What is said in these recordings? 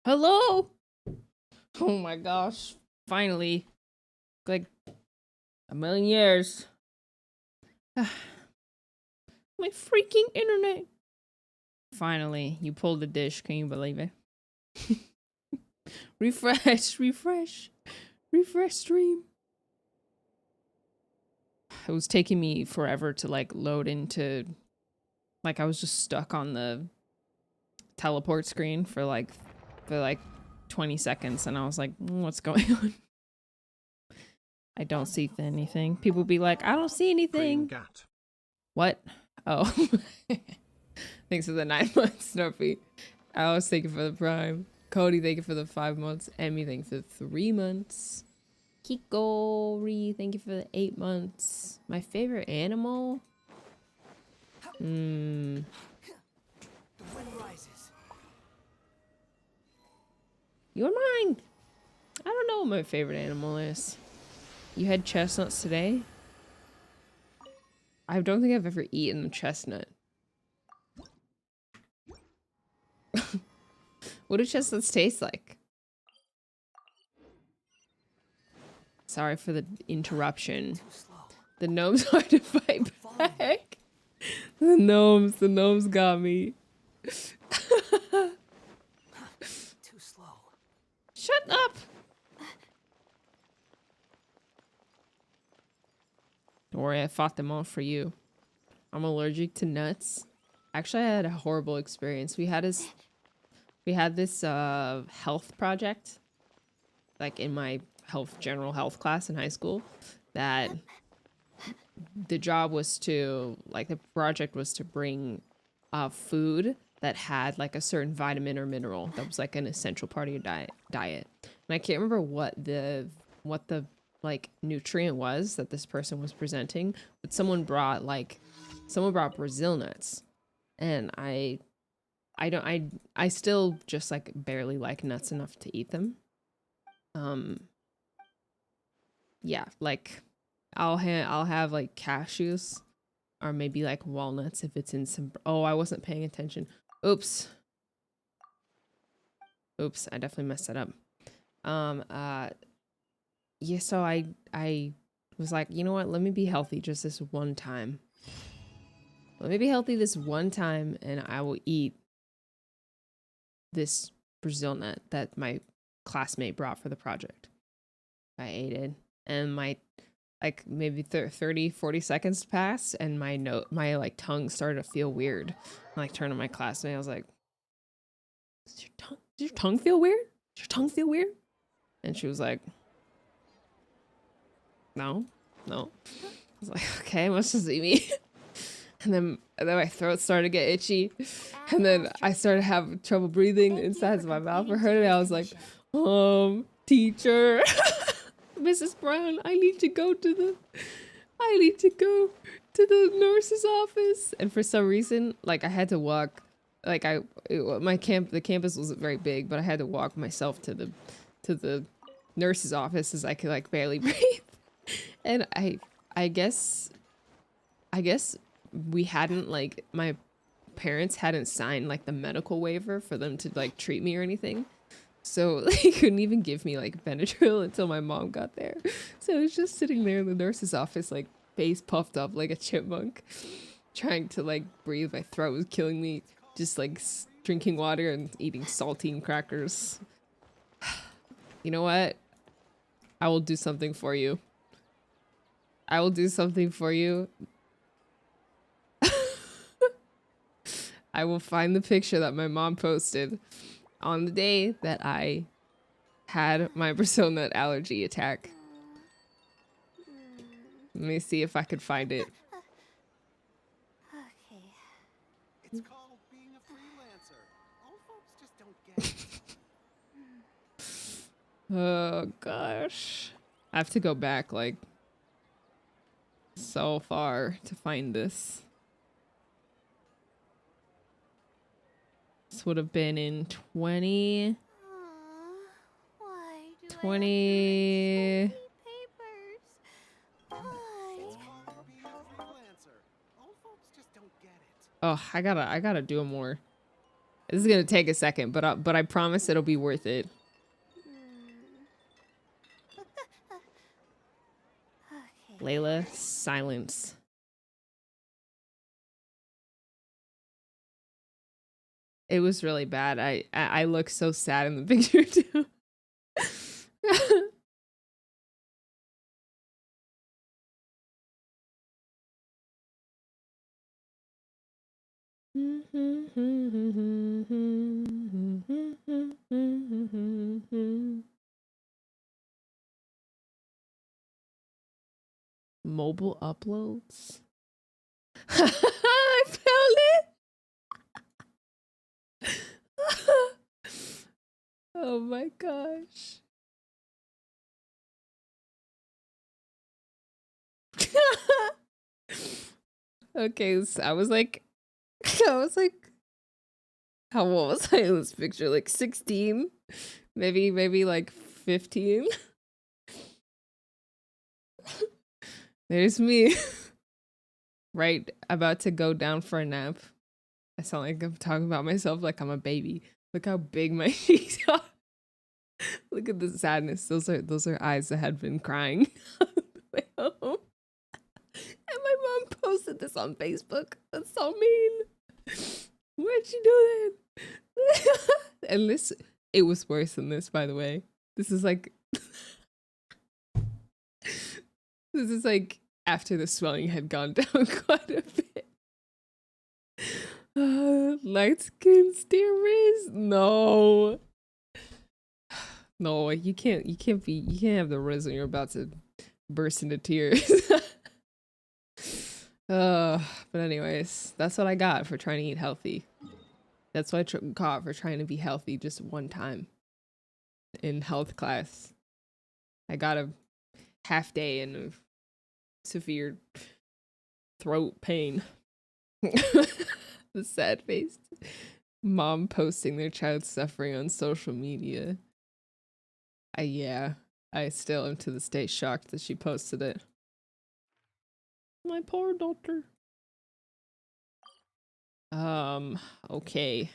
Hello? Oh my gosh. Finally. Like a million years. My freaking internet. Finally, you pulled the dish. Can you believe it? Refresh, refresh, refresh stream. It was taking me forever to like load into, like I was just stuck on the teleport screen for like 20 seconds and I was like, what's going on? I don't see anything. People be like, I don't see anything. What? Oh. Thanks for the 9 months, Snurpy. I was thanking for the prime. Cody, thank you for the 5 months. Emmy, thank you for the 3 months. Kikori, thank you for the 8 months. My favorite animal? The wind rises. You're mine. I don't know what my favorite animal is. You had chestnuts today? I don't think I've ever eaten a chestnut. What do chestnuts taste like? Sorry for the interruption. The gnomes are to fight back. The gnomes got me. Too slow. Shut up. Don't worry, I fought them all for you. I'm allergic to nuts. Actually, I had a horrible experience. We had this health project, like in my general health class in high school, that the job was to, like, the project was to bring food that had like a certain vitamin or mineral that was like an essential part of your diet. And I can't remember what the like nutrient was that this person was presenting, but someone brought Brazil nuts, and I still just like barely like nuts enough to eat them. Yeah, like I'll have like cashews or maybe like walnuts if it's in some. Oh, I wasn't paying attention. Oops, I definitely messed that up. Yeah, so I was like, you know what, let me be healthy just this one time. Let me be healthy this one time and I will eat this Brazil nut that my classmate brought for the project. I ate it and my like maybe 30-40 seconds passed and my like tongue started to feel weird. I like turned to my classmate, I was like, does your tongue feel weird? Does your tongue feel weird? And she was like, no. I was like, okay, must just be me. And then my throat started to get itchy, and then I started having trouble breathing inside of my mouth. I heard it. I was like, teacher, Mrs. Brown, I need to go to the nurse's office. And for some reason, like I had to walk. Like the campus wasn't very big, but I had to walk myself to the nurse's office as I could like barely breathe. And I guess we hadn't, like, my parents hadn't signed like the medical waiver for them to like treat me or anything, so they couldn't even give me like Benadryl until my mom got there. So I was just sitting there in the nurse's office, like face puffed up like a chipmunk, trying to like breathe. My throat was killing me, just like drinking water and eating saltine crackers. You know what, I will do something for you. I will do something for you. I will find the picture that my mom posted on the day that I had my Brazil nut allergy attack. Let me see if I could find it. Okay. It's called being a freelancer. Old folks just don't get it. Oh gosh. I have to go back like so far to find this. This would have been in 20. Why do 20. I have to read so many papers? Oh, I gotta do more. This is gonna take a second, but I promise it'll be worth it. Okay. Layla, silence. It was really bad. I look so sad in the picture too. Mobile uploads. I found it. Oh my gosh. Okay, so I was like, how old was I in this picture? Like 16? Maybe like 15? There's me. Right, about to go down for a nap. I sound like I'm talking about myself like I'm a baby. Look how big my cheeks are. Look at the sadness. Those are eyes that had been crying on the way home. And my mom posted this on Facebook. That's so mean. Why'd you do that? And this, it was worse than this, by the way. This is like, this is like after the swelling had gone down quite a bit. Light skin steerers? No. No, you can't have the riz when you're about to burst into tears. But anyways, that's what I got for trying to eat healthy. That's what I got for trying to be healthy just one time in health class. I got a half day in a severe throat pain. The sad faced mom posting their child suffering on social media. I still am to this day shocked that she posted it. My poor daughter. Okay.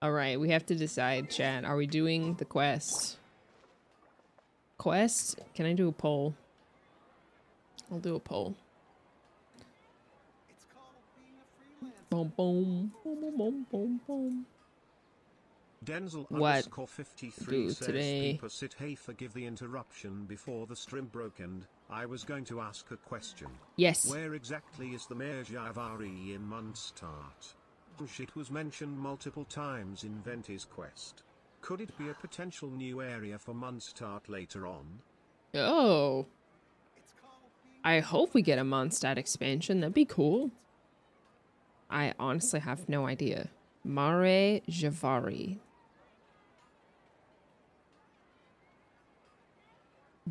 Alright, we have to decide, chat. Are we doing the quest? Quest? Can I do a poll? I'll do a poll. It's called being a freelancer. Boom, boom, boom, boom, boom, boom, boom. Denzel What underscore 53 do says, today? People sit, hey, forgive the interruption before the stream broke and I was going to ask a question. Yes. Where exactly is the Merjavari in Mondstadt? It was mentioned multiple times in Venti's quest. Could it be a potential new area for Mondstadt later on? Oh. It's called being I hope we get a Mondstadt expansion. That'd be cool. I honestly have no idea. Mare Javari.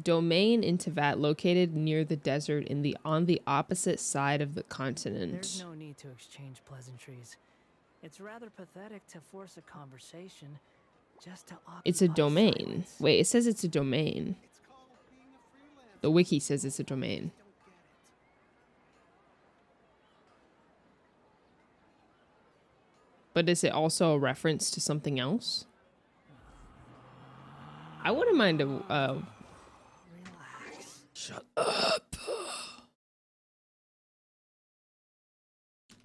Domain in Tevat, located near the desert on the opposite side of the continent. There's no need to exchange pleasantries. It's rather pathetic to force a conversation just to occupy It's a domain. silence. Wait, it says it's a domain. It's called being a freelancer. The wiki says it's a domain. Don't get it. But is it also a reference to something else? I wouldn't mind a Relax. shut up.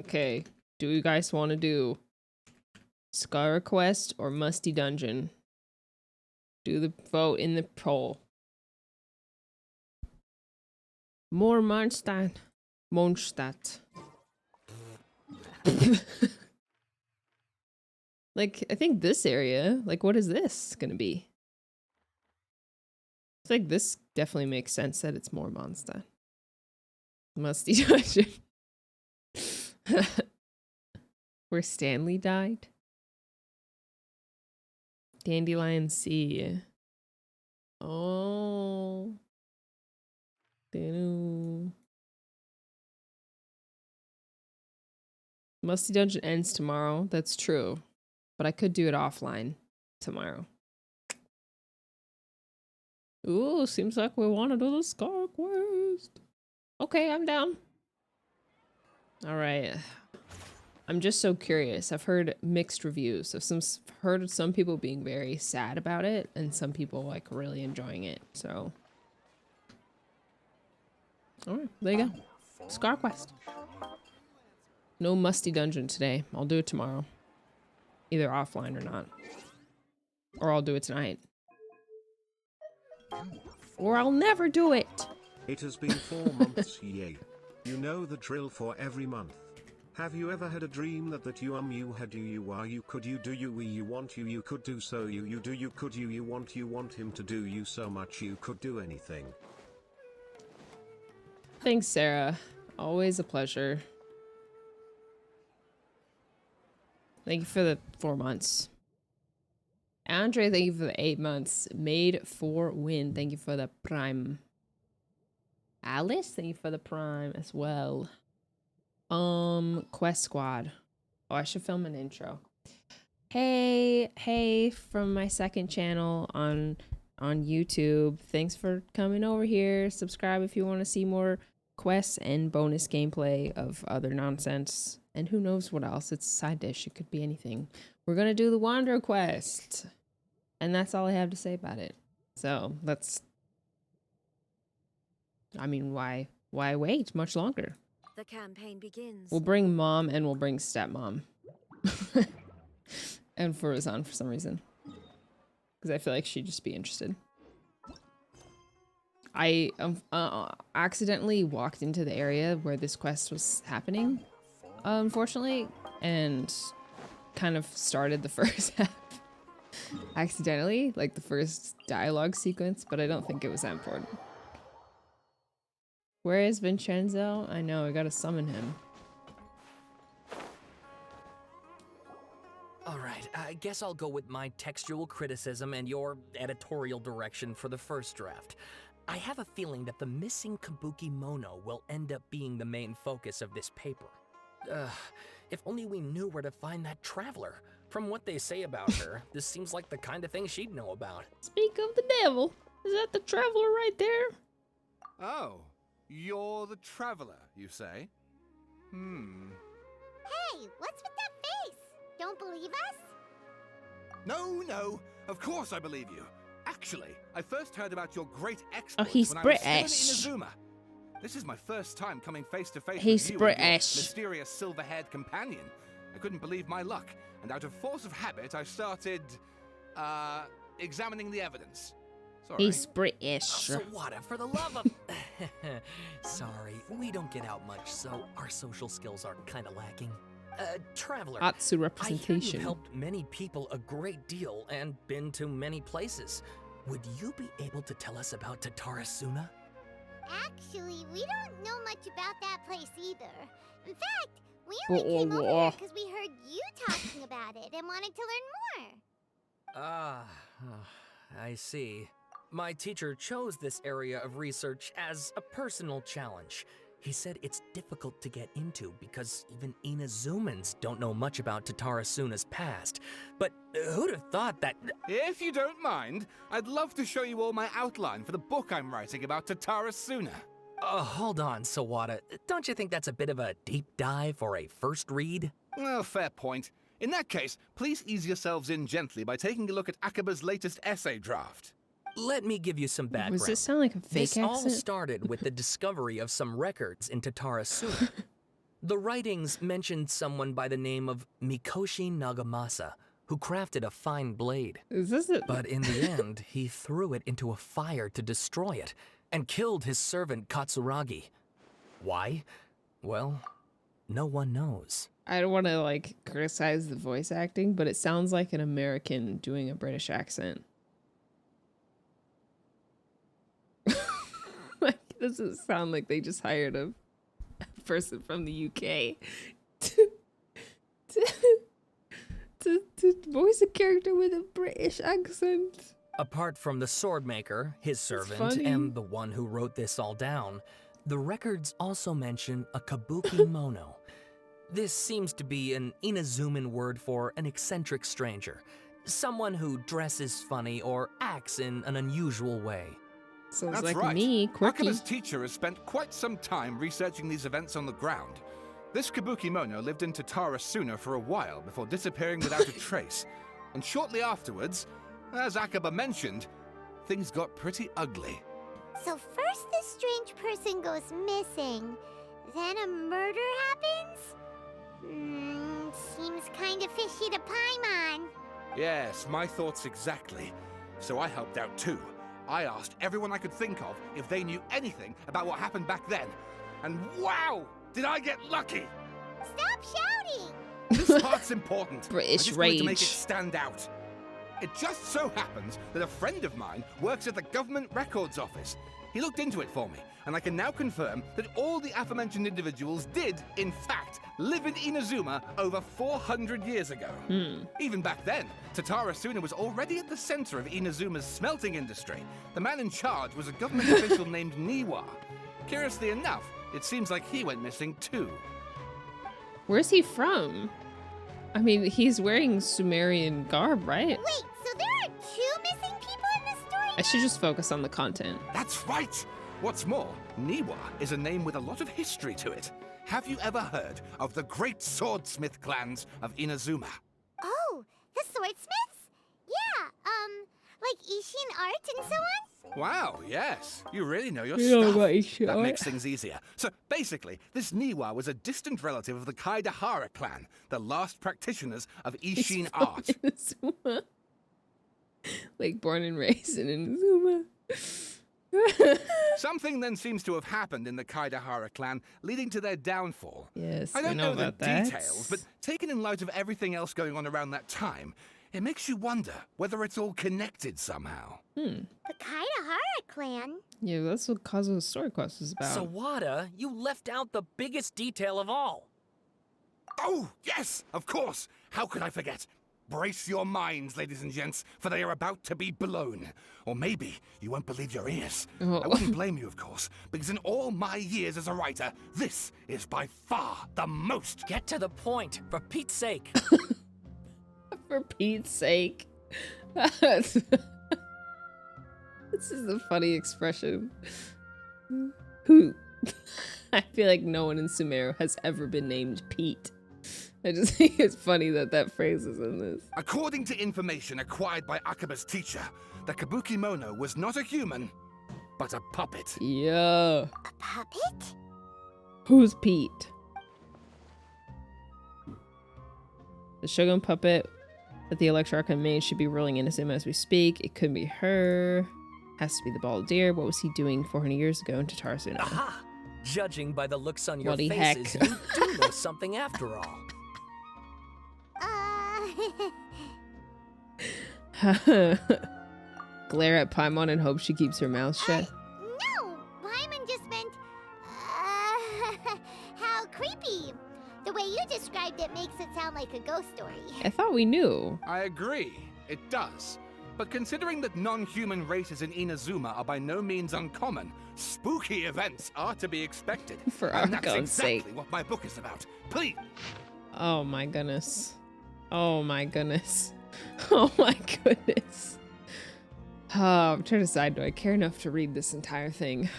Okay, do you guys want to do Scar Quest or Musty Dungeon? Do the vote in the poll. More Mondstadt. Mondstadt. Like, I think this area, like, what is this gonna be? It's like this definitely makes sense that it's more Mondstadt. Musty Dungeon. Where Stanley died? Dandelion Sea. Oh. Danu. Musty Dungeon ends tomorrow. That's true. But I could do it offline tomorrow. Ooh, seems like we want to do the Scar Quest. Okay, I'm down. All right. I'm just so curious. I've heard mixed reviews. I've heard of some people being very sad about it and some people like really enjoying it. So, all right, there you go. Scar quest. No musty dungeon today. I'll do it tomorrow. Either offline or not. Or I'll do it tonight. Or I'll never do it. It has been 4 months, yay. You know the drill for every month. Have you ever had a dream that you had you are you could you do you want you could do so you do you could you want him to do you so much you could do anything? Thanks, Sarah. Always a pleasure. Thank you for the 4 months. Andre, thank you for the 8 months. Made for win. Thank you for the prime. Alice, thank you for the prime as well. Quest Squad. Oh, I should film an intro. Hey, from my second channel on YouTube. Thanks for coming over here. Subscribe if you want to see more quests and bonus gameplay of other nonsense. And who knows what else. It's a side dish. It could be anything. We're going to do the Wanderer quest. And that's all I have to say about it. So, let's... I mean, why wait much longer? The campaign begins. We'll bring mom and we'll bring stepmom. And Furazan for some reason. Because I feel like she'd just be interested. I accidentally walked into the area where this quest was happening, unfortunately, and kind of started the first half accidentally, like the first dialogue sequence, but I don't think it was that important. Where is Vincenzo? I know, I gotta summon him. Alright, I guess I'll go with my textual criticism and your editorial direction for the first draft. I have a feeling that the missing Kabuki Mono will end up being the main focus of this paper. If only we knew where to find that traveler. From what they say about her, this seems like the kind of thing she'd know about. Speak of the devil. Is that the traveler right there? Oh, you're the traveler, you say? Hey, what's with that face? Don't believe us? No, of course I believe you. Actually, I first heard about your great exploits Oh, he's when I British. was still in Inazuma. This is my first time coming face to face He's with you and your British. mysterious silver-haired companion. I couldn't believe my luck, and out of force of habit, I started, examining the evidence. Sorry. He's British. Sawada, for the love of... Sorry, we don't get out much, so our social skills are kind of lacking. Traveler, Atsu I hear representation. you've helped many people a great deal and been to many places. Would you be able to tell us about Tatarasuna? Actually, we don't know much about that place either. In fact, we only came over here because we heard you talking about it and wanted to learn more. I see. My teacher chose this area of research as a personal challenge. He said it's difficult to get into because even Inazumans don't know much about Tatarasuna's past. But who'd have thought that... If you don't mind, I'd love to show you all my outline for the book I'm writing about Tatarasuna. Hold on, Sawada. Don't you think that's a bit of a deep dive for a first read? Well, fair point. In that case, please ease yourselves in gently by taking a look at Akaba's latest essay draft. Let me give you some background. Does this sound like a fake This all accent? started with the discovery of some records in Tatarasuna. The writings mentioned someone by the name of Mikoshi Nagamasa, who crafted a fine blade. Is this it? But in the end, he threw it into a fire to destroy it, and killed his servant Katsuragi. Why? Well, no one knows. I don't want to like criticize the voice acting, but it sounds like an American doing a British accent. Like, it doesn't sound like they just hired a person from the UK to voice a character with a British accent. Apart from the swordmaker, his servant, funny. and the one who wrote this all down, the records also mention a Kabuki Mono. This seems to be an Inazuman word for an eccentric stranger, someone who dresses funny or acts in an unusual way. Sounds That's like right. me, quirky. Akaba's teacher has spent quite some time researching these events on the ground. This kabuki-mono lived in Tatarasuna for a while before disappearing without a trace. And shortly afterwards, as Akaba mentioned, things got pretty ugly. So first this strange person goes missing, then a murder happens? Seems kind of fishy to Paimon. Yes, my thoughts exactly. So I helped out too. I asked everyone I could think of if they knew anything about what happened back then. And wow! Did I get lucky! Stop shouting! This part's important. I British just wanted to make it rage. stand out. It just so happens that a friend of mine works at the government records office. He looked into it for me, and I can now confirm that all the aforementioned individuals did, in fact, live in Inazuma over 400 years ago. Even back then, Tatarasuna was already at the center of Inazuma's smelting industry. The man in charge was a government official named Niwa. Curiously enough, it seems like he went missing too. Where's he from? I mean, he's wearing Sumerian garb, right? Wait, so there are 2 missing people in this story? I should just focus on the content. That's right! What's more, Niwa is a name with a lot of history to it. Have you ever heard of the great swordsmith clans of Inazuma? Oh, the swordsmiths? Yeah, like Ishin art and so on? Wow, yes. You really know your You know stuff. about Ishin That art. makes things easier. So basically, this Niwa was a distant relative of the Kaidahara clan, the last practitioners of Ishin art. Inazuma. Like born and raised in Inazuma. Something then seems to have happened in the Kaidahara clan, leading to their downfall. Yes, I don't know know the about that. details, but taken in light of everything else going on around that time, it makes you wonder whether it's all connected somehow. The Kaidahara clan? Yeah, that's what Kazuo's story quest is about. Sawada, you left out the biggest detail of all. Oh, yes, of course. How could I forget? Brace your minds, ladies and gents, for they are about to be blown. Or maybe you won't believe your ears. Oh. I wouldn't blame you, of course, because in all my years as a writer, this is by far the most. Get to the point, for Pete's sake. For Pete's sake. This is a funny expression. Who? I feel like no one in Sumeru has ever been named Pete. I just think it's funny that that phrase is in this. According to information acquired by Akaba's teacher, the kabuki-mono was not a human, but a puppet. Yeah. A puppet? Who's Pete? The Shogun puppet that the Electric made should be rolling Inazuma as we speak. It could be her. Has to be the balladeer. What was he doing 400 years ago in Tatarasuna? Aha! Judging by the looks on your Bloody faces, heck. you do know something after all. Glare at Paimon and hope she keeps her mouth shut. No! Paimon just meant, how creepy. The way you described it makes it sound like a ghost story. I thought we knew. I agree, it does. But considering that non-human races in Inazuma are by no means uncommon, spooky events are to be expected. For and that's Argon's exactly sake. what my book is about. Please! Oh my goodness. Oh my goodness. Oh my goodness. Oh, I'm trying to decide, do I care enough to read this entire thing?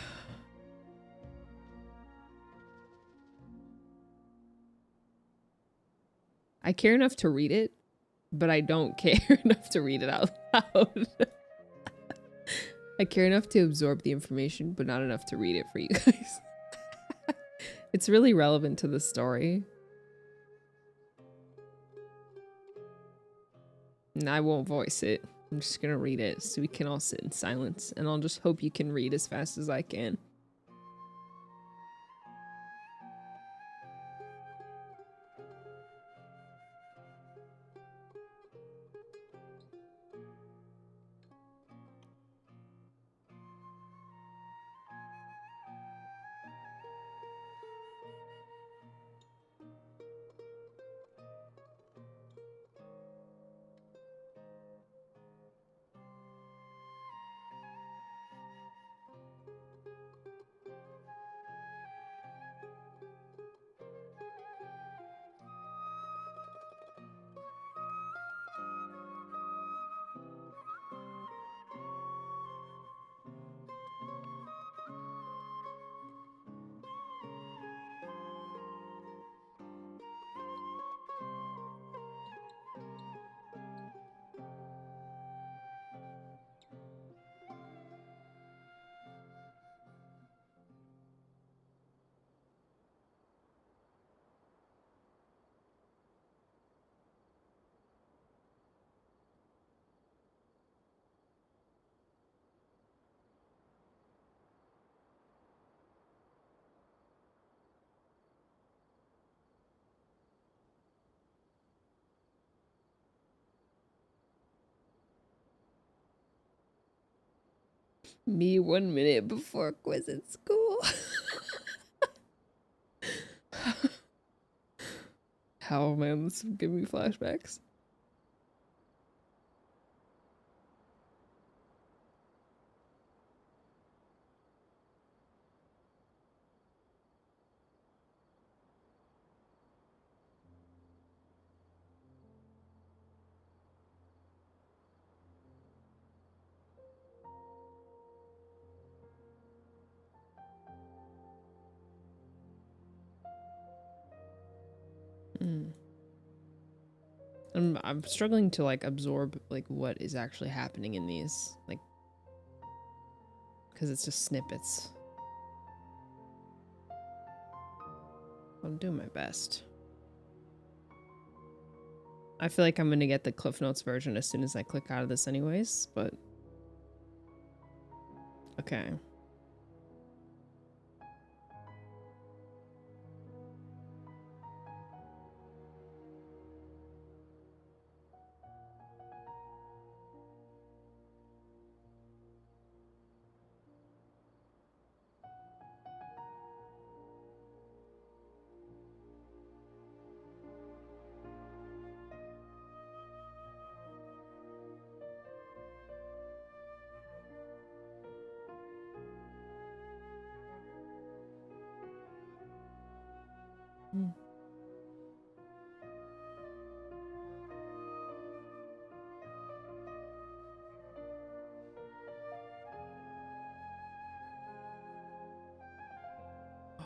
I care enough to read it, but I don't care enough to read it out loud. I care enough to absorb the information, but not enough to read it for you guys. It's really relevant to the story. And I won't voice it. I'm just gonna read it so we can all sit in silence. And I'll just hope you can read as fast as I can. Me 1 minute before quiz at school. How, man, this is giving me flashbacks. I'm struggling to like absorb like what is actually happening in these, like, because it's just snippets. I'm doing my best. I feel like I'm gonna get the Cliff Notes version as soon as I click out of this anyways, but okay.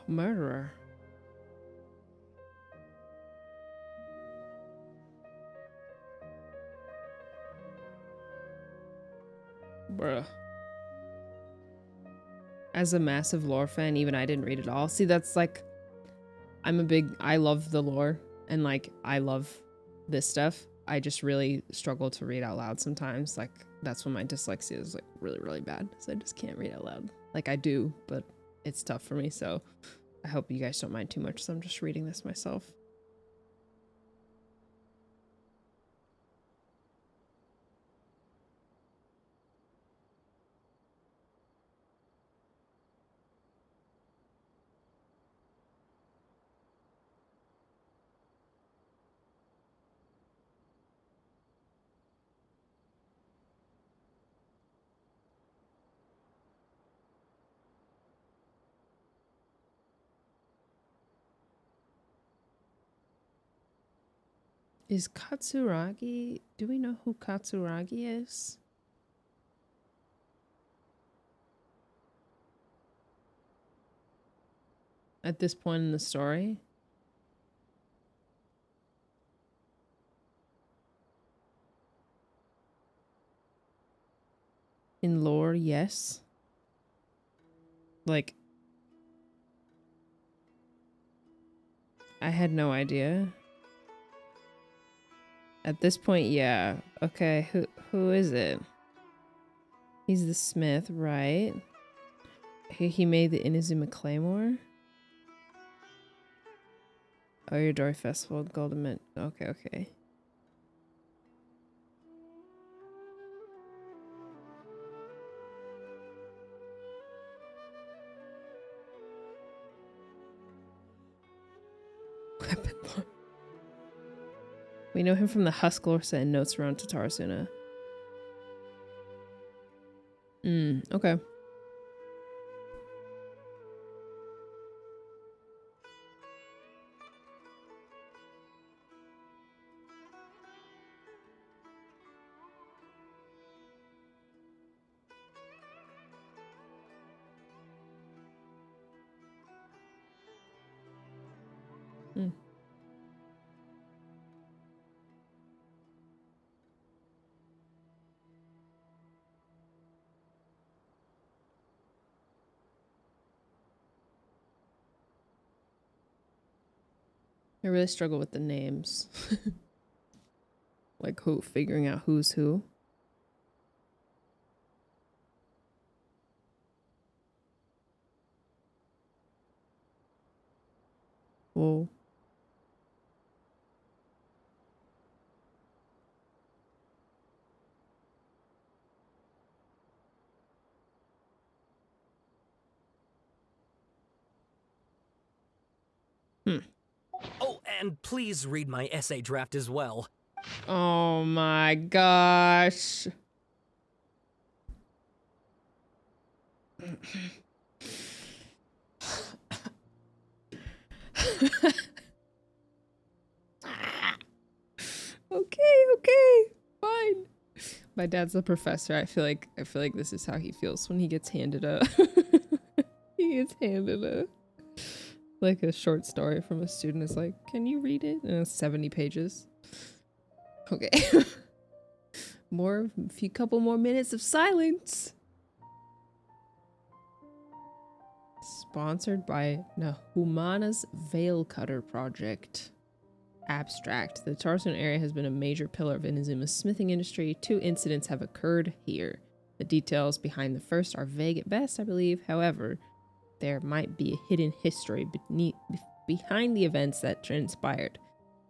Murderer. Bruh. As a massive lore fan, even I didn't read it all. See, that's like, I love the lore and like, I love this stuff. I just really struggle to read out loud sometimes. Like, that's when my dyslexia is like really, really bad. So I just can't read out loud. Like I do, but it's tough for me. So I hope you guys don't mind too much. So I'm just reading this myself. Is Katsuragi... Do we know who Katsuragi is? At this point in the story? In lore, yes. Like... I had no idea. At this point, yeah. Okay, who is it? He's the smith, right? He made the Inazuma Claymore? Oh, your Dory Festival, Golden Mint. Okay, okay. Weapon lore. We know him from the Husklorsa and notes around Tatarasuna. Okay. I really struggle with the names. Like figuring out who's who. Whoa. Oh, and please read my essay draft as well. Oh my gosh. Okay, fine. My dad's a professor. I feel like this is how he feels when he gets handed a he gets handed a like a short story from a student. Is like, can you read it? And it's 70 pages. Okay. Couple more minutes of silence. Sponsored by Nahuma's Veil Cutter Project. Abstract. The Tatarasuna area has been a major pillar of Inazuma's smithing industry. 2 incidents have occurred here. The details behind the first are vague at best, I believe. However, there might be a hidden history behind the events that transpired.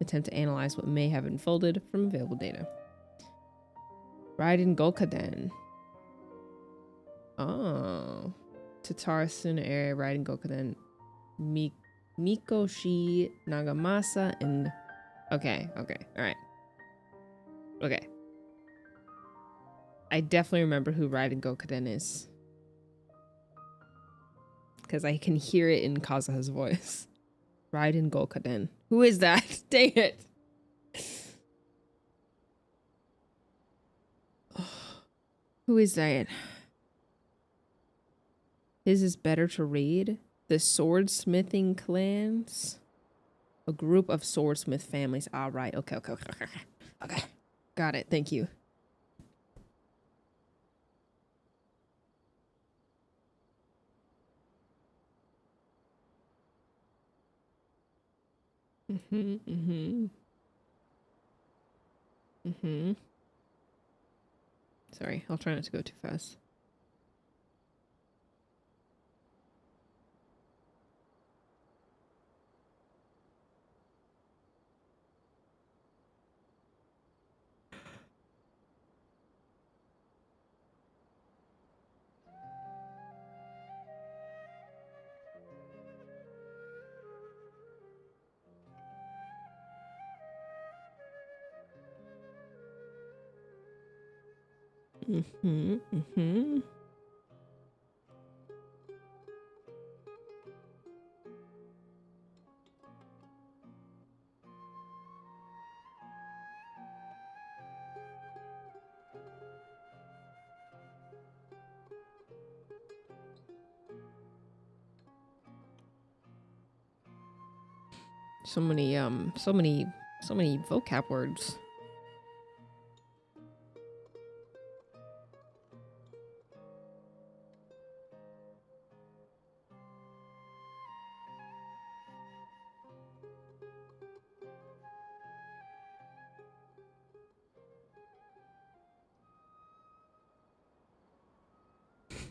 Attempt to analyze what may have unfolded from available data. Raiden Gokaden. Oh. Tatarasuna area, Raiden Gokaden. Mikoshi Nagamasa and... Okay, alright. Okay. I definitely remember who Raiden Gokaden is. Because I can hear it in Kazuha's voice. Raiden Gokaden. Who is that? Dang it. Who is that? His is better to read. The swordsmithing clans. A group of swordsmith families. All right. Okay. Got it. Thank you. Sorry, I'll try not to go too fast. So many vocab words.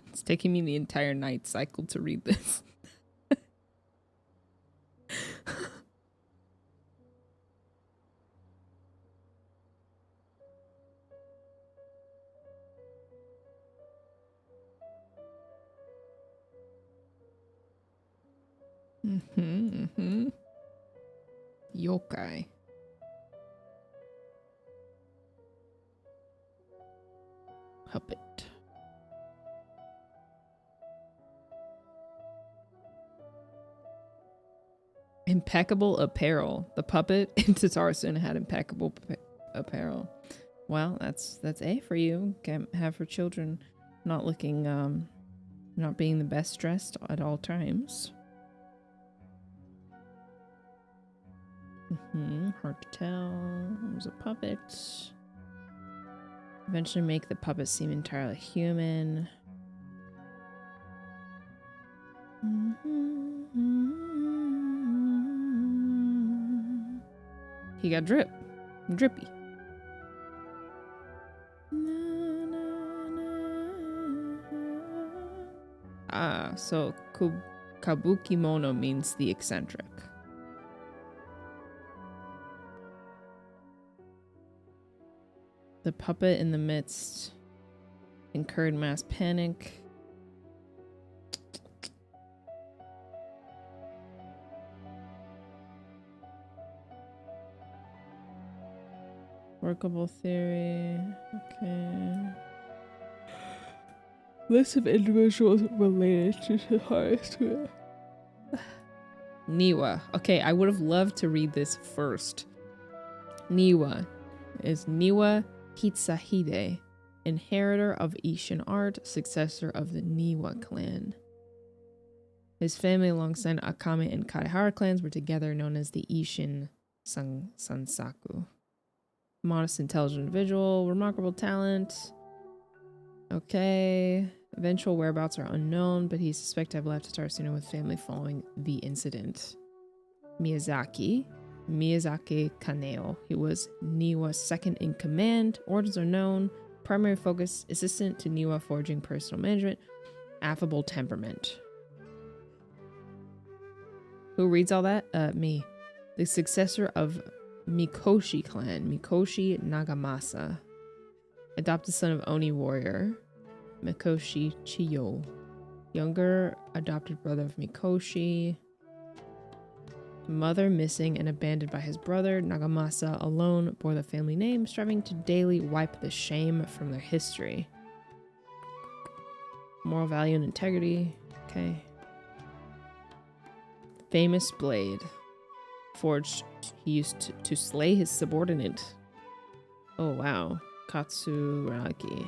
It's taking me the entire night cycle to read this. Yokai. Puppet. Impeccable apparel. The puppet in Tatarasuna had impeccable apparel. Well, that's A for you. Can't have her children not looking, not being the best dressed at all times. Hard to tell. It was a puppet. Eventually make the puppet seem entirely human. He got drippy. Ah, so kabukimono means the eccentric. The puppet in the midst incurred mass panic. Workable theory. Okay. List of individuals related to Tatarasuna. Niwa. Okay, I would have loved to read this first. Niwa is Niwa Hitsahide, inheritor of Ishin art, successor of the Niwa clan. His family alongside Akame and Kaihara clans were together known as the Ishin Sansaku. Modest, intelligent individual, remarkable talent. Okay. Eventual whereabouts are unknown, but he's suspected to have left Tatarasuna with family following the incident. Miyazaki Kaneo. He was Niwa's second in command. Orders are known. Primary focus, assistant to Niwa forging personal management. Affable temperament. Who reads all that? Me. The successor of Mikoshi clan, Mikoshi Nagamasa. Adopted son of Oni warrior, Mikoshi Chiyo. Younger adopted brother of Mikoshi. Mother missing and abandoned by his brother. Nagamasa alone bore the family name, striving to daily wipe the shame from their history. Moral value and integrity. Okay. Famous blade. Forged, he used to slay his subordinate. Oh wow. Katsuragi.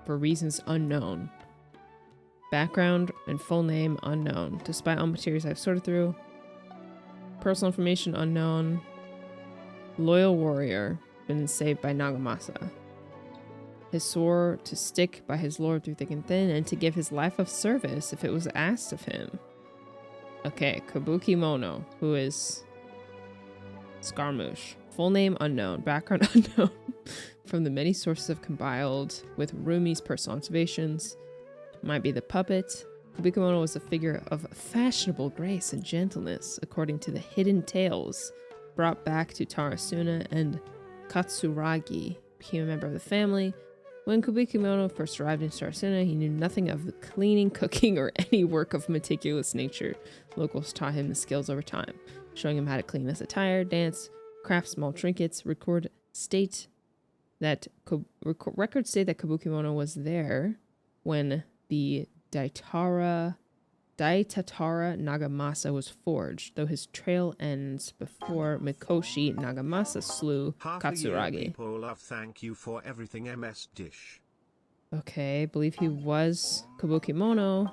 For reasons unknown. Background and full name unknown. Despite all materials I've sorted through. Personal information unknown. Loyal warrior. Been saved by Nagamasa. His swore to stick by his lord through thick and thin and to give his life of service if it was asked of him. Okay, Kabuki Mono, who is Scaramouche. Full name unknown, background unknown. From the many sources I've compiled with Rumi's personal observations. Might be the puppet. Kabuki Mono was a figure of fashionable grace and gentleness, according to the hidden tales brought back to Tatarasuna, and Katsuragi became a member of the family. When Kabuki Mono first arrived in Tatarasuna, he knew nothing of the cleaning, cooking, or any work of meticulous nature. Locals taught him the skills over time, showing him how to clean his attire, dance, craft small trinkets. Records state that Kabuki Mono was there when the Daitatara Nagamasa was forged, though his trail ends before Mikoshi Nagamasa slew Katsuragi. People love thank you for everything MS Dish. Okay, I believe he was Kabuki Mono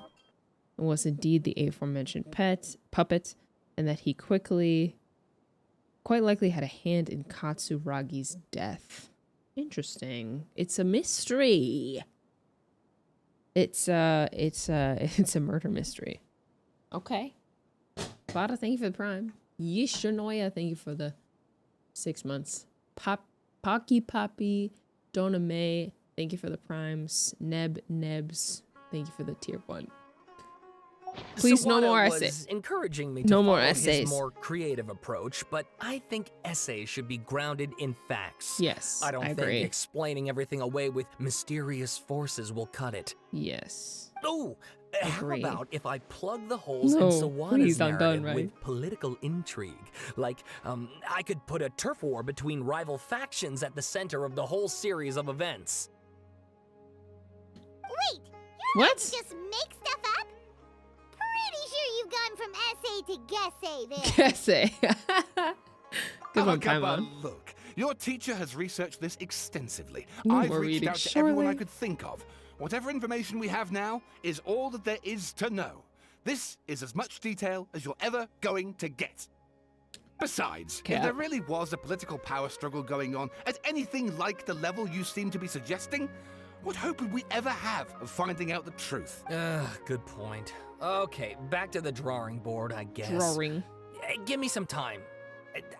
and was indeed the aforementioned puppet, and that he quite likely had a hand in Katsuragi's death. Interesting. It's a mystery. It's a murder mystery. Okay. Bada, thank you for the prime. Yishinoya, thank you for the 6 months. Pocky Poppy, Donna May, thank you for the primes. Nebs, thank you for the tier 1. Please, no more essays. Encouraging me to follow his more creative approach, but I think essays should be grounded in facts. Yes, I don't think explaining everything away with mysterious forces will cut it. Yes. Oh, how about if I plug the holes in Sawada's narrative with political intrigue? Like, I could put a turf war between rival factions at the center of the whole series of events. Wait, you're not just make stuff up? Pretty sure you've gone from essay to guessay there. Guessay. Good one, Paimon. Look, your teacher has researched this extensively. I've reached out to everyone I could think of. Whatever information we have now is all that there is to know. This is as much detail as you're ever going to get. Besides, if there really was a political power struggle going on at anything like the level you seem to be suggesting, what hope would we ever have of finding out the truth? Good point. Okay, back to the drawing board, I guess. Drawing. Give me some time.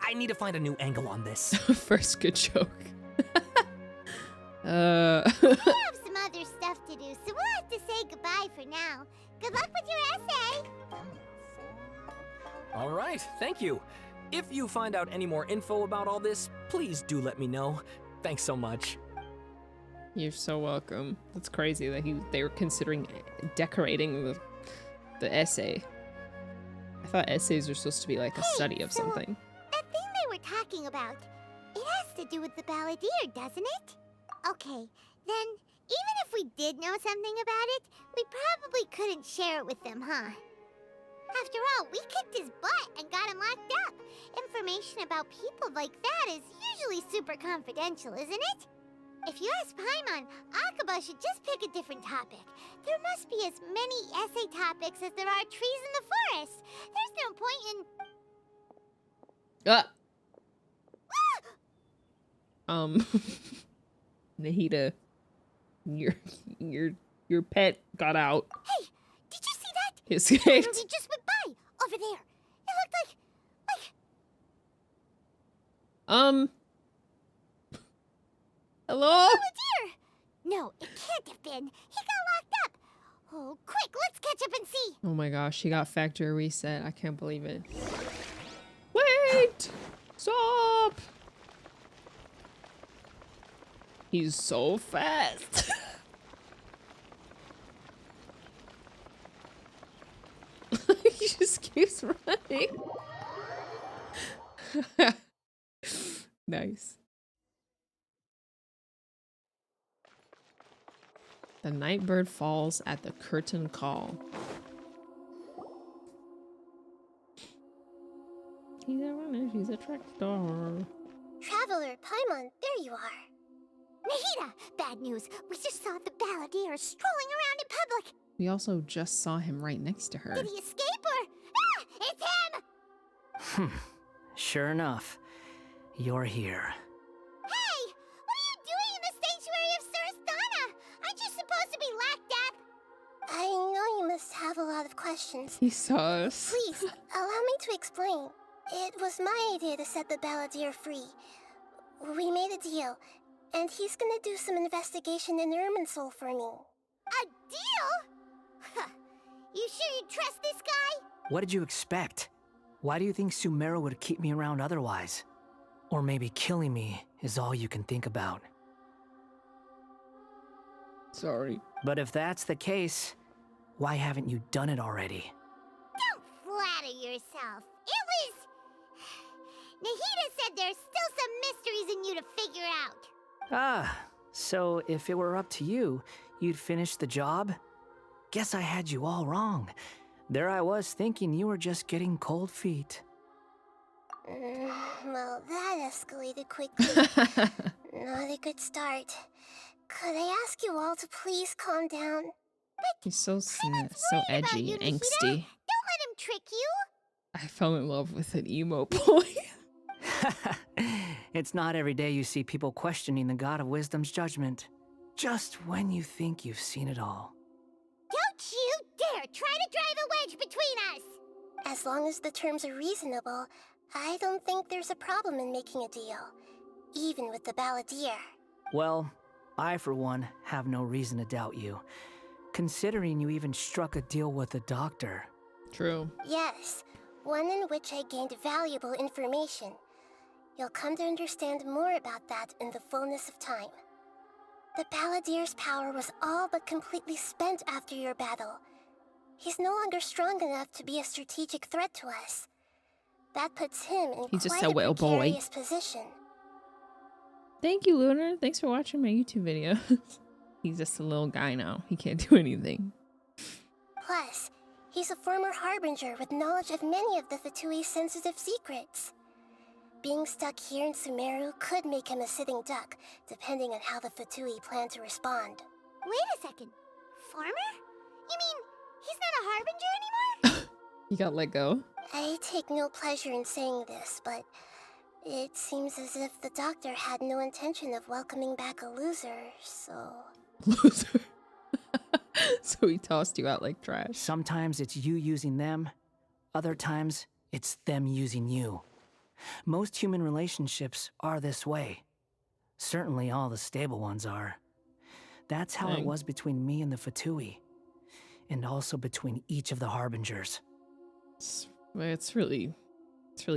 I need to find a new angle on this. First good joke. We have some other stuff to do, so we'll have to say goodbye for now. Good luck with your essay. All right, thank you. If you find out any more info about all this, please do let me know. Thanks so much. You're so welcome. That's crazy that they were considering decorating the essay. I thought essays were supposed to be like a study of something. That thing they were talking about, it has to do with the balladeer, doesn't it? Okay, then, even if we did know something about it, we probably couldn't share it with them, huh? After all, we kicked his butt and got him locked up. Information about people like that is usually super confidential, isn't it? If you ask Paimon, Akaba should just pick a different topic. There must be as many essay topics as there are trees in the forest. There's no point in... Nahida, your pet got out. Hey, did you see that? He escaped. Literally just went by over there. It looked like Hello? balladeer. No, it can't have been. He got locked up. Oh, quick, let's catch up and see. Oh my gosh, he got factory reset. I can't believe it. Wait! Stop! He's so fast. He just keeps running. Nice. The night bird falls at the curtain call. He's a runner, she's a track star. Traveler, Paimon, there you are. Nahida, bad news. We just saw the balladeer strolling around in public. We also just saw him right next to her. Did he escape or... Ah! It's him! Sure enough, you're here. Hey! What are you doing in the sanctuary of Surastana? Aren't you supposed to be locked up? I know you must have a lot of questions. He saw us. Please, allow me to explain. It was my idea to set the balladeer free. We made a deal, and he's gonna do some investigation in Irminsul for me. A deal? Huh. You sure you trust this guy? What did you expect? Why do you think Sumeru would keep me around otherwise? Or maybe killing me is all you can think about. Sorry. But if that's the case, why haven't you done it already? Don't flatter yourself. It was... Nahida said there's still some mysteries in you to figure out. Ah, so if it were up to you, you'd finish the job? Guess I had you all wrong. There I was thinking you were just getting cold feet. Well, that escalated quickly. Not a good start. Could I ask you all to please calm down? He's so so Worried about edgy you, and Nahida. angsty. Don't let him trick you. I fell in love with an emo boy. It's not every day you see people questioning the God of Wisdom's judgment. Just when you think you've seen it all. Don't you dare try to drive a wedge between us! As long as the terms are reasonable, I don't think there's a problem in making a deal. Even with the balladeer. Well, I for one have no reason to doubt you. Considering you even struck a deal with the doctor. True. Yes, one in which I gained valuable information. You'll come to understand more about that in the fullness of time. The balladeer's power was all but completely spent after your battle. He's no longer strong enough to be a strategic threat to us. That puts him in He's just quite a whale boy. precarious position. Thank you, Lunar. Thanks for watching my YouTube video. He's just a little guy now. He can't do anything. Plus, he's a former harbinger with knowledge of many of the Fatui's sensitive secrets. Being stuck here in Sumeru could make him a sitting duck, depending on how the Fatui plan to respond. Wait a second. Farmer? You mean he's not a harbinger anymore? He got let go. I take no pleasure in saying this, but it seems as if the doctor had no intention of welcoming back a loser, so... Loser. So he tossed you out like trash. Sometimes it's you using them, other times it's them using you. Most human relationships are this way. Certainly all the stable ones are. That's how it was between me and the Fatui. And also between each of the harbingers. It's really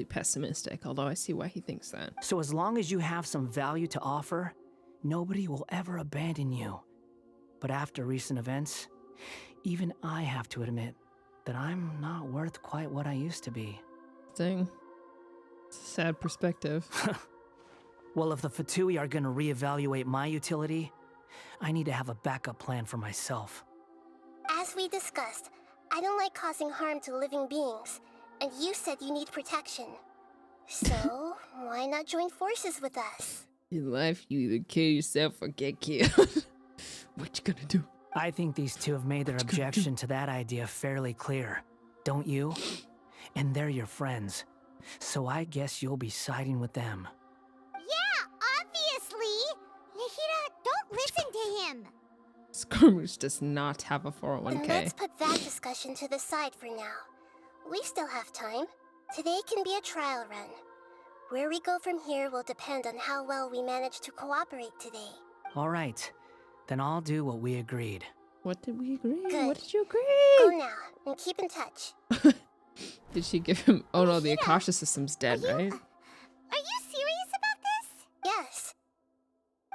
pessimistic, although I see why he thinks that. So as long as you have some value to offer, nobody will ever abandon you. But after recent events, even I have to admit that I'm not worth quite what I used to be. Dang. It's a sad perspective. Well, if the Fatui are gonna reevaluate my utility, I need to have a backup plan for myself. As we discussed, I don't like causing harm to living beings, and you said you need protection. So, why not join forces with us? In life, you either kill yourself or get killed. What you gonna do? I think these two have made their objection to that idea fairly clear, don't you? And they're your friends, so I guess you'll be siding with them. Yeah, obviously! Nahida, don't listen to him! Skirmish does not have a Then 401k. let's put that discussion to the side for now. We still have time. Today can be a trial run. Where we go from here will depend on how well we manage to cooperate today. All right, then I'll do what we agreed. What did we agree? Good. What did you Go agree? now, and keep in touch. Did she give him? Oh no, the Nahida, Akasha system's dead, right? Are you serious about this? Yes.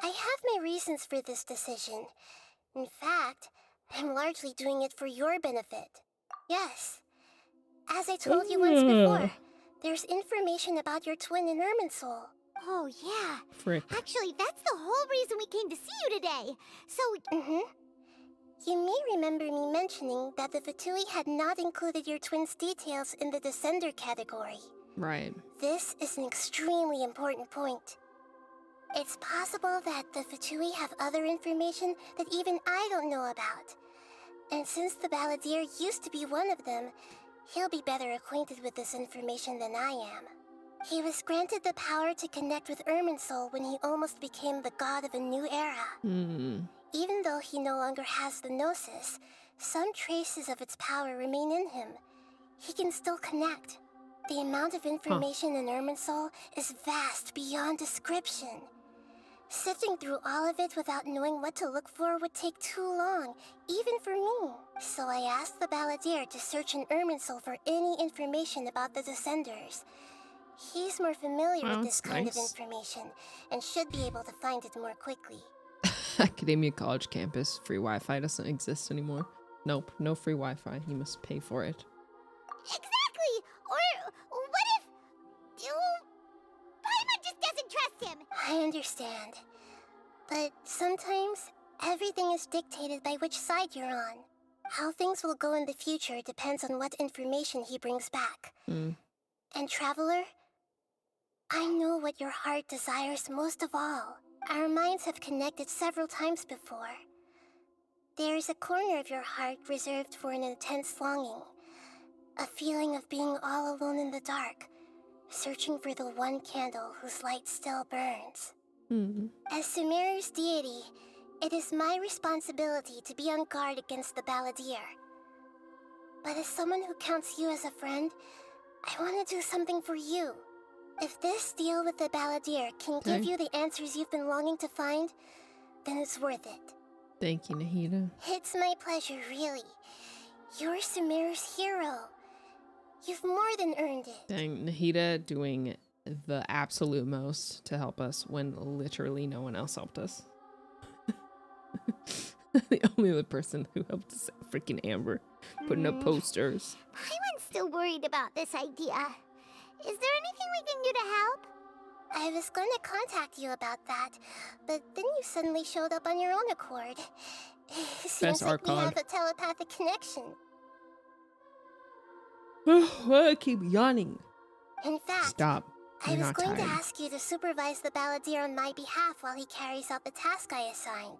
I have my reasons for this decision. In fact, I'm largely doing it for your benefit. Yes. As I told you once before, there's information about your twin in Irminsul. Oh, yeah. Frick. Actually, that's the whole reason we came to see you today. So, You may remember me mentioning that the Fatui had not included your twin's details in the Descender category. Right. This is an extremely important point. It's possible that the Fatui have other information that even I don't know about. And since the balladeer used to be one of them, he'll be better acquainted with this information than I am. He was granted the power to connect with Irminsul when he almost became the god of a new era. Even though he no longer has the Gnosis, some traces of its power remain in him. He can still connect. The amount of information in Irminsul is vast beyond description. Sifting through all of it without knowing what to look for would take too long, even for me. So I asked the balladeer to search in Irminsul for any information about the Descenders. He's more familiar with this kind of information, and should be able to find it more quickly. Academia College campus. Free Wi-Fi doesn't exist anymore. Nope, no free Wi-Fi. You must pay for it. exactly! Or what if... Paimon just doesn't trust him! I understand. But sometimes, everything is dictated by which side you're on. How things will go in the future depends on what information he brings back. And Traveler, I know what your heart desires most of all. Our minds have connected several times before. There is a corner of your heart reserved for an intense longing. A feeling of being all alone in the dark, searching for the one candle whose light still burns. As Sumeru's deity, it is my responsibility to be on guard against the balladeer. But as someone who counts you as a friend, I want to do something for you. If this deal with the balladeer can give you the answers you've been longing to find, then it's worth it. Thank you, Nahida. It's my pleasure, really. You're Sumeru's hero. You've more than earned it. Dang, Nahida doing the absolute most to help us when literally no one else helped us. The only other person who helped us, freaking Amber, putting up posters. Paimon's still worried about this idea. Is there anything we can do to help? I was going to contact you about that, but then you suddenly showed up on your own accord. Seems like we have a telepathic connection. I keep yawning. In fact, Stop. I was going to ask you to supervise the balladeer on my behalf while he carries out the task I assigned.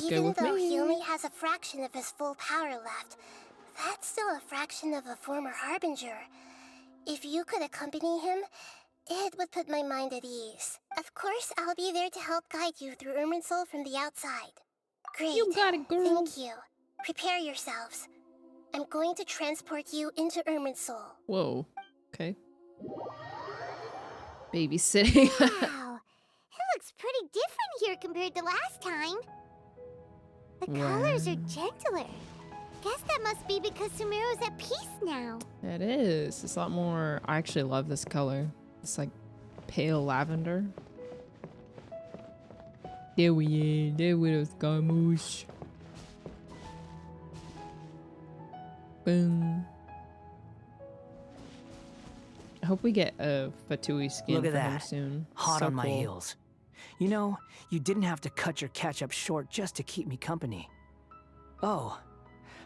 Even though he only has a fraction of his full power left, that's still a fraction of a former Harbinger. If you could accompany him, it would put my mind at ease. Of course, I'll be there to help guide you through Irminsul from the outside. Great. You got it, girl. Thank you. Prepare yourselves. I'm going to transport you into Irminsul. Whoa. Okay. Babysitting. Wow. It looks pretty different here compared to last time. The colors are gentler. Guess that must be because Sumeru's at peace now. It is. It's a lot more. I actually love this color. It's like pale lavender. There we are. There we are, Scaramouche. Boom. hope we get a Fatui skin Look at for him that. soon. Hot So on my cool. heels. You know, you didn't have to cut your catch-up short just to keep me company. Oh,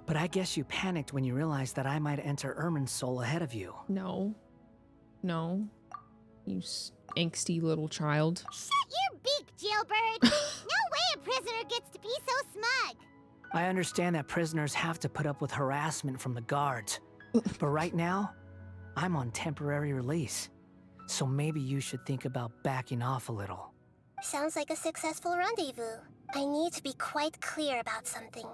but I guess you panicked when you realized that I might enter Irminsul ahead of you. No. No. You angsty little child. Shut your beak, jailbird! No way a prisoner gets to be so smug! I understand that prisoners have to put up with harassment from the guards. But right now, I'm on temporary release. So maybe you should think about backing off a little. Sounds like a successful rendezvous. I need to be quite clear about something.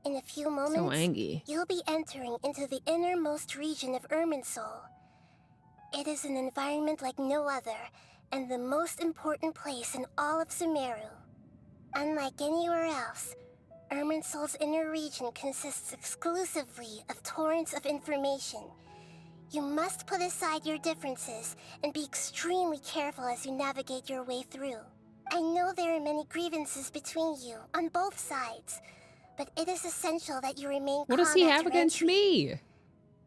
In a few moments, So angry. you'll be entering into the innermost region of Irminsul. It is an environment like no other, and the most important place in all of Sumeru. Unlike anywhere else, Irminsul's inner region consists exclusively of torrents of information. You must put aside your differences and be extremely careful as you navigate your way through. I know there are many grievances between you, on both sides, but it is essential that you remain What does calm he at have your against entry. me?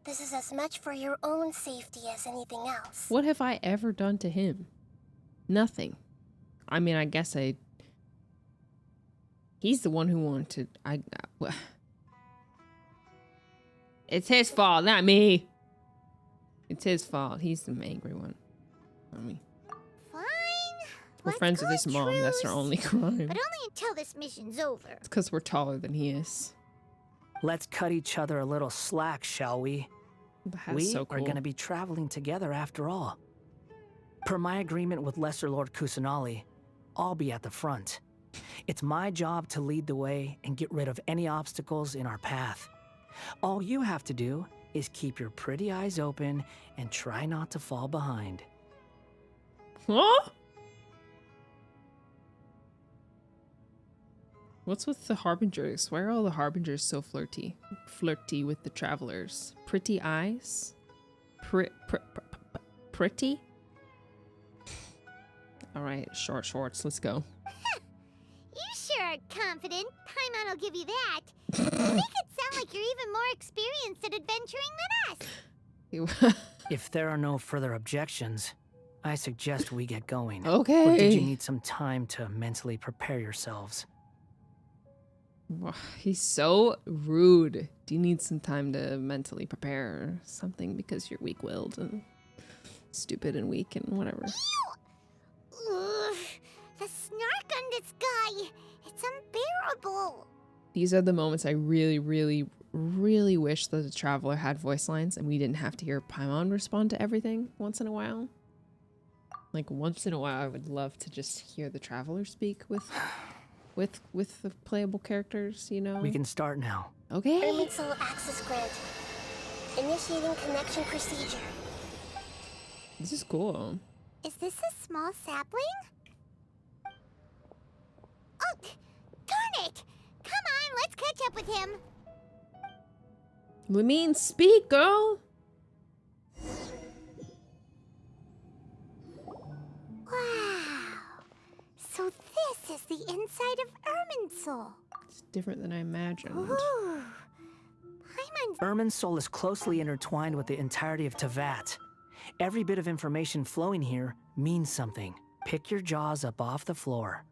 This is as much for your own safety as anything else. What have I ever done to him? Nothing. I mean, I guess he's the one who wanted to... It's his fault, not me. It's his fault. He's the angry one. Not me. Fine. We're Let's friends with call his it mom. That's our truce, only crime. But only until this mission's over. It's because we're taller than he is. Let's cut each other a little slack, shall we? That's We so cool. are going to be traveling together after all. Per my agreement with Lesser Lord Kusanali, I'll be at the front. It's my job to lead the way and get rid of any obstacles in our path. All you have to do is keep your pretty eyes open and try not to fall behind. Huh? What's with the harbingers? Why are all the harbingers so flirty? Flirty with the travelers. Pretty eyes? Pretty? Alright, short shorts, let's go. You sure are confident. Paimon will give you that. You make it sound like you're even more experienced at adventuring than us. If there are no further objections, I suggest we get going. Okay. Or did you need some time to mentally prepare yourselves? He's so rude. Do you need some time to mentally prepare something because you're weak-willed and stupid and weak and whatever? Ugh, the snark on this guy. It's unbearable. These are the moments I really, really, really wish that the Traveler had voice lines and we didn't have to hear Paimon respond to everything once in a while. Like, once in a while, I would love to just hear the Traveler speak with the playable characters, you know? We can start now. Okay. Irminsul access granted. Initiating connection procedure. This is cool. Is this a small sapling? Oh, darn it! Come on, let's catch up with him. We mean speak, girl. Wow. So this is the inside of Irminsul. It's different than I imagined. Ooh. Paimon's Irminsul is closely intertwined with the entirety of Tevat. Every bit of information flowing here means something. Pick your jaws up off the floor.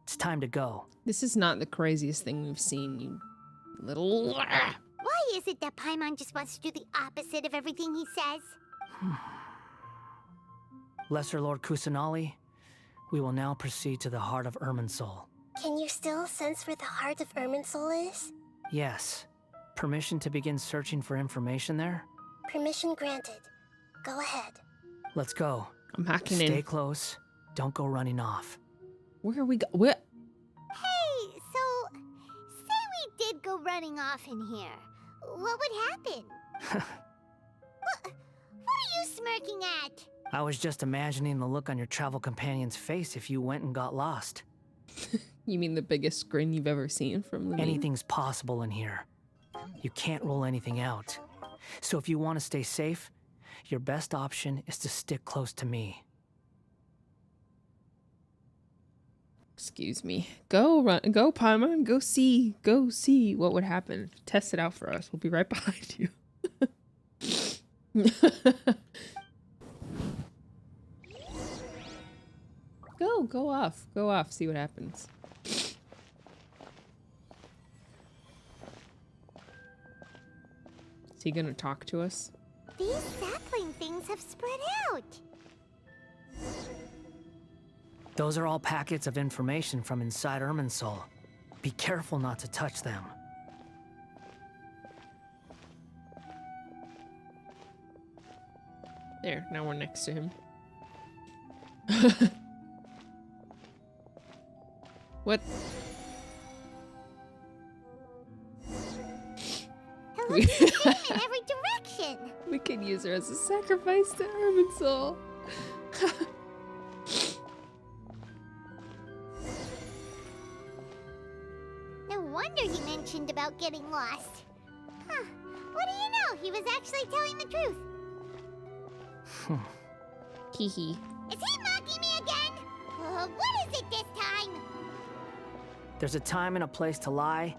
It's time to go. This is not the craziest thing we've seen, you little... Why is it that Paimon just wants to do the opposite of everything he says? Lesser Lord Kusanali, we will now proceed to the heart of Irminsul. Can you still sense where the heart of Irminsul is? Yes. Permission to begin searching for information there? Permission granted. Go ahead. Let's go. I'm hacking Stay in. close. Don't go running off. Where are we go? Where? Hey, so say we did go running off in here. What would happen? what are you smirking at? I was just imagining the look on your travel companion's face if you went and got lost. You mean the biggest grin you've ever seen from Lumine? Anything's possible in here. You can't rule anything out. So if you want to stay safe, your best option is to stick close to me. Excuse me. Go run. Go, Paimon. Go see what would happen. Test it out for us. We'll be right behind you. Go off. Go off. See what happens. Is he gonna talk to us? These sapling things have spread out. Those are all packets of information from inside Irminsul. Be careful not to touch them. There, now we're next to him. What? It looks the same in every direction. We can use her as a sacrifice to Irminsul. No wonder he mentioned about getting lost. Huh. What do you know? He was actually telling the truth. Hee. Is he mocking me again? What is it this time? There's a time and a place to lie,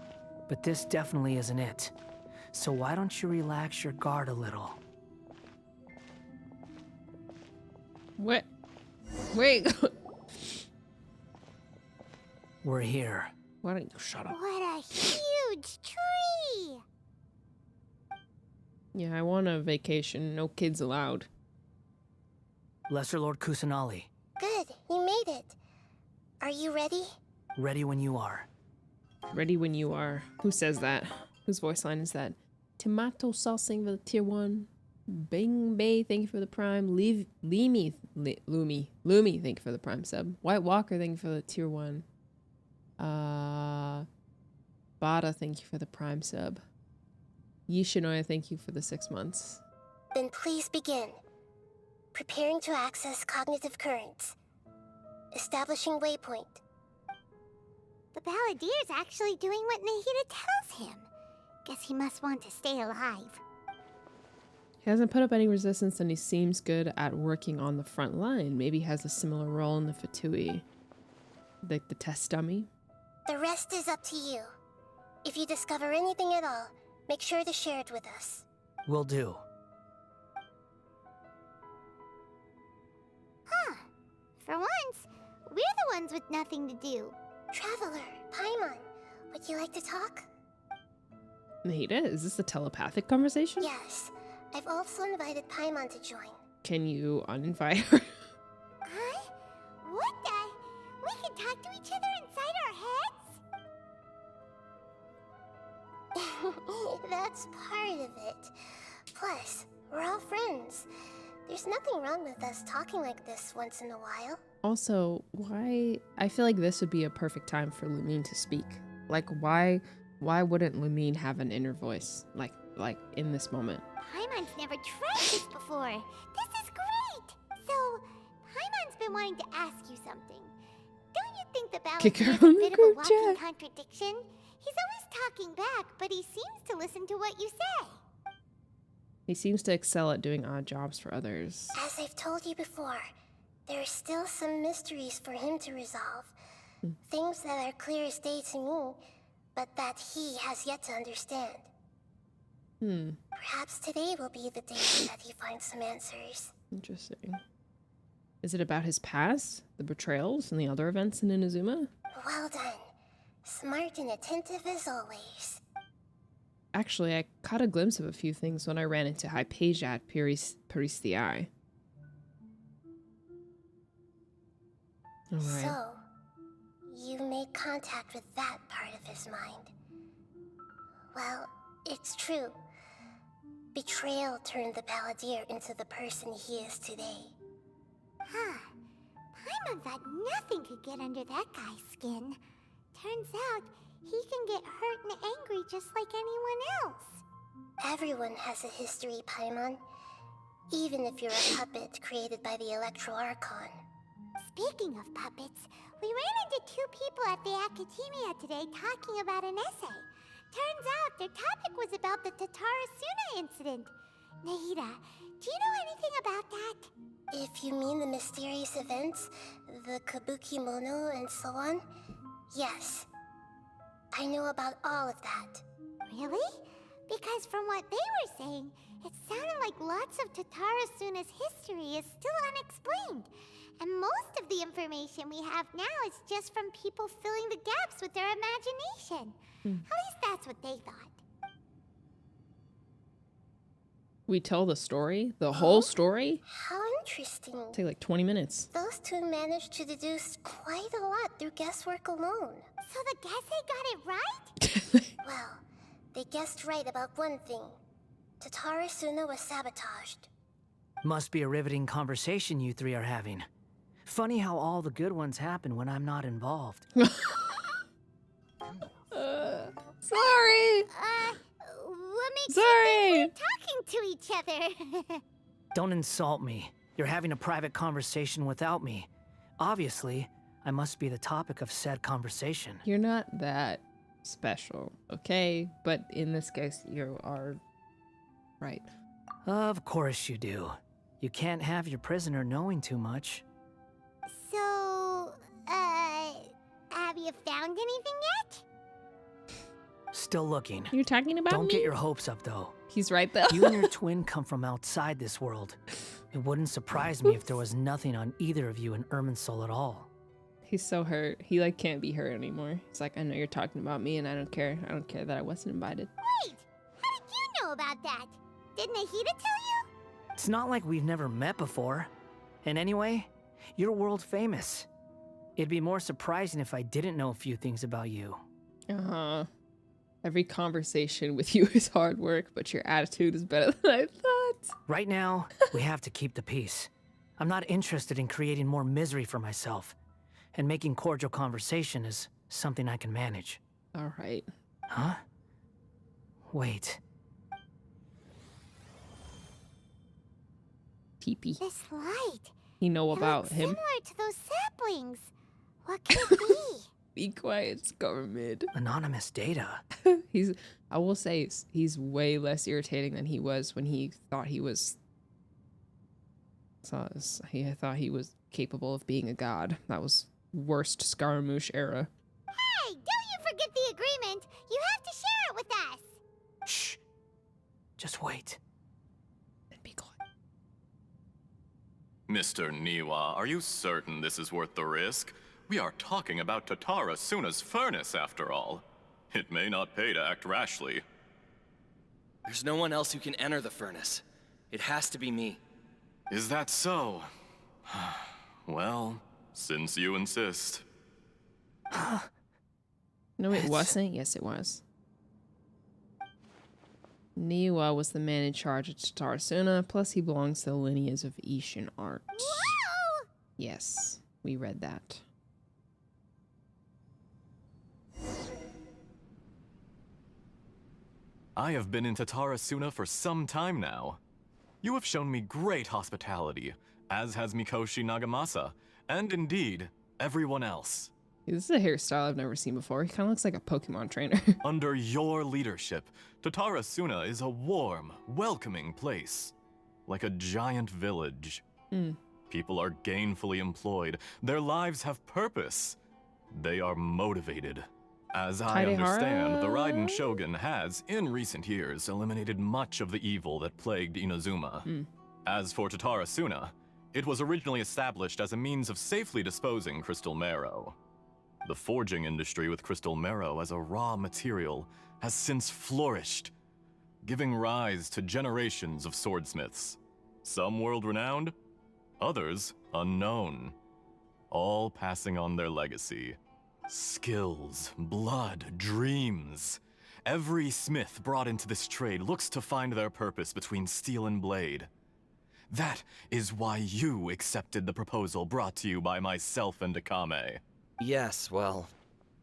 but this definitely isn't it. So why don't you relax your guard a little? What? Wait. We're here. Why don't you shut up? What a huge tree! Yeah, I want a vacation. No kids allowed. Lesser Lord Kusanali, Good, you made it. Are you ready? ready when you are. Ready when you are. Who says that? Whose voice line is that? Tomato sauce, thank you for the tier 1. Bing Bay, thank you for the prime. Lumi, thank you for the prime sub. White Walker, thank you for the tier 1. Bada, thank you for the prime sub. Yishinoya, thank you for the 6 months. Then please begin. Preparing to access cognitive currents. Establishing waypoint. The balladeer's actually doing what Nahida tells him. Guess he must want to stay alive. He hasn't put up any resistance and he seems good at working on the front line. Maybe he has a similar role in the Fatui. Like the test dummy. The rest is up to you. If you discover anything at all, make sure to share it with us. Will do. Huh. For once, we're the ones with nothing to do. Traveler, Paimon, would you like to talk? Nahida, is this a telepathic conversation? Yes. I've also invited Paimon to join. Can you uninvite her? Huh? What the? We can talk to each other inside our heads? That's part of it. Plus, we're all friends. There's nothing wrong with us talking like this once in a while. Also, why? I feel like this would be a perfect time for Lumine to speak. Like, why wouldn't Lumine have an inner voice? Like in this moment. Paimon's never tried this before. This is great! So, Paimon's been wanting to ask you something. Don't you think the Kick her balladeer's a on the bit of a group walking chat. contradiction? He's always talking back, but he seems to listen to what you say. He seems to excel at doing odd jobs for others. As I've told you before, there are still some mysteries for him to resolve. Things that are clear as day to me, but that he has yet to understand. Perhaps today will be the day that he finds some answers. Interesting. Is it about his past, the betrayals, and the other events in Inazuma? Well done. Smart and attentive as always. Actually, I caught a glimpse of a few things when I ran into Hypatia at Peristii. Alright. So, you made contact with that part of his mind. Well, it's true. Betrayal turned the balladeer into the person he is today. Huh. Paimon thought nothing could get under that guy's skin. Turns out, he can get hurt and angry just like anyone else. Everyone has a history, Paimon. Even if you're a puppet created by the Electro Archon. Speaking of puppets, we ran into 2 people at the Academia today talking about an essay. Turns out their topic was about the Tatarasuna incident. Nahida, do you know anything about that? If you mean the mysterious events, the Kabuki Mono and so on, yes. I know about all of that. Really? Because from what they were saying, it sounded like lots of Tatarasuna's history is still unexplained. And most of the information we have now is just from people filling the gaps with their imagination. At least that's what they thought. We tell the story? The whole story? How interesting. Take like 20 minutes. Those two managed to deduce quite a lot through guesswork alone. So the Gesse got it right? Well, they guessed right about one thing. Tatarasuna was sabotaged. Must be a riveting conversation you three are having. Funny how all the good ones happen when I'm not involved. Sorry. What makes Sorry. you think we're talking to each other? Don't insult me. You're having a private conversation without me. Obviously, I must be the topic of said conversation. You're not that special, okay? But in this case, you are right. Of course you do. You can't have your prisoner knowing too much. So, have you found anything yet? Still looking. You're talking about Don't me? get your hopes up, though. He's right though. You and your twin come from outside this world. It wouldn't surprise me if there was nothing on either of you in Irminsul at all. He's so hurt. He like can't be hurt anymore. He's like, I know you're talking about me and I don't care. I don't care that I wasn't invited. Wait, how did you know about that? Did Nahida tell you? It's not like we've never met before. And anyway, you're world famous. It'd be more surprising if I didn't know a few things about you. Uh-huh. Every conversation with you is hard work, but your attitude is better than I thought. Right now, we have to keep the peace. I'm not interested in creating more misery for myself. And making cordial conversation is something I can manage. All right. Huh? Wait. Peepee. This light. You know It about looks him? similar to those saplings. What could it be? Be quiet, it's government. Anonymous data. I will say, he's way less irritating than he was when he thought he was. He thought he was capable of being a god. That was worst Scaramouche era. Hey, don't you forget the agreement. You have to share it with us. Shh. Just wait. And be quiet. Mr. Niwa, are you certain this is worth the risk? We are talking about Tatarasuna's furnace, after all. It may not pay to act rashly. There's no one else who can enter the furnace. It has to be me. Is that so? Well, since you insist. No, it wasn't. Yes, it was. Niwa was the man in charge of Tatarasuna, plus he belongs to the lineage of Ishin art. Whoa! Yes, we read that. I have been in Tatarasuna for some time now. You have shown me great hospitality, as has Mikoshi Nagamasa, and indeed, everyone else. This is a hairstyle I've never seen before. He kind of looks like a Pokemon trainer. Under your leadership, Tatarasuna is a warm, welcoming place. Like a giant village. People are gainfully employed. Their lives have purpose. They are motivated. As I understand, the Raiden Shogun has, in recent years, eliminated much of the evil that plagued Inazuma. As for Tatarasuna, it was originally established as a means of safely disposing crystal marrow. The forging industry with crystal marrow as a raw material has since flourished, giving rise to generations of swordsmiths. Some world-renowned, others unknown, all passing on their legacy. Skills, blood, dreams. Every smith brought into this trade looks to find their purpose between steel and blade. That is why you accepted the proposal brought to you by myself and Akame. Yes, well,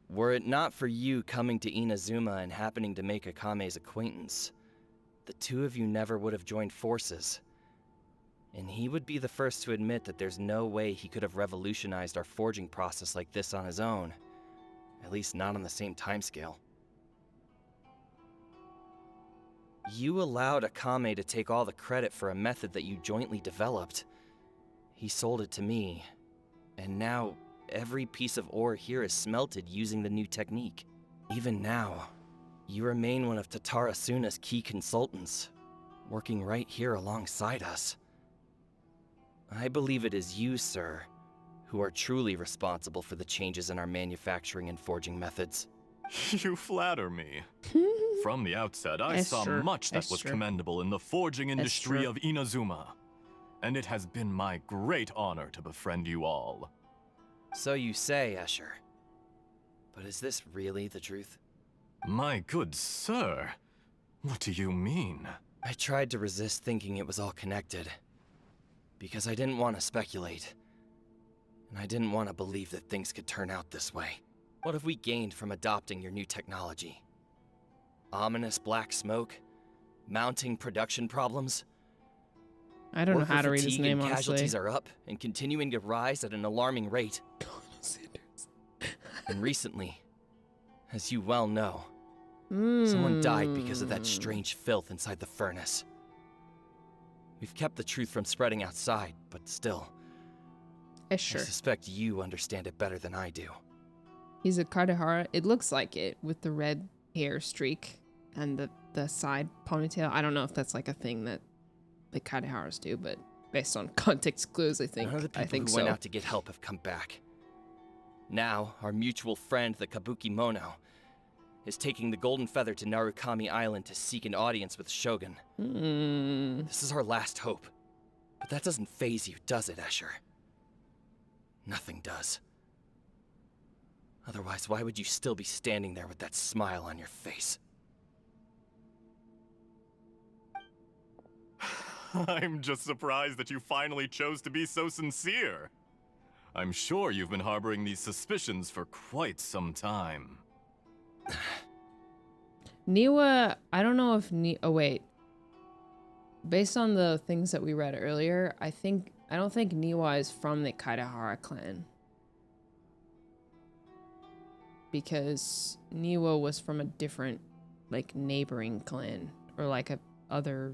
were it not for you coming to Inazuma and happening to make Akame's acquaintance, the two of you never would have joined forces. And he would be the first to admit that there's no way he could have revolutionized our forging process like this on his own. At least not on the same timescale. You allowed Akame to take all the credit for a method that you jointly developed. He sold it to me, and now every piece of ore here is smelted using the new technique. Even now, you remain one of Tatarasuna's key consultants, working right here alongside us. I believe it is you, sir, who are truly responsible for the changes in our manufacturing and forging methods. You flatter me. From the outset, I That's saw true. much that That's was true. commendable in the forging industry true. of Inazuma. And it has been my great honor to befriend you all. So you say, Escher. But is this really the truth? My good sir, what do you mean? I tried to resist thinking it was all connected. Because I didn't want to speculate. And I didn't want to believe that things could turn out this way. What have we gained from adopting your new technology? Ominous black smoke? Mounting production problems? I don't know Worker how to read his fatigue name, and honestly. casualties are up and continuing to rise at an alarming rate. And recently, as you well know, someone died because of that strange filth inside the furnace. We've kept the truth from spreading outside, but still, I Sure. suspect you understand it better than I do. He's a Kadehara. It looks like it with the red hair streak and the side ponytail. I don't know if that's like a thing that the Kadeharas do, but based on context clues, I think None of the people who so. went out to get help have come back. Now, our mutual friend, the Kabuki Mono, is taking the Golden Feather to Narukami Island to seek an audience with Shogun. This is our last hope. But that doesn't faze you, does it, Escher? Nothing does. Otherwise, why would you still be standing there with that smile on your face? I'm just surprised that you finally chose to be so sincere. I'm sure you've been harboring these suspicions for quite some time. Niwa, I don't know if oh wait. Based on the things that we read earlier, I don't think Niwa is from the Kaidahara clan. Because Niwa was from a different, like, neighboring clan. Or like a other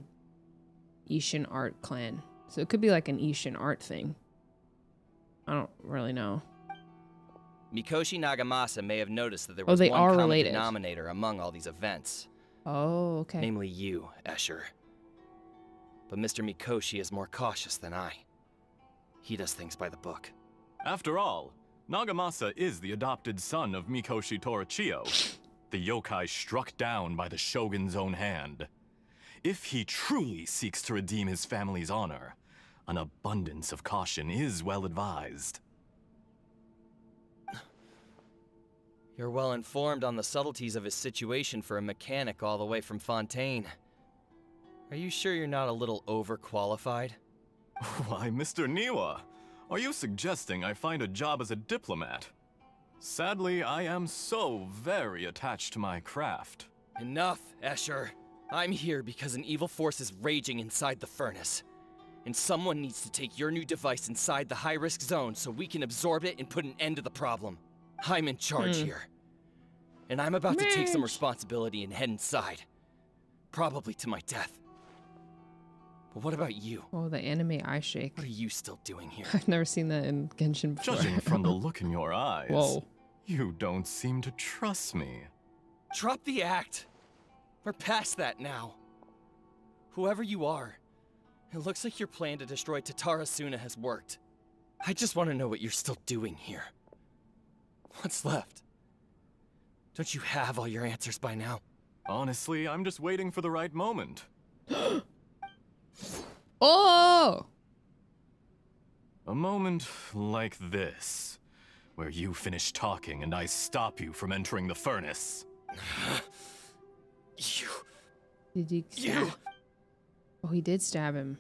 Ishin art clan. So it could be like an Ishin art thing. I don't really know. Mikoshi Nagamasa may have noticed that there was they one are common related. denominator among all these events. Oh, okay. Namely you, Escher. But Mr. Mikoshi is more cautious than I. He does things by the book. After all, Nagamasa is the adopted son of Mikoshi Torichio, the yokai struck down by the shogun's own hand. If he truly seeks to redeem his family's honor, an abundance of caution is well advised. You're well informed on the subtleties of his situation for a mechanic all the way from Fontaine. Are you sure you're not a little overqualified? Why, Mr. Niwa, are you suggesting I find a job as a diplomat? Sadly, I am so very attached to my craft. Enough, Escher. I'm here because an evil force is raging inside the furnace. And someone needs to take your new device inside the high-risk zone so we can absorb it and put an end to the problem. I'm in charge here. And I'm about to take some responsibility and head inside. Probably to my death. But what about you? Oh, the anime eye shake. What are you still doing here? I've never seen that in Genshin before. Judging from the look in your eyes, Whoa. you don't seem to trust me. Drop the act. We're past that now. Whoever you are, it looks like your plan to destroy Tatarasuna has worked. I just want to know what you're still doing here. What's left? Don't you have all your answers by now? Honestly, I'm just waiting for the right moment. Oh! A moment like this, where you finish talking and I stop you from entering the furnace. You... Did he stab? Oh, he did stab him.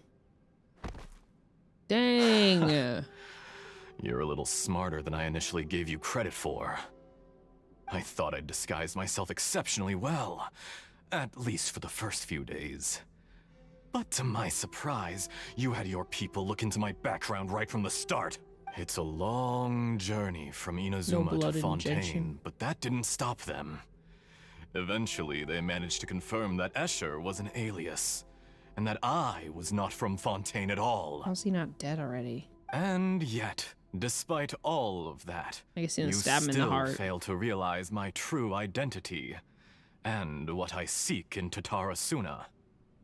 Dang! You're a little smarter than I initially gave you credit for. I thought I'd disguised myself exceptionally well, at least for the first few days. But to my surprise, you had your people look into my background right from the start. It's a long journey from Inazuma to Fontaine, but that didn't stop them. Eventually, they managed to confirm that Escher was an alias, and that I was not from Fontaine at all. How's he not dead already? And yet, despite all of that, I guess he you didn't stab him in the still heart. fail to realize my true identity, and what I seek in Tatarasuna.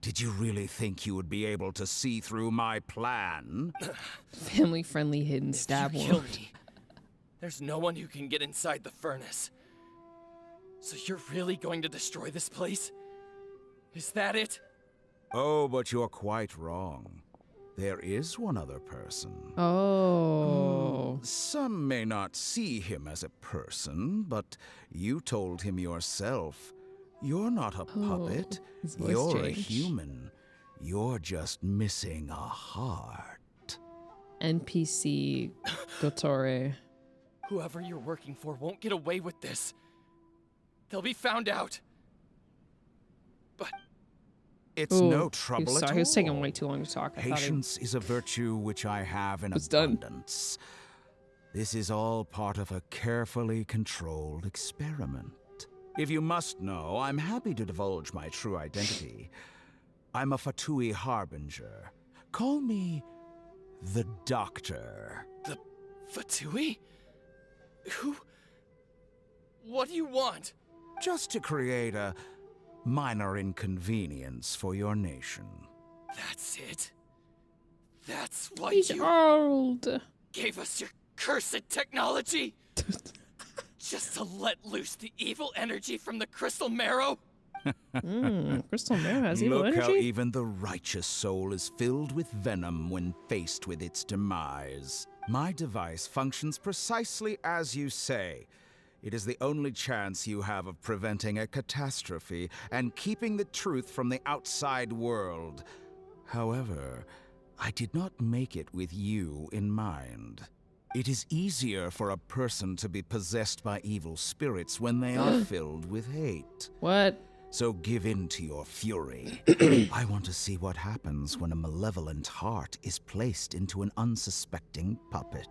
Did you really think you would be able to see through my plan? Family-friendly hidden stab If you kill wound. me, there's no one who can get inside the furnace. So you're really going to destroy this place? Is that it? Oh, but you're quite wrong. There is one other person. Oh. Some may not see him as a person, but you told him yourself. You're not a puppet. his voice You're a changed. human. You're just missing a heart. NPC Dottore. Whoever you're working for won't get away with this. They'll be found out. But It's Ooh, no trouble at all. He was taking way too long to talk. I thought he- Patience is a virtue which I have in It's done. abundance. This is all part of a carefully controlled experiment. If you must know, I'm happy to divulge my true identity. I'm a Fatui harbinger. Call me the Doctor. the Fatui? Who? What do you want? Just to create a minor inconvenience for your nation. That's it? That's why He's you old. gave us your cursed technology? Just to let loose the evil energy from the crystal marrow? Crystal Mare has evil Look how energy. even the righteous soul is filled with venom when faced with its demise. My device functions precisely as you say. It is the only chance you have of preventing a catastrophe and keeping the truth from the outside world. However, I did not make it with you in mind. It is easier for a person to be possessed by evil spirits when they are filled with hate. What? So give in to your fury. I want to see what happens when a malevolent heart is placed into an unsuspecting puppet.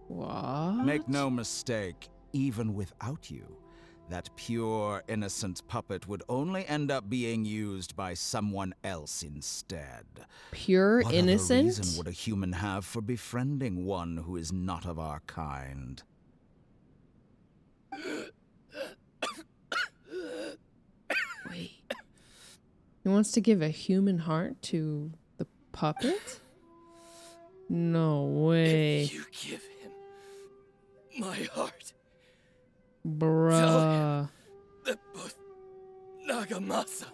What? Make no mistake, even without you, that pure, innocent puppet would only end up being used by someone else instead. Pure What innocent? other reason would a human have for befriending one who is not of our kind? Wait. He wants to give a human heart to the puppet? No way. If you give him my heart, Bruh. that both Nagamasa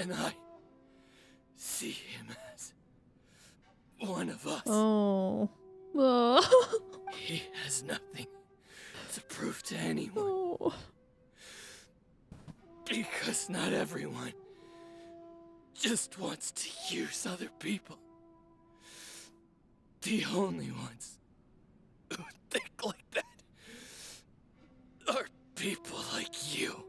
and I see him as one of us. Oh. Oh. He has nothing to prove to anyone. Oh. Because not everyone just wants to use other people. The only ones who think like that are people like you.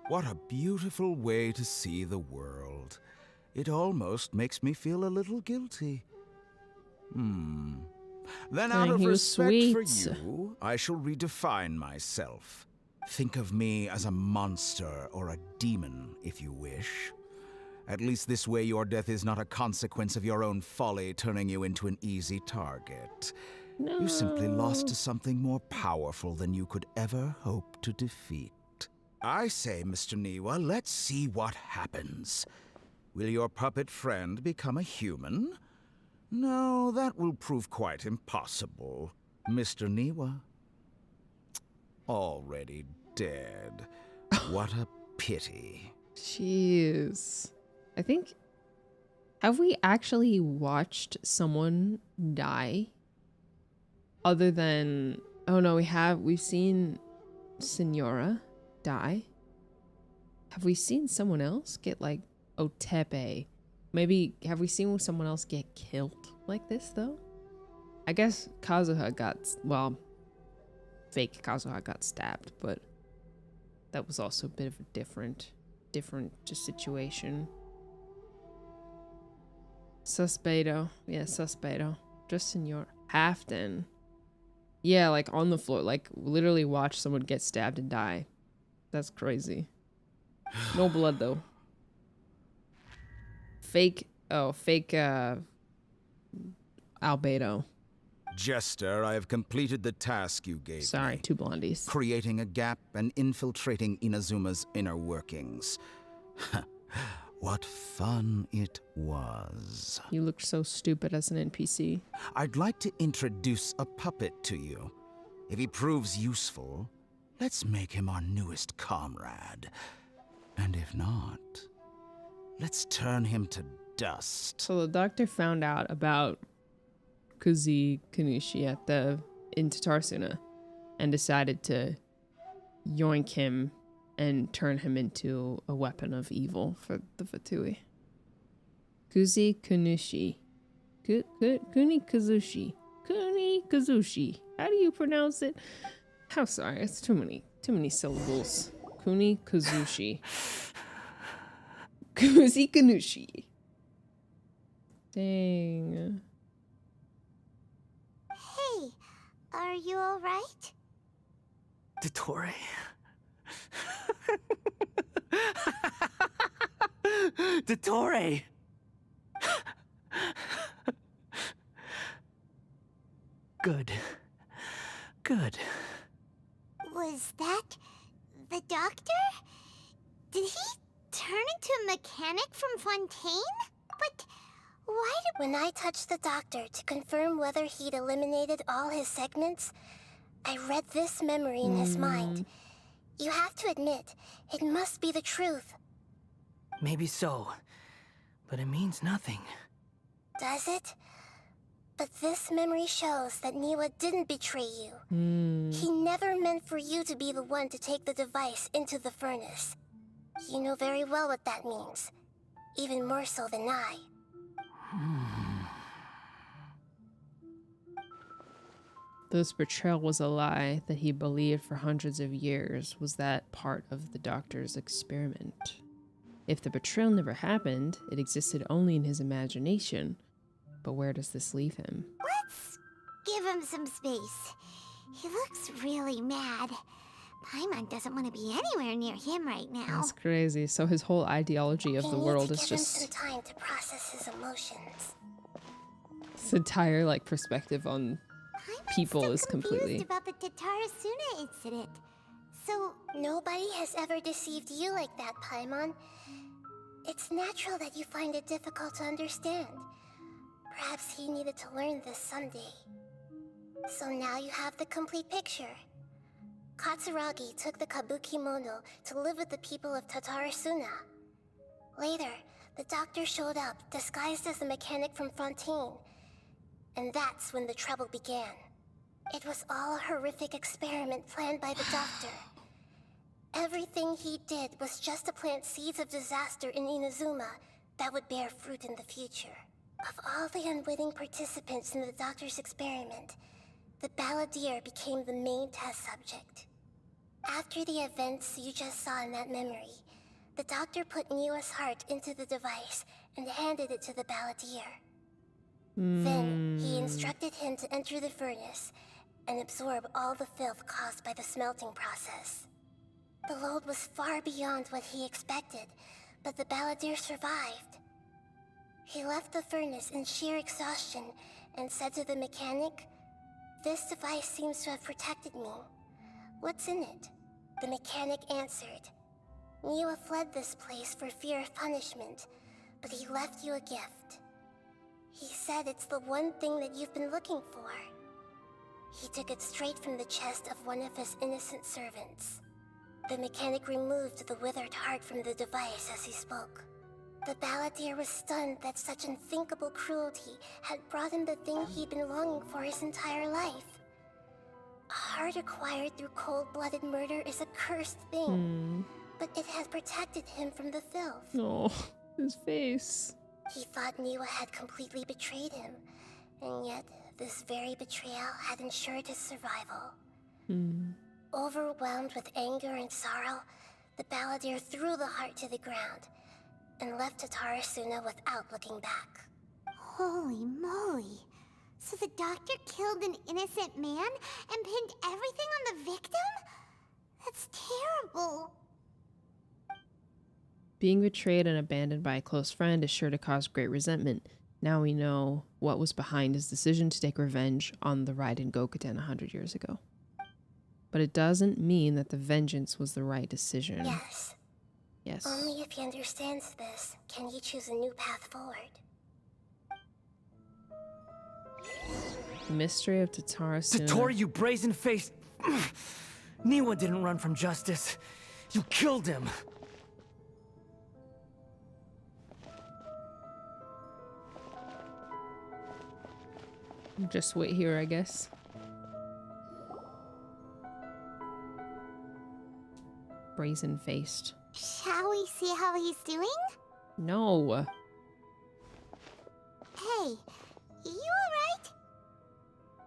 What a beautiful way to see the world. It almost makes me feel a little guilty. Then out Dang, of he was respect for sweet. you, I shall redefine myself. Think of me as a monster or a demon, if you wish. At least this way your death is not a consequence of your own folly turning you into an easy target. No. You simply lost to something more powerful than you could ever hope to defeat. I say, Mr. Niwa, let's see what happens. Will your puppet friend become a human? No, that will prove quite impossible. Mr. Niwa, already dead. What a pity. Jeez. I think... Have we actually watched someone die? Other than... Oh no, we have. We've seen Senora die. Have we seen someone else get like Otepe? Maybe have we seen someone else get killed like this though? I guess Kazuha got... Well, fake Kazuha got stabbed, but that was also a bit of a different just situation. Suspeito. Yeah, Suspeito. Just Senor. Halfton. Yeah, like on the floor. Like literally watch someone get stabbed and die. That's crazy. No blood though. Fake Albedo. Jester, I have completed the task you gave Sorry, me. two blondies. Creating a gap and infiltrating Inazuma's inner workings. What fun it was. You looked so stupid as an NPC. I'd like to introduce a puppet to you. If he proves useful, let's make him our newest comrade. And if not, let's turn him to dust. So the doctor found out about Kuzi Kanushi in Tatarasuna and decided to yoink him and turn him into a weapon of evil for the Fatui. Kuzi Kanushi. Kuni Kazushi. Kuni Kazushi. How do you pronounce it? How sorry, it's too many syllables. Kuni Kazushi. Kuzi Kanushi. Dang. Hey, are you alright? Dottore. Dottore! Good. Good. Was that the doctor? Did he turn into a mechanic from Fontaine? But why did... When I touched the doctor to confirm whether he'd eliminated all his segments, I read this memory in his mind. You have to admit, it must be the truth. Maybe so, but it means nothing. Does it? But this memory shows that Niwa didn't betray you. He never meant for you to be the one to take the device into the furnace. You know very well what that means. Even more so than I. This betrayal was a lie that he believed for hundreds of years. Was that part of the doctor's experiment? If the betrayal never happened, it existed only in his imagination. But where does this leave him? Let's give him some space. He looks really mad. Paimon doesn't want to be anywhere near him right now. That's crazy. So his whole ideology of the world is Give him just some time to process his emotions. his entire like perspective on Paimon's people still is completely confused about the Tatarasuna incident. So Nobody has ever deceived you like that, Paimon. It's natural that you find it difficult to understand. Perhaps he needed to learn this someday. So now you have the complete picture. Katsuragi took the Kabukimono to live with the people of Tatarasuna. Later, the doctor showed up, disguised as the mechanic from Fontaine. And that's when the trouble began. It was all a horrific experiment planned by the doctor. Everything he did was just to plant seeds of disaster in Inazuma that would bear fruit in the future. Of all the unwitting participants in the doctor's experiment, the balladeer became the main test subject. After the events you just saw in that memory, the doctor put Niwa's heart into the device and handed it to the balladeer. Then, he instructed him to enter the furnace and absorb all the filth caused by the smelting process. The load was far beyond what he expected, but the balladeer survived. He left the furnace in sheer exhaustion and said to the mechanic, "This device seems to have protected me. What's in it?" The mechanic answered, "Niwa fled this place for fear of punishment, but he left you a gift. He said it's the one thing that you've been looking for." He took it straight from the chest of one of his innocent servants. The mechanic removed the withered heart from the device as he spoke. The balladeer was stunned that such unthinkable cruelty had brought him the thing he'd been longing for his entire life. A heart acquired through cold-blooded murder is a cursed thing, but it had protected him from the filth. Oh, his face. He thought Niwa had completely betrayed him, and yet this very betrayal had ensured his survival. Overwhelmed with anger and sorrow, the balladeer threw the heart to the ground and left Tatarasuna without looking back. Holy moly. So the doctor killed an innocent man and pinned everything on the victim? That's terrible. Being betrayed and abandoned by a close friend is sure to cause great resentment. Now we know what was behind his decision to take revenge on the Raiden Gokuten 100 years ago. But it doesn't mean that the vengeance was the right decision. Yes. Yes. Only if he understands this can he choose a new path forward. Mystery of Tatarasuna. Satori, you brazen-faced... Niwa didn't run from justice. You killed him. Just wait here, I guess. Brazen-faced. Shall we see how he's doing? No. Hey, you alright?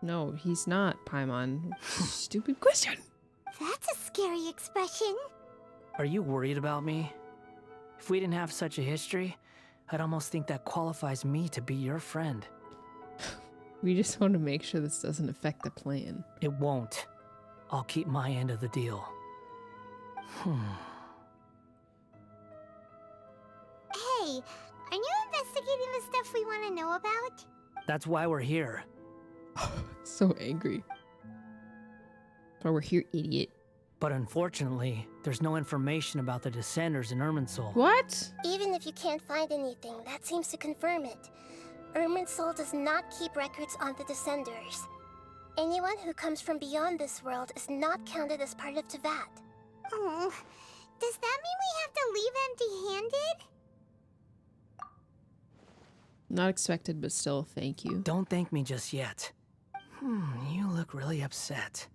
No, he's not, Paimon. Stupid question. That's a scary expression. Are you worried about me? If we didn't have such a history, I'd almost think that qualifies me to be your friend. We just want to make sure this doesn't affect the plan. It won't. I'll keep my end of the deal. Hey, are you investigating the stuff we want to know about? That's why we're here. So angry. That's why we're here, idiot. But unfortunately, there's no information about the Descenders in Irminsul. What? Even if you can't find anything, that seems to confirm it. Irminsul does not keep records on the Descenders. Anyone who comes from beyond this world is not counted as part of Tevat. Oh, does that mean we have to leave empty-handed? Not expected, but still, thank you. Don't thank me just yet. You look really upset.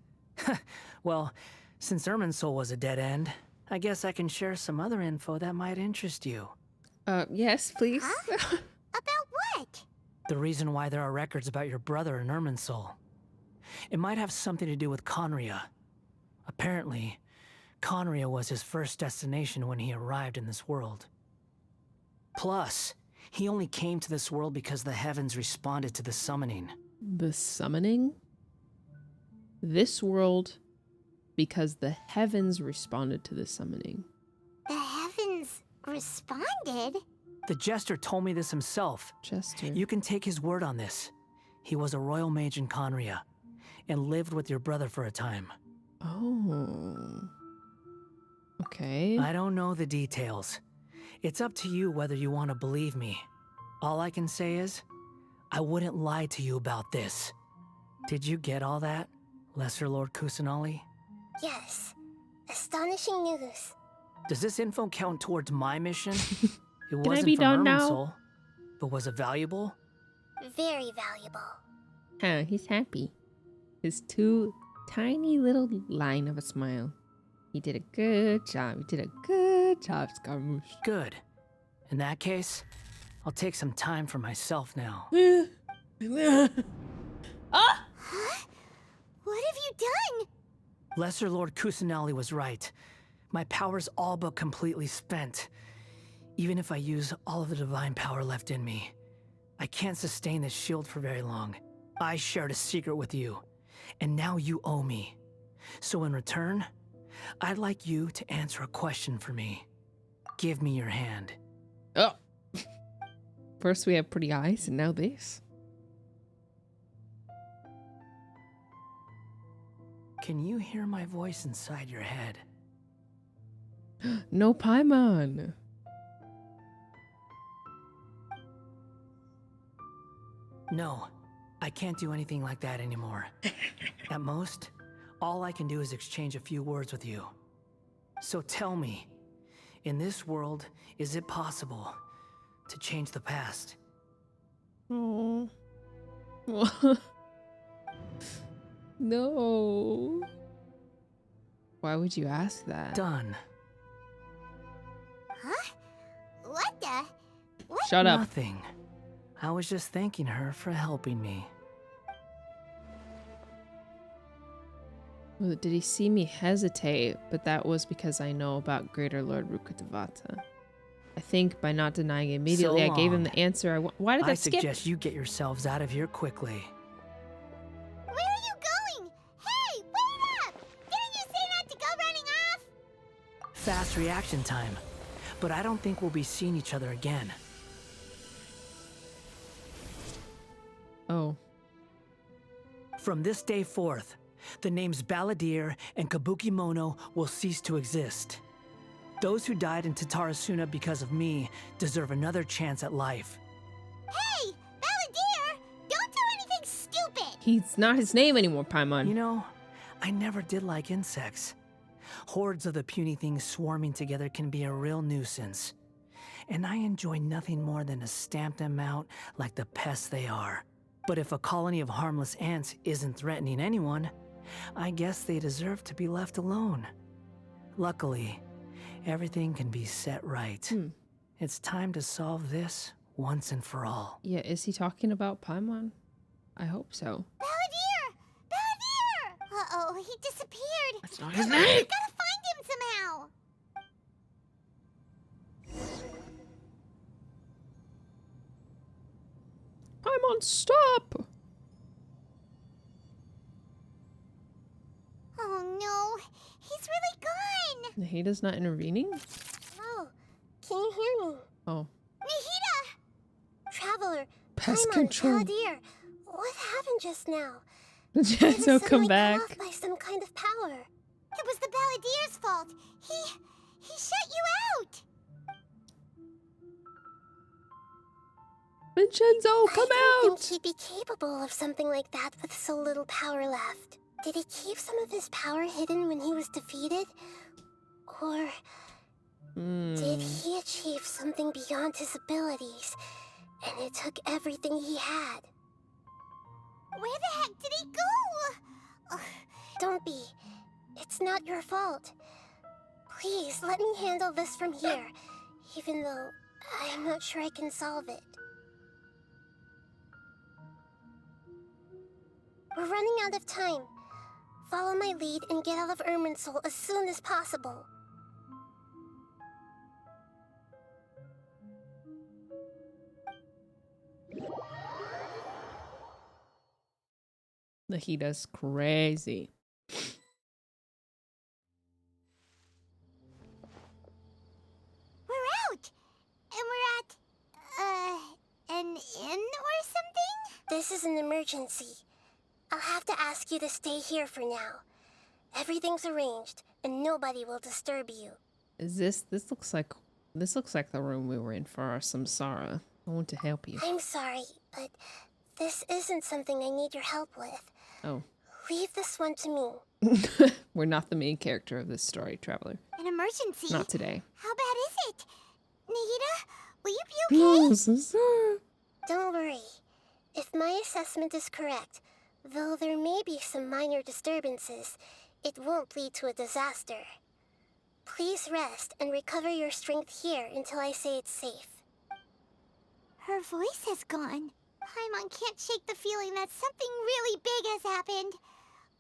Well, since Irminsul was a dead end, I guess I can share some other info that might interest you. Yes, please. Huh? About what? The reason why there are records about your brother in Irminsul. It might have something to do with Conria. Apparently, Conria was his first destination when he arrived in this world. Plus, he only came to this world because the heavens responded to the summoning. The summoning? This world, because the heavens responded to the summoning. The heavens responded? The Jester told me this himself. Jester. You can take his word on this. He was a royal mage in Conria, and lived with your brother for a time. Oh. Okay. I don't know the details. It's up to you whether you want to believe me. All I can say is, I wouldn't lie to you about this. Did you get all that, Lesser Lord Kusanali? Yes. Astonishing news. Does this info count towards my mission? It I wasn't be from done now? Irminsul, but was it valuable? Very valuable. Huh, he's happy. His two tiny little line of a smile. He did a good job. He did a good job, Scaramouche. Good. In that case, I'll take some time for myself now. Ah! Huh? What have you done? Lesser Lord Kusanali was right. My power's all but completely spent. Even if I use all of the divine power left in me, I can't sustain this shield for very long. I shared a secret with you, and now you owe me. So in return, I'd like you to answer a question for me. Give me your hand. Oh. First we have pretty eyes, and now this. Can you hear my voice inside your head? No Paimon. No, I can't do anything like that anymore. At most, all I can do is exchange a few words with you. So tell me, in this world, is it possible to change the past? Oh. No. Why would you ask that? Done. Huh? What the? What? Shut up. Nothing. I was just thanking her for helping me. Well, did he see me hesitate? But that was because I know about Greater Lord Rukkhadevata. I think by not denying immediately, So I gave him long. the answer I Why did I that skip? suggest you get yourselves out of here quickly. Where are you going? Hey, wait up! Didn't you say not to go running off? Fast reaction time. But I don't think we'll be seeing each other again. Oh. From this day forth, the names Balladeer and Kabuki Mono will cease to exist. Those who died in Tatarasuna because of me deserve another chance at life. Hey, balladeer! Don't do anything stupid! He's not his name anymore, Paimon. You know, I never did like insects. Hordes of the puny things swarming together can be a real nuisance. And I enjoy nothing more than to stamp them out like the pests they are. But if a colony of harmless ants isn't threatening anyone, I guess they deserve to be left alone. Luckily, everything can be set right. It's time to solve this once and for all. Yeah, is he talking about Paimon? I hope so. Balladeer! Balladeer! Uh-oh, he disappeared. That's not his Come on, name! we gotta find him somehow. Paimon, stop! Oh no, he's really gone. Nahida's not intervening? Oh, can you hear me? Oh. Nahida! Traveler, Pest Paimon, control. Balladeer, what happened just now? Jetso, come back. Cut off by some kind of power. It was the balladeer's fault. He shut you out. Vincenzo, come I don't out! think he'd be capable of something like that with so little power left. Did he keep some of his power hidden when he was defeated? Or did he achieve something beyond his abilities, and it took everything he had? Where the heck did he go? Ugh. Don't be. It's not your fault. Please, let me handle this from here, even though I'm not sure I can solve it. We're running out of time. Follow my lead and get out of Irminsul as soon as possible. Nahida's crazy. We're out, and we're at an inn or something. This is an emergency. I'll have to ask you to stay here for now. Everything's arranged, and nobody will disturb you. Is this looks like the room we were in for our samsara. I want to help you. I'm sorry, but this isn't something I need your help with. Oh. Leave this one to me. We're not the main character of this story, Traveler. An emergency? Not today. How bad is it? Nahida, will you be okay? No, samsara. Don't worry. If my assessment is correct, though there may be some minor disturbances, it won't lead to a disaster. Please rest and recover your strength here until I say it's safe. Her voice has gone. Paimon can't shake the feeling that something really big has happened.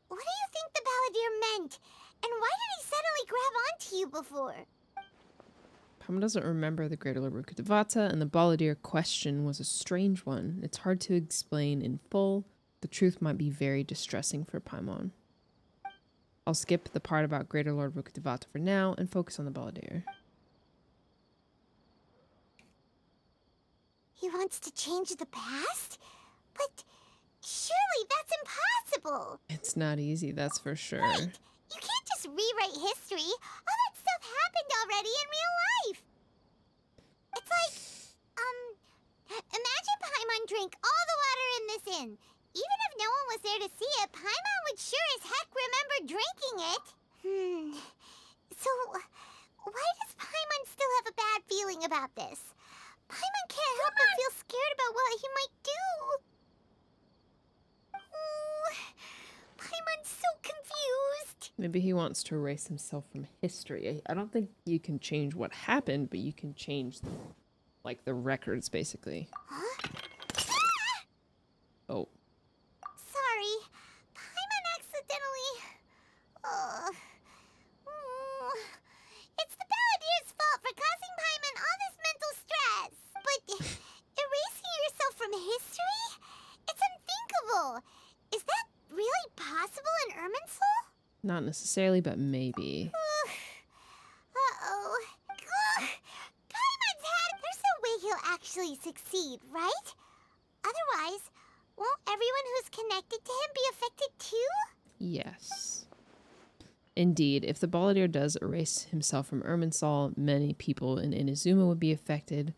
What do you think the balladeer meant? And why did he suddenly grab onto you before? Paimon doesn't remember the Greater Lord Rukkhadevata, and the balladeer question was a strange one. It's hard to explain in full. The truth might be very distressing for Paimon. I'll skip the part about Greater Lord Rukkhadevata for now and focus on the balladeer. He wants to change the past? But surely that's impossible! It's not easy, that's for sure. Wait! You can't just rewrite history! All that stuff happened already in real life! It's like, imagine Paimon drank all the water in this inn. Even if no one was there to see it, Paimon would sure as heck remember drinking it. So, why does Paimon still have a bad feeling about this? Paimon can't help but feel scared about what he might do. Oh, Paimon's so confused. Maybe he wants to erase himself from history. I don't think you can change what happened, but you can change the records, basically. Huh? Oh. Sorry. Paimon accidentally... It's the balladeer's fault for causing Paimon all this mental stress. But erasing yourself from history? It's unthinkable. Is that really possible in Irminsul? Not necessarily, but maybe. Uh-oh. Paimon's had... There's no way he'll actually succeed, right? Otherwise, won't everyone who's connected to him be affected too? Yes. Indeed, if the balladeer does erase himself from Irminsul, many people in Inazuma would be affected.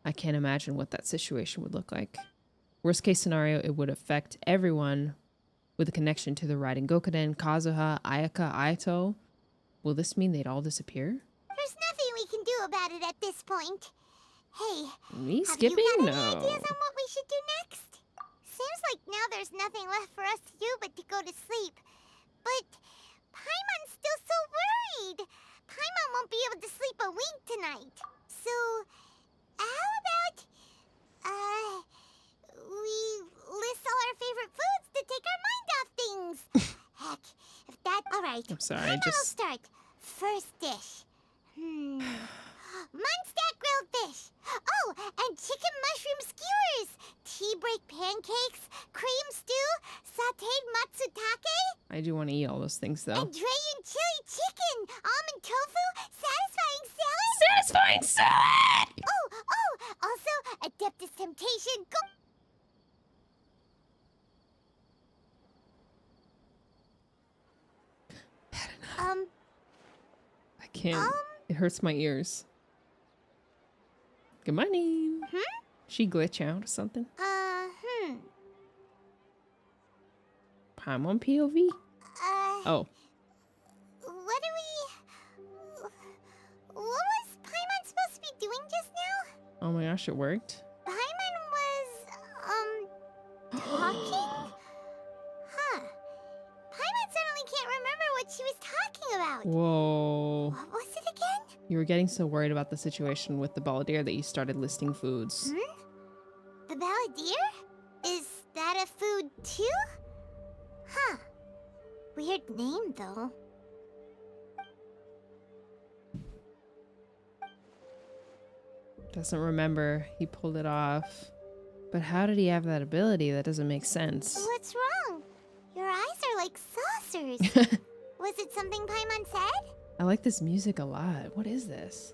I can't imagine what that situation would look like. Worst case scenario, it would affect everyone with a connection to the Raiden Gokuden, Kazuha, Ayaka, Ayato. Will this mean they'd all disappear? There's nothing we can do about it at this point. Hey, Me have skipping? you got No. any ideas on what we should do next? Seems like now there's nothing left for us to do but to go to sleep. But Paimon's still so worried. Paimon won't be able to sleep a wink tonight. So, how about, we list all our favorite foods to take our mind off things? Heck, if that... Alright, I'm sorry, Paimon will start. First dish. Munstack grilled fish. Oh, and chicken mushroom skewers. Tea break pancakes. Cream stew. Sauteed matsutake. I do want to eat all those things, though. And Dragon chili chicken. Almond tofu. Satisfying salad. Satisfying salad! Oh, also Adeptus Temptation. Go. I can't. It hurts my ears. Good morning. She glitch out or something? Paimon POV? Oh. What was Paimon supposed to be doing just now? Oh my gosh, it worked. Paimon was, talking? Huh. Paimon suddenly can't remember what she was talking about. Whoa. What was it again? You were getting so worried about the situation with the balladeer that you started listing foods. The balladeer? Is that a food too? Huh. Weird name, though. Doesn't remember. He pulled it off. But how did he have that ability? That doesn't make sense. What's wrong? Your eyes are like saucers. Was it something Paimon said? I like this music a lot. What is this?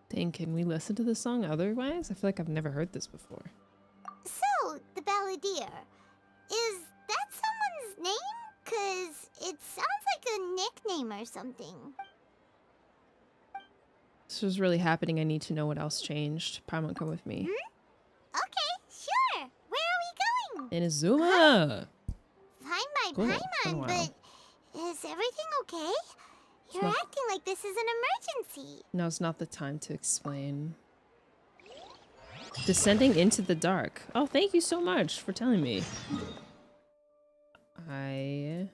Dang, can we listen to the song otherwise? I feel like I've never heard this before. So, the balladeer. Is that someone's name? 'Cause it sounds like a nickname or something. This was really happening. I need to know what else changed. Paimon, come with me. Okay, sure. Where are we going? Inazuma! Fine by Cool. Been a Paimon, while. but is everything okay? You're not- acting like this is an emergency. No, it's not the time to explain. Descending into the dark. Oh, thank you so much for telling me. I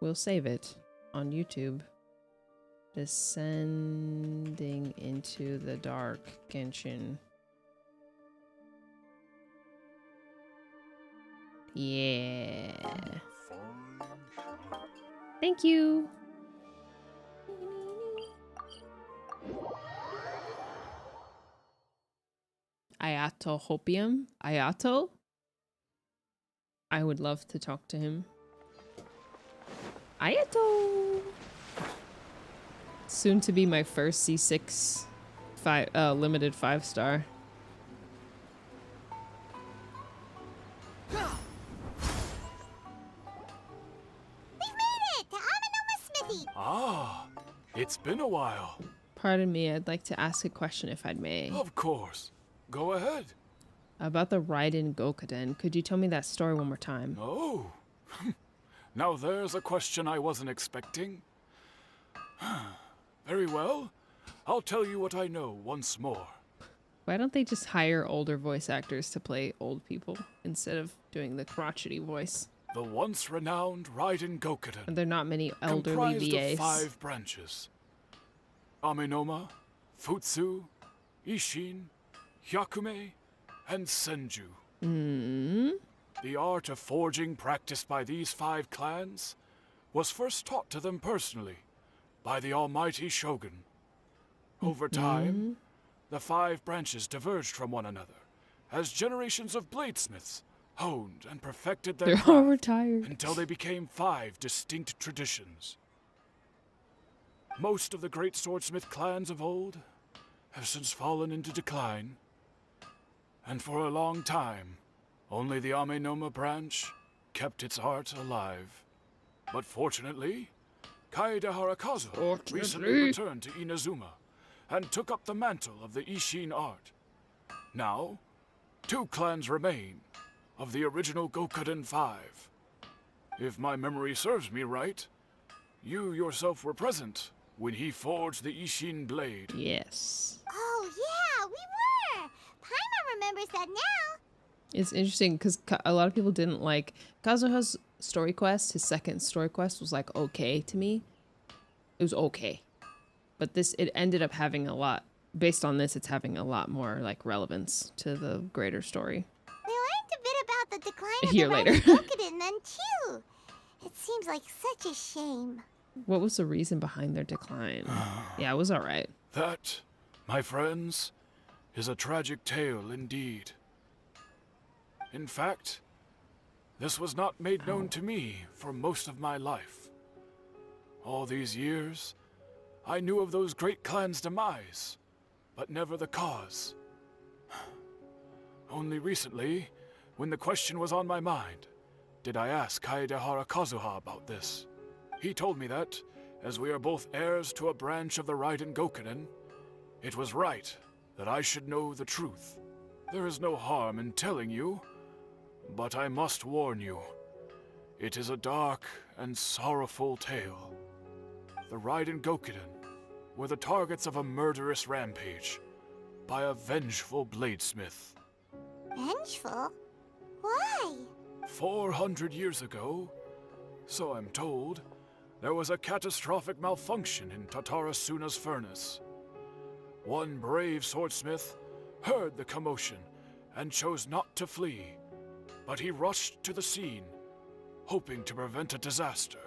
will save it on YouTube. Descending into the dark, Genshin. Yeah. Thank you. Ayato Hopium? Ayato? I would love to talk to him. Ayato! Soon to be my first C6 limited 5-star. We've made it to Amanoma Smithy. Ah, it's been a while. Pardon me, I'd like to ask a question if I may. Of course. Go ahead. About the Raiden Gokuden, could you tell me that story one more time? Oh. Now there's a question I wasn't expecting. Very well. I'll tell you what I know once more. Why don't they just hire older voice actors to play old people instead of doing the crotchety voice? The once renowned Raiden Gokuden. And there are not many elderly comprised VAs. of 5 branches. Aminoma, Futsu, Ishin, Hyakume, and Senju. The art of forging practiced by these 5 clans was first taught to them personally by the almighty Shogun. Over time, the 5 branches diverged from one another as generations of bladesmiths honed and perfected their They're all craft retired. until they became 5 distinct traditions. Most of the great swordsmith clans of old have since fallen into decline, and for a long time, only the Amenoma branch kept its art alive. But fortunately, Kaedehara Kazuha recently returned to Inazuma and took up the mantle of the Ishin art. Now, 2 clans remain of the original Gokuden 5. If my memory serves me right, you yourself were present when he forged the Ishin blade. Yes. Oh, yeah, we were! Paimon remembers that now. It's interesting because a lot of people didn't like Kazuha's story quest. His second story quest was like okay to me. It was okay. But it ended up having a lot, based on this, it's having a lot more like relevance to the greater story. We learned a bit about the decline A of year the later. Gokuden then too. It seems like such a shame. What was the reason behind their decline? Yeah, it was alright. That, my friends, is a tragic tale indeed. In fact, this was not made known to me for most of my life. All these years, I knew of those great clans' demise, but never the cause. Only recently, when the question was on my mind, did I ask Kaedehara Kazuha about this. He told me that, as we are both heirs to a branch of the Raiden Gokunen, it was right that I should know the truth. There is no harm in telling you, but I must warn you. It is a dark and sorrowful tale. The Raiden Gokunen were the targets of a murderous rampage by a vengeful bladesmith. Vengeful? Why? 400 years ago, so I'm told, there was a catastrophic malfunction in Tatarasuna's furnace. One brave swordsmith heard the commotion and chose not to flee, but he rushed to the scene, hoping to prevent a disaster.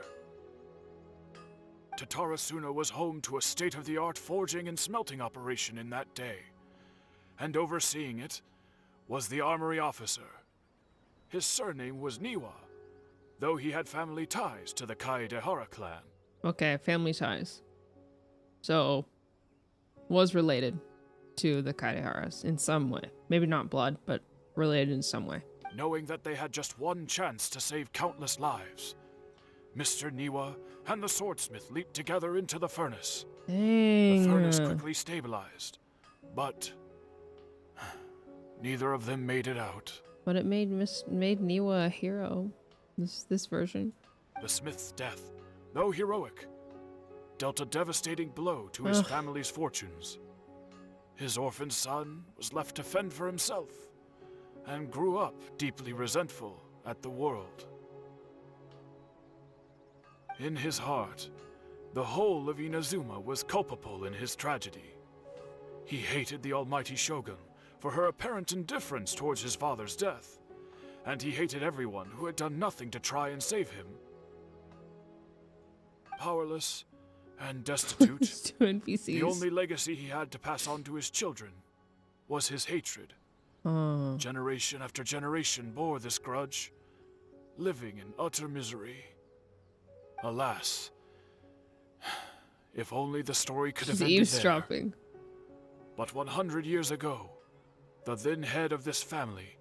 Tatarasuna was home to a state-of-the-art forging and smelting operation in that day, and overseeing it was the armory officer. His surname was Niwa, though he had family ties to the Kaedehara clan. Okay, family ties. So, was related to the Kaideharas in some way. Maybe not blood, but related in some way. Knowing that they had just one chance to save countless lives, Mr. Niwa and the swordsmith leaped together into the furnace. Dang. The furnace quickly stabilized, but neither of them made it out. But it made Niwa a hero. This version. The smith's death, though heroic, dealt a devastating blow to his family's fortunes. His orphan son was left to fend for himself, and grew up deeply resentful at the world. In his heart, the whole of Inazuma was culpable in his tragedy. He hated the almighty shogun for her apparent indifference towards his father's death, and he hated everyone who had done nothing to try and save him. Powerless and destitute, Two NPCs. the only legacy he had to pass on to his children was his hatred. Generation after generation bore this grudge, living in utter misery. Alas, if only the story could have ended eavesdropping. there. But 100 years ago, the then head of this family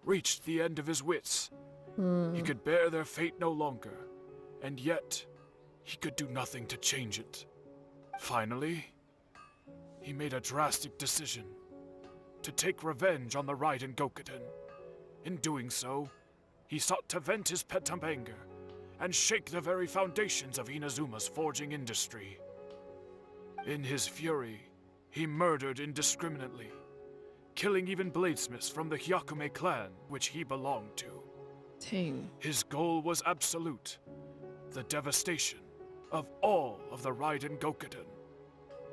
reached the end of his wits. He could bear their fate no longer, and yet he could do nothing to change it. Finally, he made a drastic decision to take revenge on the Raiden Gokuden. In doing so, he sought to vent his pent up anger and shake the very foundations of Inazuma's forging industry. In his fury, he murdered indiscriminately, killing even bladesmiths from the Hyakume clan which he belonged to. Dang. His goal was absolute, the devastation of all of the Raiden Gokuden.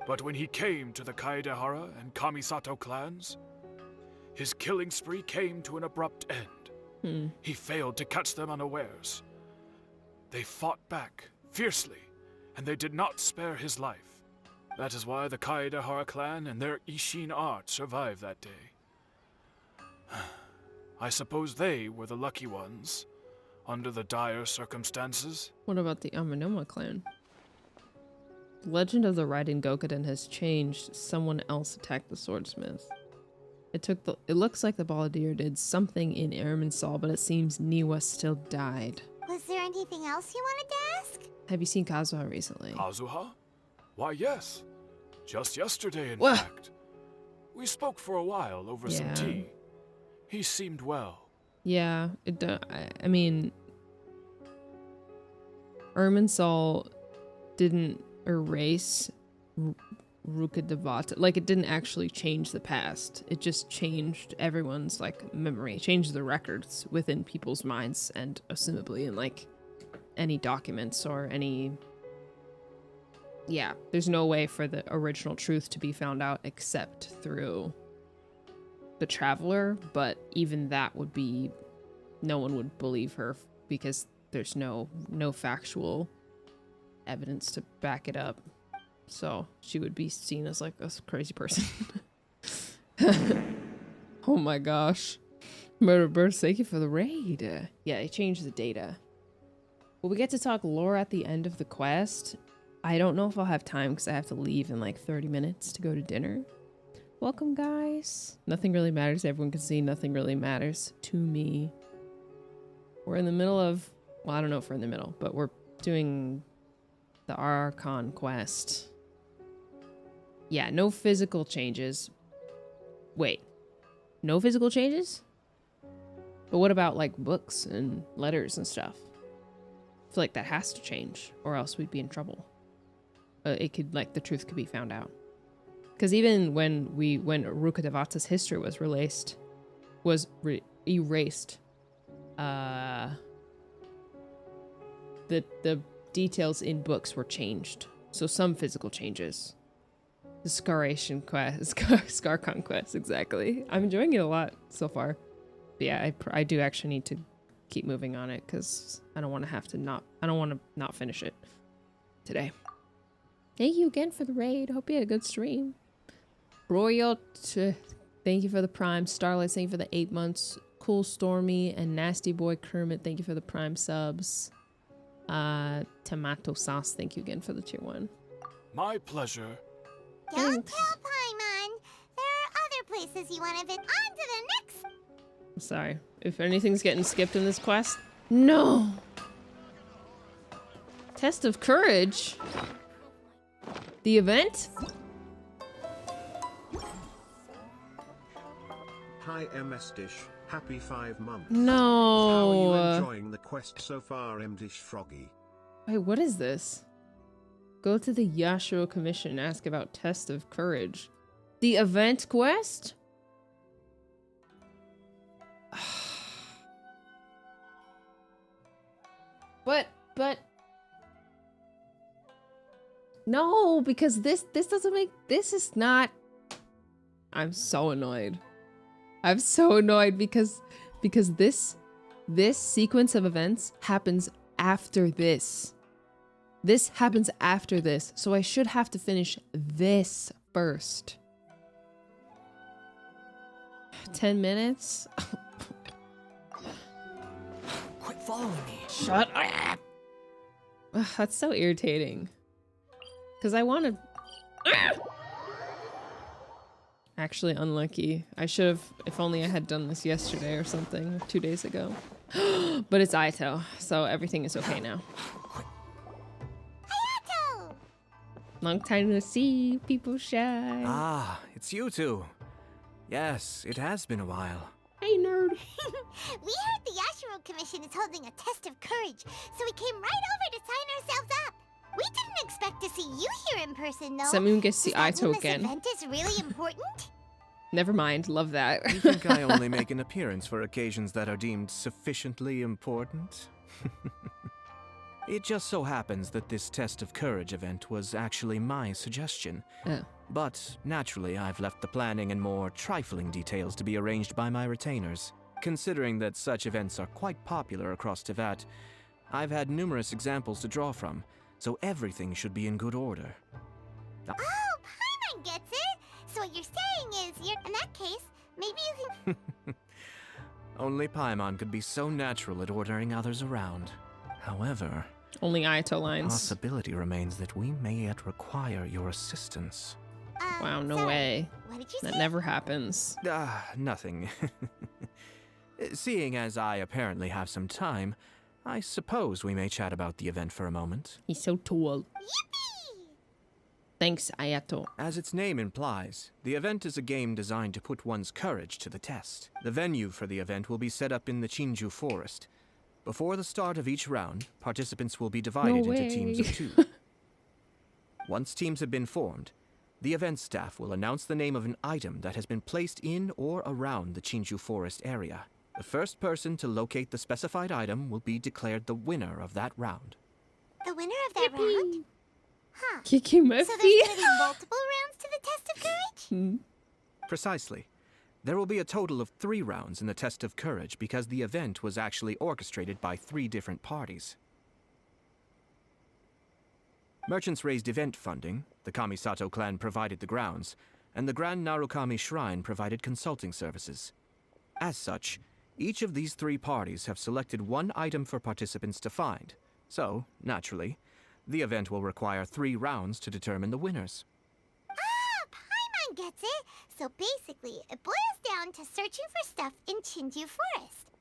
But when he came to the Kaedehara and Kamisato clans, his killing spree came to an abrupt end. He failed to catch them unawares. They fought back fiercely, and they did not spare his life. That is why the Kaedahara clan and their Ishin art survived that day. I suppose they were the lucky ones, under the dire circumstances. What about the Amanoma clan? The legend of the Raiden Gokuden has changed. Someone else attacked the swordsmith. It looks like the balladeer did something in Irminsul, but it seems Niwa still died. Was there anything else you wanted to ask? Have you seen Kazuha recently? Kazuha? Why, yes. Just yesterday, in What? fact. We spoke for a while over some tea. He seemed well. Yeah, I mean, Irminsul didn't erase Rukkhadevata. Like, it didn't actually change the past. It just changed everyone's, like, memory. It changed the records within people's minds and assumably in, like, any documents or any... Yeah, there's no way for the original truth to be found out except through the Traveler, but even that would be... No one would believe her because there's no factual evidence to back it up. So she would be seen as like a crazy person. Oh my gosh. Murder Birds, thank you for the raid. Yeah, it changed the data. Well, we get to talk lore at the end of the quest. I don't know if I'll have time because I have to leave in like 30 minutes to go to dinner. Welcome, guys. Nothing really matters. Everyone can see nothing really matters to me. We're in the middle of... Well, I don't know if we're in the middle, but we're doing the Archon quest. Yeah, no physical changes. Wait. No physical changes? But what about, like, books and letters and stuff? I feel like that has to change, or else we'd be in trouble. It could, like, the truth could be found out. Because even when Rukkhadevata's history was erased, the details in books were changed. So some physical changes. The Scaration quest, Scar Conquest, exactly. I'm enjoying it a lot so far. But yeah, I do actually need to keep moving on it because I don't want to not finish it today. Thank you again for the raid. Hope you had a good stream. Royal, thank you for the Prime. Starlight, thank you for the 8 months. Cool Stormy and Nasty Boy Kermit, thank you for the Prime subs. Tomato Sauce, thank you again for the tier 1. My pleasure. Don't tell Paimon. There are other places you want to visit. On to the next. I'm sorry. If anything's getting skipped in this quest. No! Test of Courage? The event? Hi MS Dish, happy 5 months. No. How are you enjoying the quest so far, M Dish Froggy? Wait, what is this? Go to the Yashiro Commission and ask about Test of Courage. The event quest? But no, because this doesn't make, this is not. I'm so annoyed. I'm so annoyed because this sequence of events happens after this. This happens after this, so I should have to finish this first. 10 minutes? Quit following me. Shut up! Ugh, that's so irritating. Because I want to... Actually, unlucky. I should have, if only I had done this yesterday or something, or 2 days ago. But it's Aito, so everything is okay now. Hayato! Long time no see, people shy. Ah, it's you two. Yes, it has been a while. Hey, nerd. We heard the Yashiro Commission is holding a test of courage, so we came right over to sign ourselves up. We didn't expect to see you here in person, though. Someone gets to see Does that mean Aito again. This event is really important? Never mind, love that. You think I only make an appearance for occasions that are deemed sufficiently important? It just so happens that this Test of Courage event was actually my suggestion. Oh. But naturally, I've left the planning and more trifling details to be arranged by my retainers. Considering that such events are quite popular across Teyvat, I've had numerous examples to draw from, so everything should be in good order. Oh, Paimon gets it! So what you're saying is, in that case, maybe you can... Only Paimon could be so natural at ordering others around. However... Only Ayato the lines. possibility remains that we may yet require your assistance. Wow, no sorry. way. What did you That say? never happens. Nothing. Seeing as I apparently have some time, I suppose we may chat about the event for a moment. He's so tall. Yippee! Thanks, Ayato. As its name implies, the event is a game designed to put one's courage to the test. The venue for the event will be set up in the Chinju Forest. Before the start of each round, participants will be divided into teams of 2. Once teams have been formed, the event staff will announce the name of an item that has been placed in or around the Chinju Forest area. The first person to locate the specified item will be declared the winner of that round. The winner of that round? Huh. Kiki Murphy. So there's gonna be multiple rounds to the test of courage? Precisely. There will be a total of 3 rounds in the test of courage because the event was actually orchestrated by 3 different parties. Merchants raised event funding, the Kamisato clan provided the grounds, and the Grand Narukami Shrine provided consulting services. As such, each of these 3 parties have selected one item for participants to find, so, naturally, the event will require 3 rounds to determine the winners. Ah, Paimon gets it! So basically, it boils down to searching for stuff in Chinju Forest.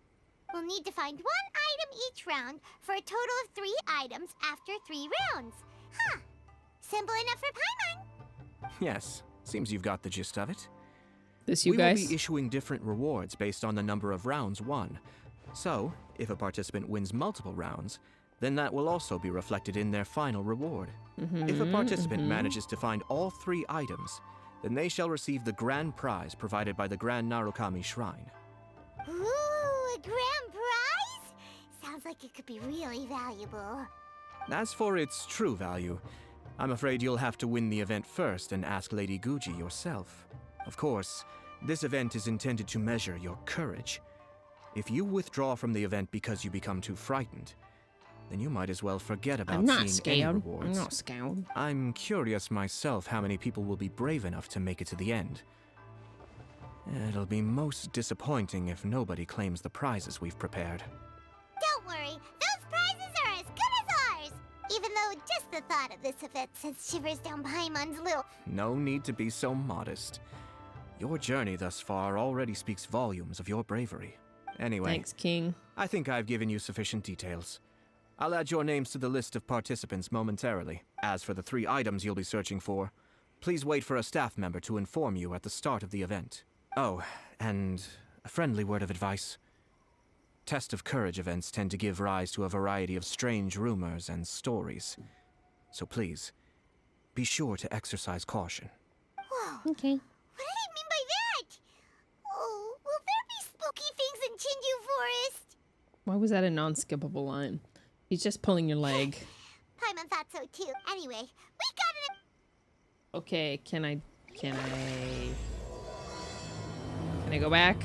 We'll need to find 1 item each round for a total of 3 items after 3 rounds. Huh. Simple enough for Paimon. Yes, seems you've got the gist of it. This you we guys? will be issuing different rewards based on the number of rounds won. So, if a participant wins multiple rounds, then that will also be reflected in their final reward. If a participant manages to find all 3 items, then they shall receive the grand prize provided by the Grand Narukami Shrine. Ooh, a grand prize? Sounds like it could be really valuable. As for its true value, I'm afraid you'll have to win the event first and ask Lady Guji yourself. Of course, this event is intended to measure your courage. If you withdraw from the event because you become too frightened, then you might as well forget about I'm not seeing any scared. rewards. I'm not scared. I'm curious myself how many people will be brave enough to make it to the end. It'll be most disappointing if nobody claims the prizes we've prepared. Don't worry, those prizes are as good as ours! Even though just the thought of this event sends shivers down Paimon's little... No need to be so modest. Your journey thus far already speaks volumes of your bravery. Anyway, Thanks, King. I think I've given you sufficient details. I'll add your names to the list of participants momentarily. As for the 3 items you'll be searching for, please wait for a staff member to inform you at the start of the event. Oh, and a friendly word of advice. Test of courage events tend to give rise to a variety of strange rumors and stories. So please, be sure to exercise caution. Whoa. Okay. What did he mean by that? Oh, will there be spooky things in Chinju Forest? Why was that a non-skippable line? He's just pulling your leg. Paimon thought so too. Anyway, we got it. Okay, can I go back?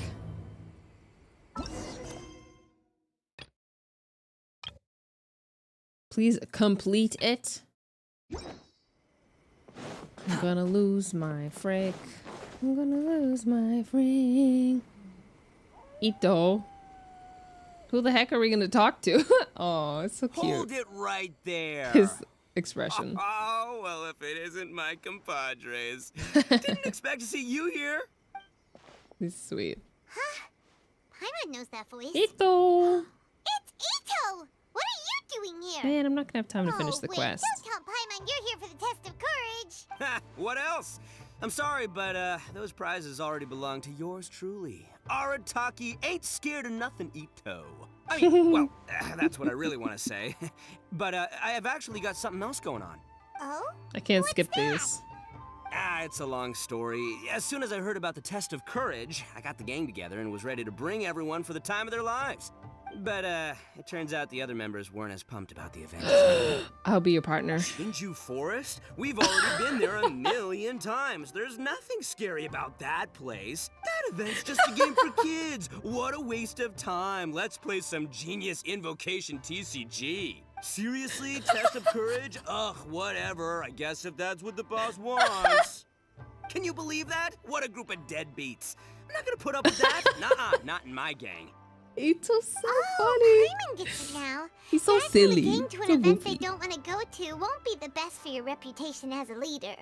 Please complete it. I'm gonna lose my frick. I'm gonna lose my frick. Ito. Who the heck are we gonna talk to? Oh, it's so cute. Hold it right there. His expression. Oh, well, if it isn't my compadres. Didn't expect to see you here. He's sweet. Huh? Paimon knows that voice. Ito! It's Ito! What are you doing here? Man, I'm not gonna have time to finish the wait, quest. Don't tell Paimon you're here for the test of courage. Ha, what else? I'm sorry, but those prizes already belong to yours truly. Arataki ain't scared of nothing, Ito. I mean, well, that's what I really want to say. But I have actually got something else going on. Oh? I can't skip these. It's a long story. As soon as I heard about the test of courage, I got the gang together and was ready to bring everyone for the time of their lives. But it turns out the other members weren't as pumped about the event. I'll be your partner. Chinju Forest? We've already been there 1,000,000 times. There's nothing scary about that place. That event's just a game for kids. What a waste of time. Let's play some genius invocation TCG. Seriously? Test of courage? Ugh, whatever. I guess if that's what the boss wants. Can you believe that? What a group of deadbeats. I'm not gonna put up with that. Nuh-uh, not in my gang. Ito's so Oh, Paimon gets it now. He's so Dragging silly. the gang to an So event goofy. they don't want to go to won't be the best for your reputation as a leader.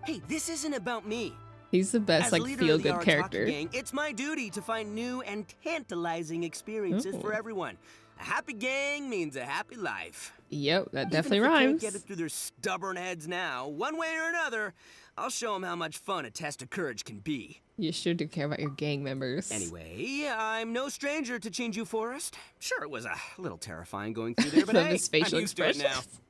Hey, this isn't about me. He's the best, As like, leader of the feel-good Arataki character. gang, it's my duty to find new and tantalizing experiences for everyone. A happy gang means a happy life. Yep, that definitely Even if they rhymes. can't get it through their stubborn heads now, one way or another, I'll show them how much fun a test of courage can be. You sure do care about your gang members. Anyway, I'm no stranger to Chinju Forest. Sure, it was a little terrifying going through there, but Love hey, his facial I'm used to it now. expressions.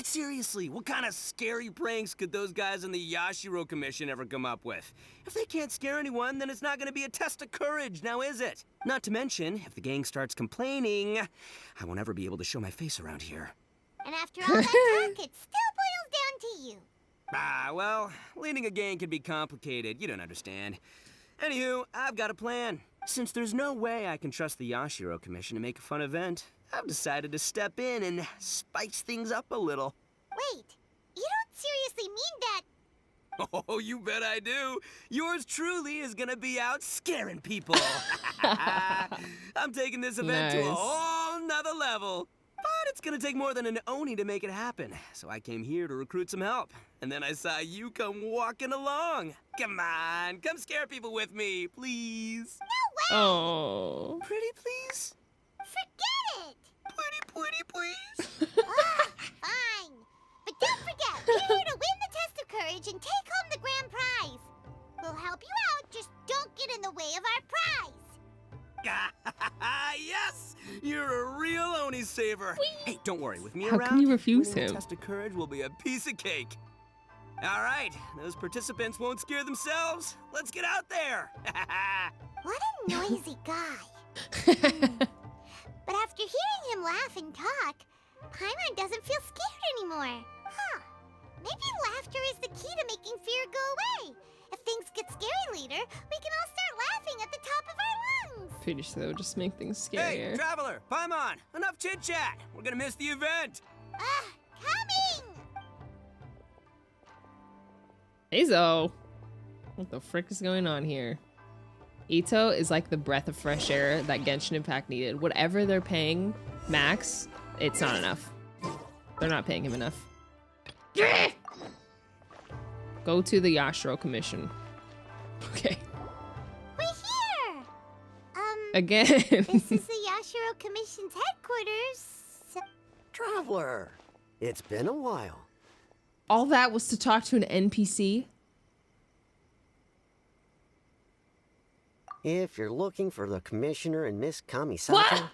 Seriously, what kind of scary pranks could those guys in the Yashiro Commission ever come up with? If they can't scare anyone, then it's not going to be a test of courage, now is it? Not to mention, if the gang starts complaining, I won't ever be able to show my face around here. And after all that talk, it still boils down to you. Ah, well, leading a gang can be complicated, you don't understand. Anywho, I've got a plan. Since there's no way I can trust the Yashiro Commission to make a fun event, I've decided to step in and spice things up a little. Wait, you don't seriously mean that? Oh, you bet I do. Yours truly is gonna be out scaring people. I'm taking this event to a Nice. whole nother level. But it's gonna take more than an Oni to make it happen. So I came here to recruit some help. And then I saw you come walking along. Come on, come scare people with me, please. No way! Oh. Pretty please? Forget it! Pretty please? Fine. But don't forget, we're here to win the test of courage and take home the grand prize. We'll help you out, just don't get in the way of our prize. Yes! You're a real Oni saver. Hey, don't worry, with me How around, can you refuse winning the him? test of courage will be a piece of cake. All right, those participants won't scare themselves. Let's get out there. What a noisy guy. But after hearing him laugh and talk, Paimon doesn't feel scared anymore. Huh. Maybe laughter is the key to making fear go away. If things get scary later, we can all start laughing at the top of our lungs. Pretty sure that would just make things Hey, scarier. Traveler, Paimon, enough chit-chat. We're gonna miss the event. Coming! Eizo! What the frick is going on here? Ito is like the breath of fresh air that Genshin Impact needed. Whatever they're paying Max, it's not enough. They're not paying him enough. Go to the Yashiro Commission. Okay. We're here! Again. This is the Yashiro Commission's headquarters. So Traveler, it's been a while. All that was to talk to an NPC? If you're looking for the Commissioner and Miss Kamisato,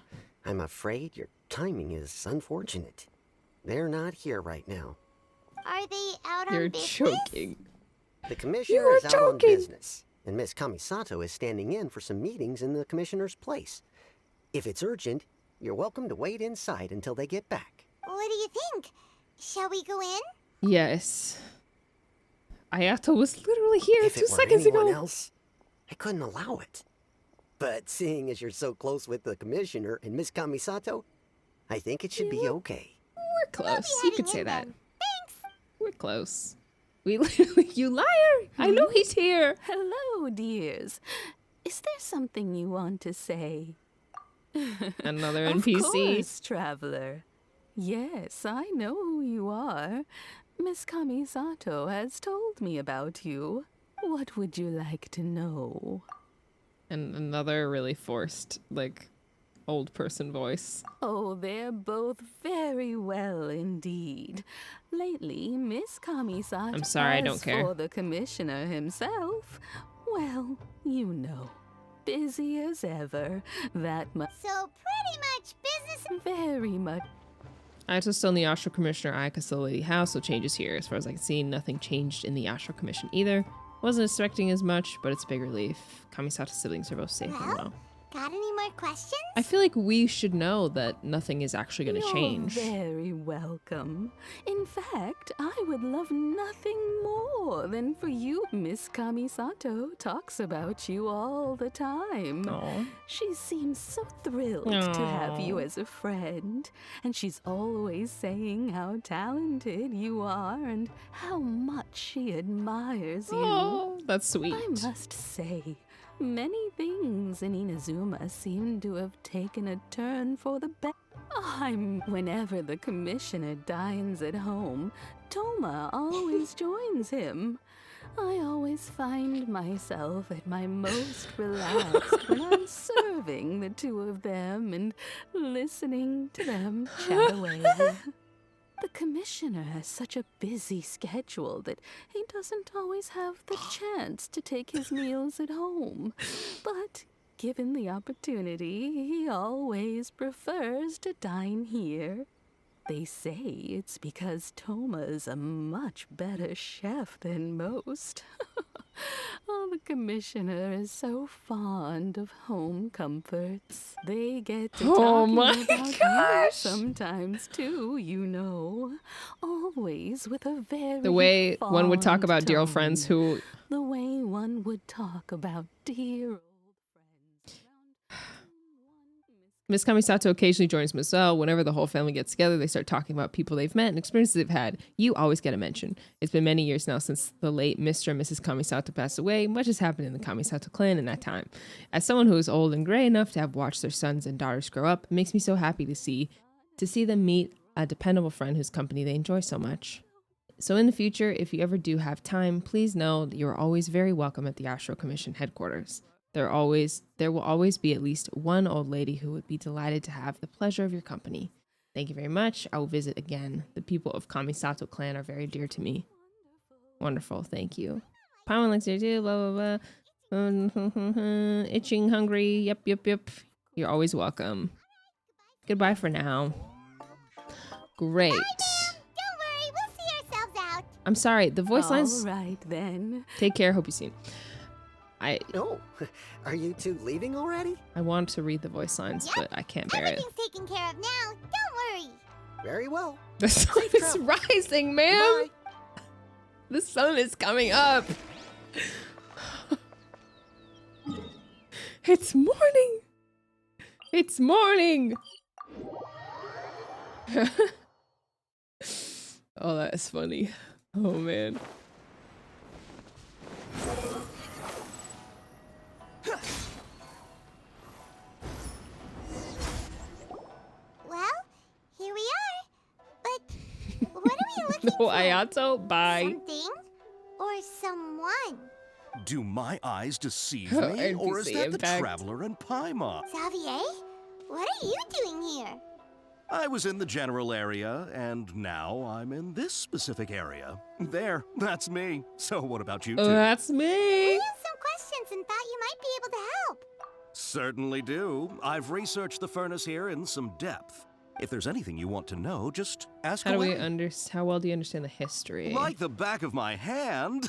I'm afraid your timing is unfortunate. They're not here right now. are they out You're on business? joking. The Commissioner is out on business, and Miss Kamisato is standing in for some meetings in the Commissioner's place. If it's urgent, you're welcome to wait inside until they get back. What do you think? Shall we go in? Yes. Ayato was literally here If 2 it were seconds anyone ago. else, I couldn't allow it. But seeing as you're so close with the Commissioner and Miss Kamisato, I think it should be okay. We're close. be You could heading say in that. then. Thanks. We're close. We literally, you liar! I know he's here. Hello, dears. Is there something you want to say? Another Of NPC. course, traveler. Yes, I know who you are. Miss Kamisato has told me about you. What would you like to know? And another really forced, like, old person voice. Oh, they're both very well indeed. Lately, Miss Kamisato I'm sorry, I don't as care. for the commissioner himself, well, you know, busy as ever. That much. So pretty much business. Very much. Ayato's still in the Yashiro Commissioner Ayaka's still Lady House, so changes here. As far as I can see, nothing changed in the Yashiro Commission either. Wasn't expecting as much, but it's a big relief. Kamisato's siblings are both safe and well. Got any more questions? I feel like we should know that nothing is actually going to change. You're very welcome. In fact, I would love nothing more than for you. Miss Kamisato talks about you all the time. Aww. She seems so thrilled to have you as a friend, and she's always saying how talented you are and how much she admires you. Oh, that's sweet. I must say, many things in Inazuma seem to have taken a turn for the better. Whenever the commissioner dines at home, Toma always joins him. I always find myself at my most relaxed when I'm serving the two of them and listening to them chat away. The commissioner has such a busy schedule that he doesn't always have the chance to take his meals at home. But given the opportunity, he always prefers to dine here. They say it's because Toma is a much better chef than most. Oh, the commissioner is so fond of home comforts. They get to talking about you sometimes too, you know. Always with a very The way one would talk fond about dear old tone. friends who... The way one would talk about dear old Miss Kamisato occasionally joins Marcel. Whenever the whole family gets together, they start talking about people they've met and experiences they've had. You always get a mention. It's been many years now since the late Mr. and Mrs. Kamisato passed away. Much has happened in the Kamisato clan in that time. As someone who is old and gray enough to have watched their sons and daughters grow up, it makes me so happy to see them meet a dependable friend whose company they enjoy so much. So in the future, if you ever do have time, please know that you are always very welcome at the Astro Commission headquarters. There will always be at least one old lady who would be delighted to have the pleasure of your company. Thank you very much. I will visit again. The people of Kamisato clan are very dear to me. Wonderful, thank you. Paimon likes you too, blah, blah, blah. Itching, hungry, yep. You're always welcome. Goodbye for now. Great. Don't worry, we'll see ourselves out. I'm sorry, the voice lines... All right, then. Take care, hope you see. Oh, are you two leaving already? I want to read the voice lines, but I can't bear it. Everything's taken care of now. Don't worry. Very well. The sun is rising, ma'am. The sun is coming up. It's morning. It's morning. Oh, that is funny. Oh, man. Well, here we are. But what are we looking No, for? Ayato, bye. Something or someone? Do my eyes deceive Oh, me, or is NPC that the impact. traveler in Paimon? Xavier? What are you doing here? I was in the general area, and now I'm in this specific area. There, that's me. So what about you two? That's me. We have some questions and thought you might be able to help. Certainly do. I've researched the furnace here in some depth. If there's anything you want to know, just ask How away. how well do you understand the history? Like the back of my hand.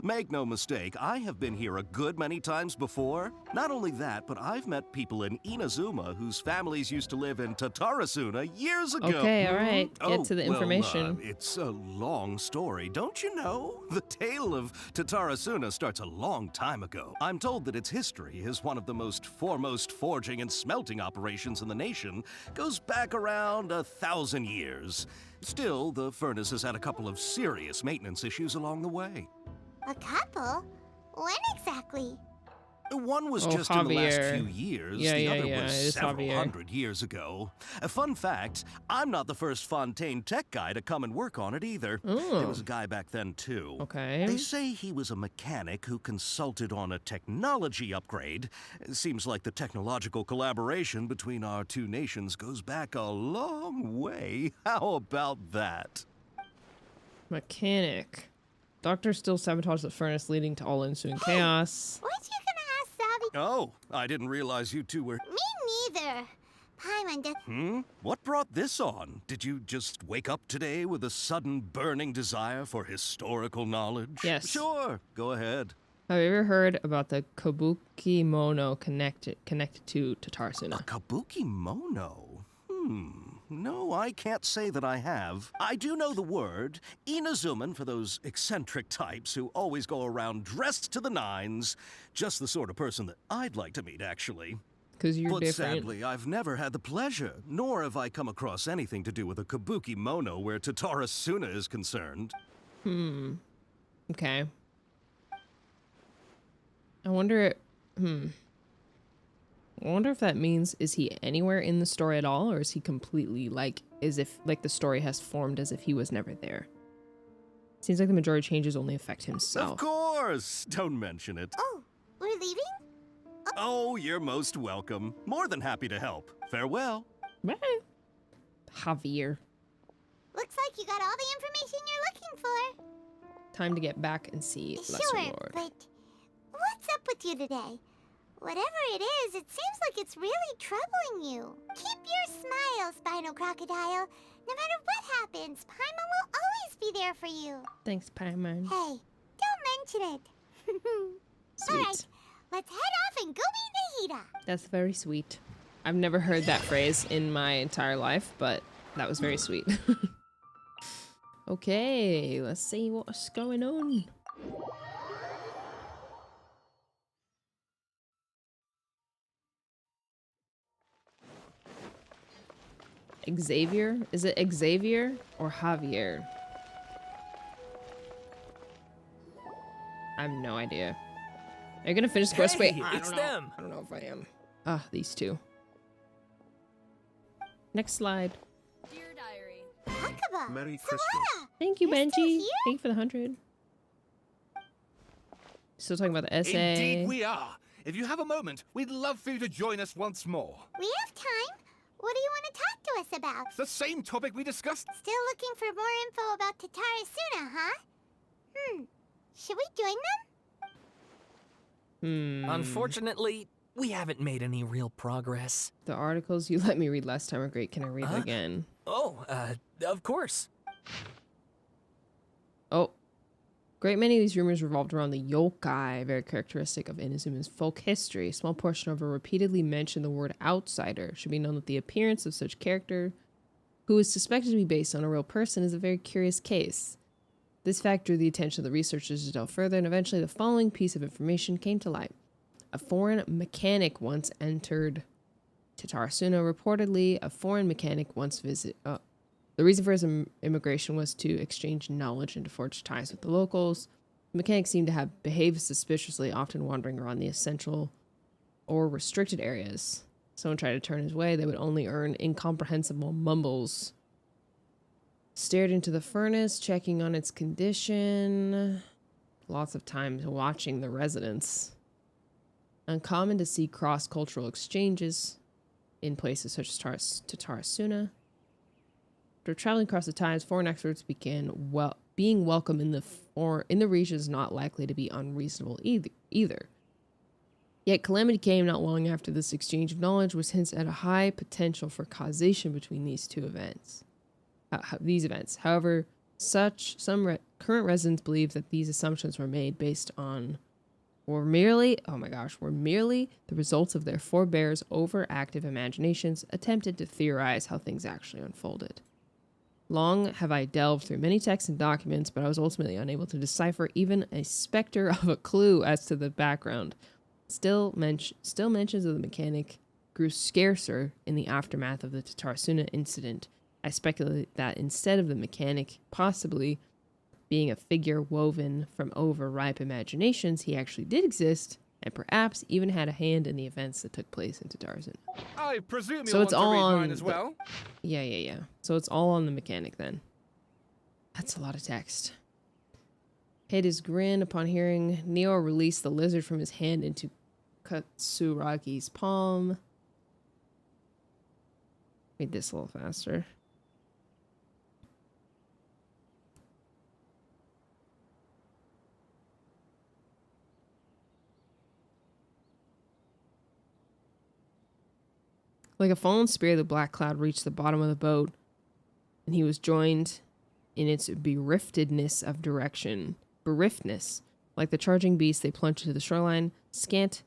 Make no mistake, I have been here a good many times before. Not only that, but I've met people in Inazuma whose families used to live in Tatarasuna years ago. Okay, all right. Get to the information. It's a long story, don't you know? The tale of Tatarasuna starts a long time ago. I'm told that its history is one of the most foremost forging and smelting operations in the nation. Goes back around 1,000 years. Still, the furnace has had a couple of serious maintenance issues along the way. A couple? When exactly? One was Oh, just in the last Javier. few years. Yeah, the yeah, other yeah, was it is several Javier. hundred years ago. A fun fact, I'm not the first Fontaine tech guy to come and work on it either. Oh. There was a guy back then too. Okay. They say he was a mechanic who consulted on a technology upgrade. It seems like the technological collaboration between our two nations goes back a long way. How about that? Mechanic. Doctor still sabotages the furnace, leading to all ensuing chaos. Weren't you gonna ask Savvy? Oh, I didn't realize you two were... Me neither. Paimon does... What brought this on? Did you just wake up today with a sudden burning desire for historical knowledge? Yes. Sure, go ahead. Have you ever heard about the Kabuki Mono connected to Tatarasuna? A Kabuki Mono? No, I can't say that I have. I do know the word. Inazuman for those eccentric types who always go around dressed to the nines. Just the sort of person that I'd like to meet, actually. Because you're but different. Sadly, I've never had the pleasure, nor have I come across anything to do with a Kabuki Mono where Tatarasuna is concerned. Okay. I wonder if that means, is he anywhere in the story at all, or is he completely like, as if like the story has formed as if he was never there? Seems like the majority of changes only affect himself. Of course! Don't mention it. Oh, we're leaving? Oh, you're most welcome. More than happy to help. Farewell. Bye. Javier. Looks like you got all the information you're looking for. Time to get back and see Lesser Sure, Lord. but what's up with you today? Whatever it is, it seems like it's really troubling you. Keep your smile, Spinal Crocodile. No matter what happens, Paimon will always be there for you. Thanks, Paimon. Hey, don't mention it. Sweet. Alright, let's head off and go meet Nahida. That's very sweet. I've never heard that phrase in my entire life, but that was very sweet. Okay, let's see what's going on. Xavier? Is it Xavier or Javier? I have no idea. Are you gonna finish the quest? Wait, I it's don't know. them. I don't know if I am. Ah, these two. Next slide. Dear Diary. Akaba, Merry Christmas. Thank you, You're still Benji. here? Thank you for the 100. Still talking about the essay. Indeed we are. If you have a moment, we'd love for you to join us once more. We have time. What do you want to talk to us about? It's the same topic we discussed. Still looking for more info about Tatarasuna, huh? Should we join them? Unfortunately, we haven't made any real progress. The articles you let me read last time are great. Can I read it again? Oh, of course. Oh. Great many of these rumors revolved around the yokai, very characteristic of Inazuma's folk history. A small portion of it repeatedly mentioned the word outsider. It should be known that the appearance of such character, who is suspected to be based on a real person, is a very curious case. This fact drew the attention of the researchers to delve further, and eventually the following piece of information came to light. A foreign mechanic once entered Tatarasuna. Reportedly, a foreign mechanic once visited... The reason for his immigration was to exchange knowledge and to forge ties with the locals. The mechanic seemed to have behaved suspiciously, often wandering around the essential or restricted areas. Someone tried to turn his way, they would only earn incomprehensible mumbles. Stared into the furnace, checking on its condition. Lots of times watching the residents. Uncommon to see cross-cultural exchanges in places such as Tatarasuna. After traveling across the times, foreign experts began being welcome in the region is not likely to be unreasonable either. Yet calamity came not long after this exchange of knowledge, which hints at a high potential for causation between these two events. However, some current residents believe that these assumptions were made based on were merely the results of their forebears' overactive imaginations attempted to theorize how things actually unfolded. Long have I delved through many texts and documents, but I was ultimately unable to decipher even a specter of a clue as to the background. Still, mentions of the mechanic grew scarcer in the aftermath of the Tatarasuna incident. I speculate that instead of the mechanic possibly being a figure woven from overripe imaginations, he actually did exist, and perhaps even had a hand in the events that took place in Tatarasuna. I presume So you'll it's want all to read on mine as well. Yeah. So it's all on the mechanic then. That's a lot of text. Hid his grin upon hearing Neo release the lizard from his hand into Katsuragi's palm. Read this a little faster. Like a fallen spear, the black cloud reached the bottom of the boat, and he was joined in its bereft Like the charging beast, they plunged to the shoreline, scant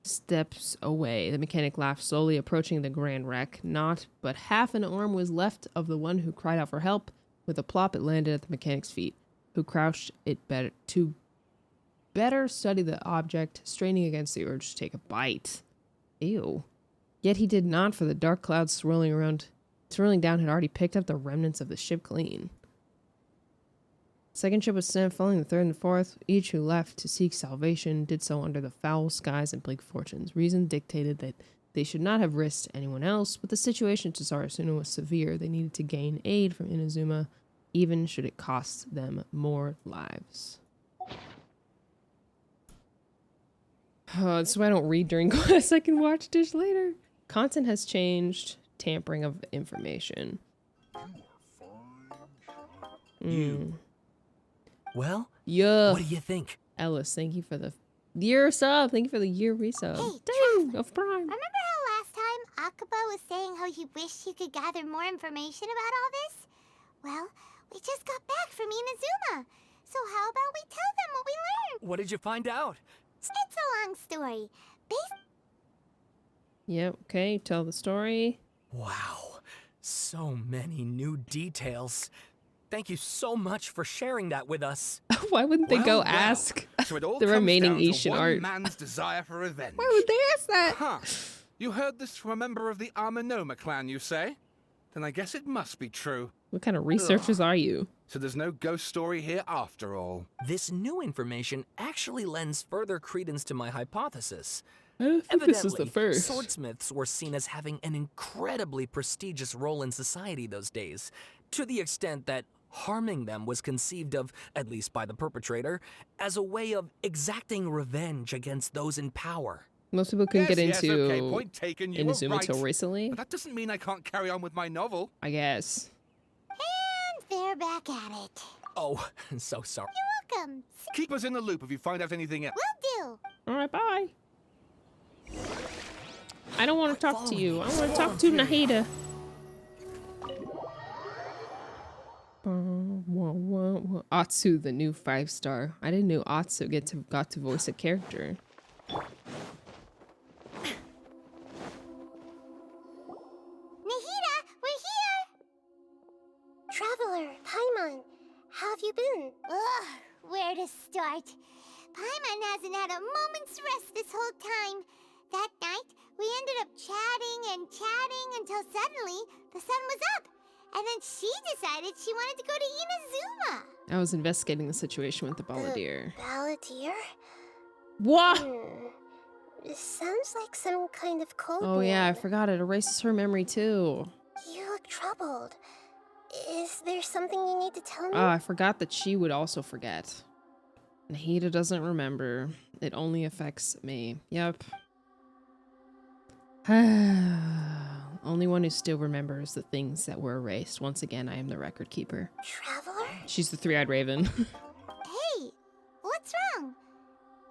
steps away. The mechanic laughed, slowly approaching the grand wreck. Not but half an arm was left of the one who cried out for help. With a plop, it landed at the mechanic's feet, who crouched it to better study the object, straining against the urge to take a bite. Ew. Yet he did not, for the dark clouds swirling down had already picked up the remnants of the ship clean. Second ship was sent, following the third and fourth. Each who left to seek salvation did so under the foul skies and bleak fortunes. Reason dictated that they should not have risked anyone else, but the situation to Tatarasuna was severe. They needed to gain aid from Inazuma, even should it cost them more lives. Oh, that's why I don't read during class. I can watch Dish later. Content has changed. Tampering of information. Well, yeah. What do you think? Ellis, thank you for the year sub. Thank you for the year resub. Dang, of Prime. Remember how last time Akaba was saying how he wished he could gather more information about all this? Well, we just got back from Inazuma. So how about we tell them what we learned? What did you find out? It's a long story. Yep, okay, tell the story. Wow, so many new details. Thank you so much for sharing that with us. Why wouldn't they go ask So it all the comes remaining down to Ishin one art? man's desire for revenge. Why would they ask that? Huh. You heard this from a member of the Arminoma clan, you say? Then I guess it must be true. What kind of researchers are you? So there's no ghost story here after all. This new information actually lends further credence to my hypothesis. I think this is the Evidently, first. swordsmiths were seen as having an incredibly prestigious role in society those days, to the extent that harming them was conceived of, at least by the perpetrator, as a way of exacting revenge against those in power. Most people couldn't get into okay, point taken, you were Inazuma right. till recently. But that doesn't mean I can't carry on with my novel. I guess. And they're back at it. Oh, I'm so sorry. You're welcome. Keep us in the loop if you find out anything else. Will do. Alright, bye. I don't want to talk to you. I want to talk to Nahida. Atsu, the new 5-star. I didn't know Atsu got to voice a character. Nahida, we're here! Traveler, Paimon, how have you been? Ugh, where to start? Paimon hasn't had a moment's rest this whole time. That night, we ended up chatting and chatting until suddenly the sun was up. And then she decided she wanted to go to Inazuma. I was investigating the situation with the balladeer. Balladeer? What? It sounds like some kind of code Oh yeah, I name. forgot. It erases her memory too. You look troubled. Is there something you need to tell me? Oh, I forgot that she would also forget. Nahida doesn't remember. It only affects me. Yep. Only one who still remembers the things that were erased. Once again, I am the record keeper. Traveler? She's the three-eyed raven. Hey, what's wrong?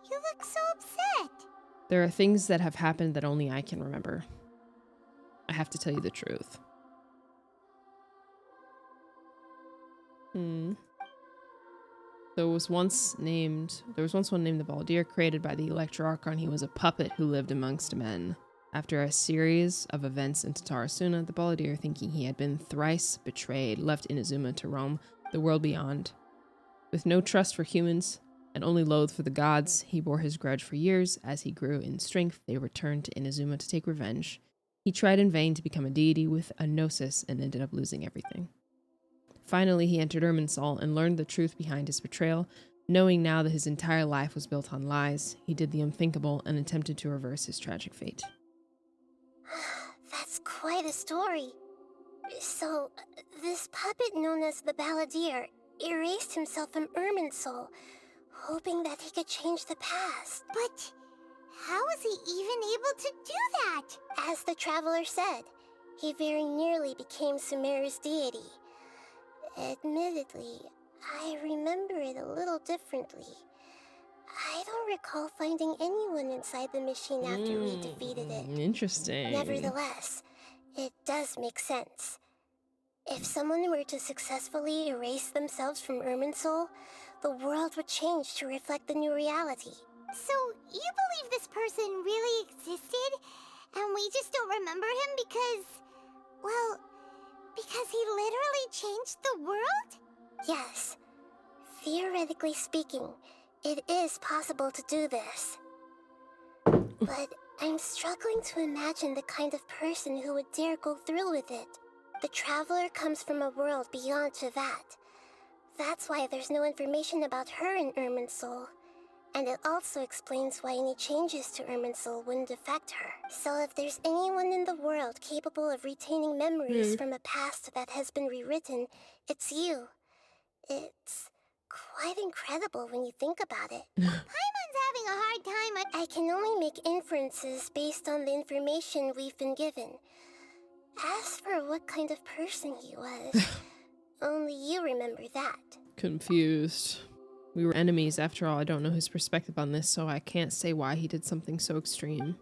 You look so upset. There are things that have happened that only I can remember. I have to tell you the truth. There was once one named the Balladeer, created by the Electro Archon. He was a puppet who lived amongst men. After a series of events in Tatarasuna, the Balladeer, thinking he had been thrice betrayed, left Inazuma to roam the world beyond. With no trust for humans and only loathe for the gods, he bore his grudge for years. As he grew in strength, they returned to Inazuma to take revenge. He tried in vain to become a deity with a gnosis and ended up losing everything. Finally, he entered Irminsul and learned the truth behind his betrayal. Knowing now that his entire life was built on lies, he did the unthinkable and attempted to reverse his tragic fate. That's quite a story. So, this puppet known as the Balladeer erased himself from Irminsul, hoping that he could change the past. But how was he even able to do that? As the traveler said, he very nearly became Sumeru's deity. Admittedly, I remember it a little differently. I don't recall finding anyone inside the machine after we defeated it. Interesting. Nevertheless, it does make sense. If someone were to successfully erase themselves from Irminsul, the world would change to reflect the new reality. So, you believe this person really existed, and we just don't remember him because, well, because he literally changed the world? Yes. Theoretically speaking, it is possible to do this. But I'm struggling to imagine the kind of person who would dare go through with it. The Traveler comes from a world beyond Tevat. That's why there's no information about her in Irminsul. And it also explains why any changes to Irminsul wouldn't affect her. So if there's anyone in the world capable of retaining memories from a past that has been rewritten, it's you. It's quite incredible when you think about it. Paimon's having a hard time. I can only make inferences based on the information we've been given. As for what kind of person he was, only you remember that. Confused. We were enemies after all. I don't know his perspective on this, so I can't say why he did something so extreme.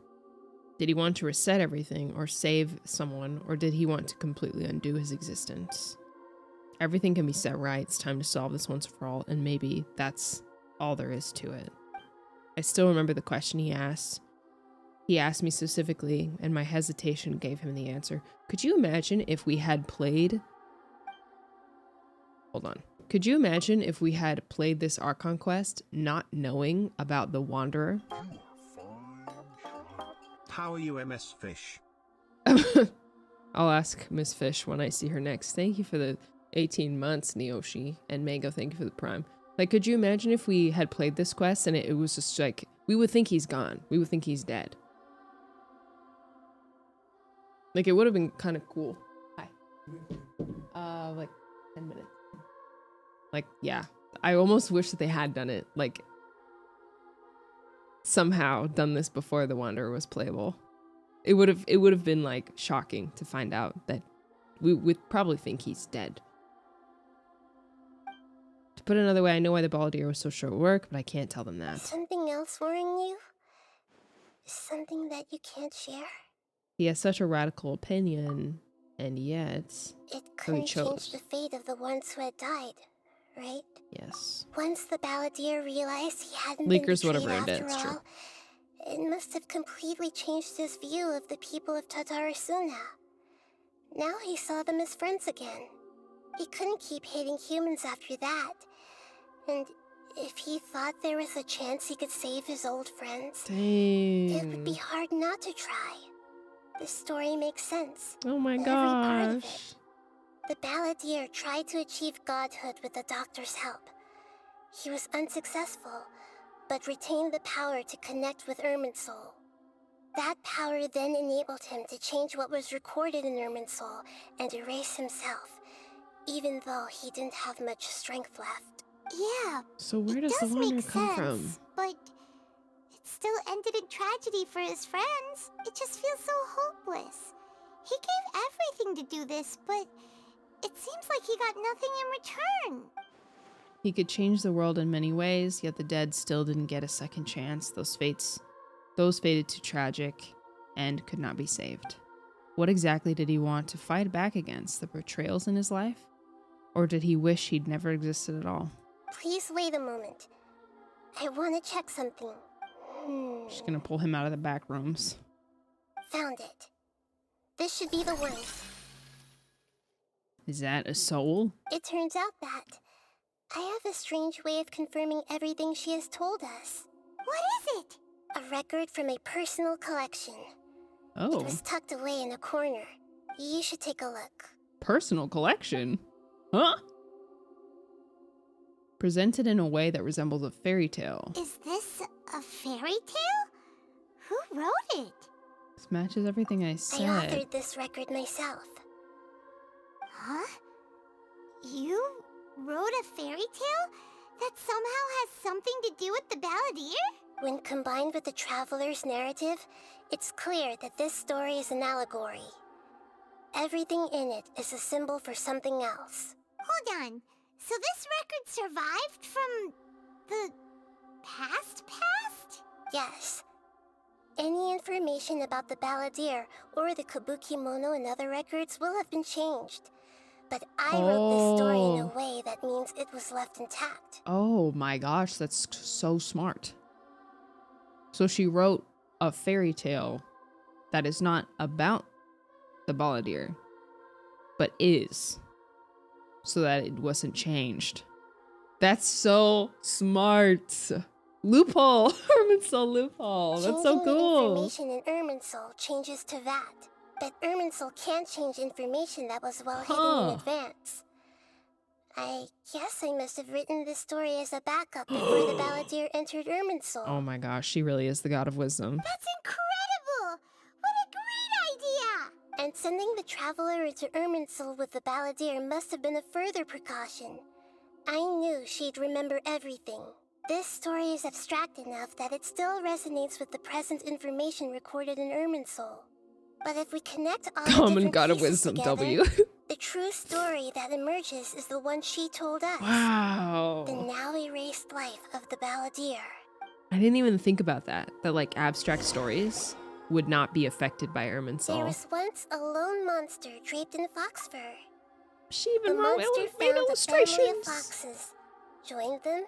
Did he want to reset everything or save someone, or did he want to completely undo his existence? Everything can be set right. It's time to solve this once for all, and maybe that's all there is to it. I still remember the question he asked. He asked me specifically, and my hesitation gave him the answer. Could you imagine if we had played... Hold on. Could you imagine if we had played this Archon quest not knowing about the Wanderer? How are you, MS Fish? I'll ask Miss Fish when I see her next. Thank you for the 18 months, Neoshi. And Mango, thank you for the Prime. Like, could you imagine if we had played this quest and it was just like, we would think he's gone. We would think he's dead. Like, it would have been kind of cool. Hi. Like 10 minutes. Like, yeah. I almost wish that they had done it. Like, somehow done this before the Wanderer was playable. It would have been like shocking to find out that we would probably think he's dead. To put it another way, I know why the balladeer was so short work, but I can't tell them that. Something else worrying you? Something that you can't share? He has such a radical opinion, and yet it couldn't change the fate of the ones who had died, right? Yes. Once the balladeer realized he hadn't Leakers been would have betrayed ruined it, after it's all, true. it must have completely changed his view of the people of Tatarasuna. Now he saw them as friends again. He couldn't keep hating humans after that. And if he thought there was a chance he could save his old friends, it would be hard not to try. This story makes sense. Oh my Every part of gosh. it. The balladeer tried to achieve godhood with the doctor's help. He was unsuccessful, but retained the power to connect with Irminsul. That power then enabled him to change what was recorded in Irminsul and erase himself, even though he didn't have much strength left. Yeah. So where does the Wanderer come from? But it still ended in tragedy for his friends. It just feels so hopeless. He gave everything to do this, but it seems like he got nothing in return. He could change the world in many ways, yet the dead still didn't get a second chance. Those faded to tragic and could not be saved. What exactly did he want to fight back against? The betrayals in his life? Or did he wish he'd never existed at all? Please wait a moment. I want to check something. She's gonna pull him out of the back rooms. Found it. This should be the one. Is that a soul? It turns out that I have a strange way of confirming everything she has told us. What is it? A record from a personal collection. Oh. It was tucked away in a corner. You should take a look. Personal collection? Huh? Presented in a way that resembles a fairy tale. Is this a fairy tale? Who wrote it? This matches everything I said. I authored this record myself. Huh? You wrote a fairy tale that somehow has something to do with the balladeer? When combined with the Traveler's narrative, it's clear that this story is an allegory. Everything in it is a symbol for something else. Hold on. So this record survived from the past? Yes. Any information about the balladeer or the kabuki mono in other records will have been changed. But I wrote this story in a way that means it was left intact. Oh my gosh, that's so smart. So she wrote a fairy tale that is not about the balladeer, but is, so that it wasn't changed. That's so smart. Loophole. Irminsul loophole. That's so Changing cool. the information in Irminsul changes to that. But Irminsul can't change information that was well hidden in advance. I guess I must have written this story as a backup before the balladeer entered Irminsul. Oh my gosh, she really is the god of wisdom. That's incredible! What a great idea! And sending the traveler into Irminsul with the balladeer must have been a further precaution. I knew she'd remember everything. This story is abstract enough that it still resonates with the present information recorded in Irminsul. But if we connect all the Common different god of pieces wisdom, together, W. the true story that emerges is the one she told us. Wow. The now erased life of the balladeer. I didn't even think about that. That like abstract stories would not be affected by Irminsul. There was once a lone monster draped in fox fur. She even the wrote monster made found a family of illustrations. foxes, joined them,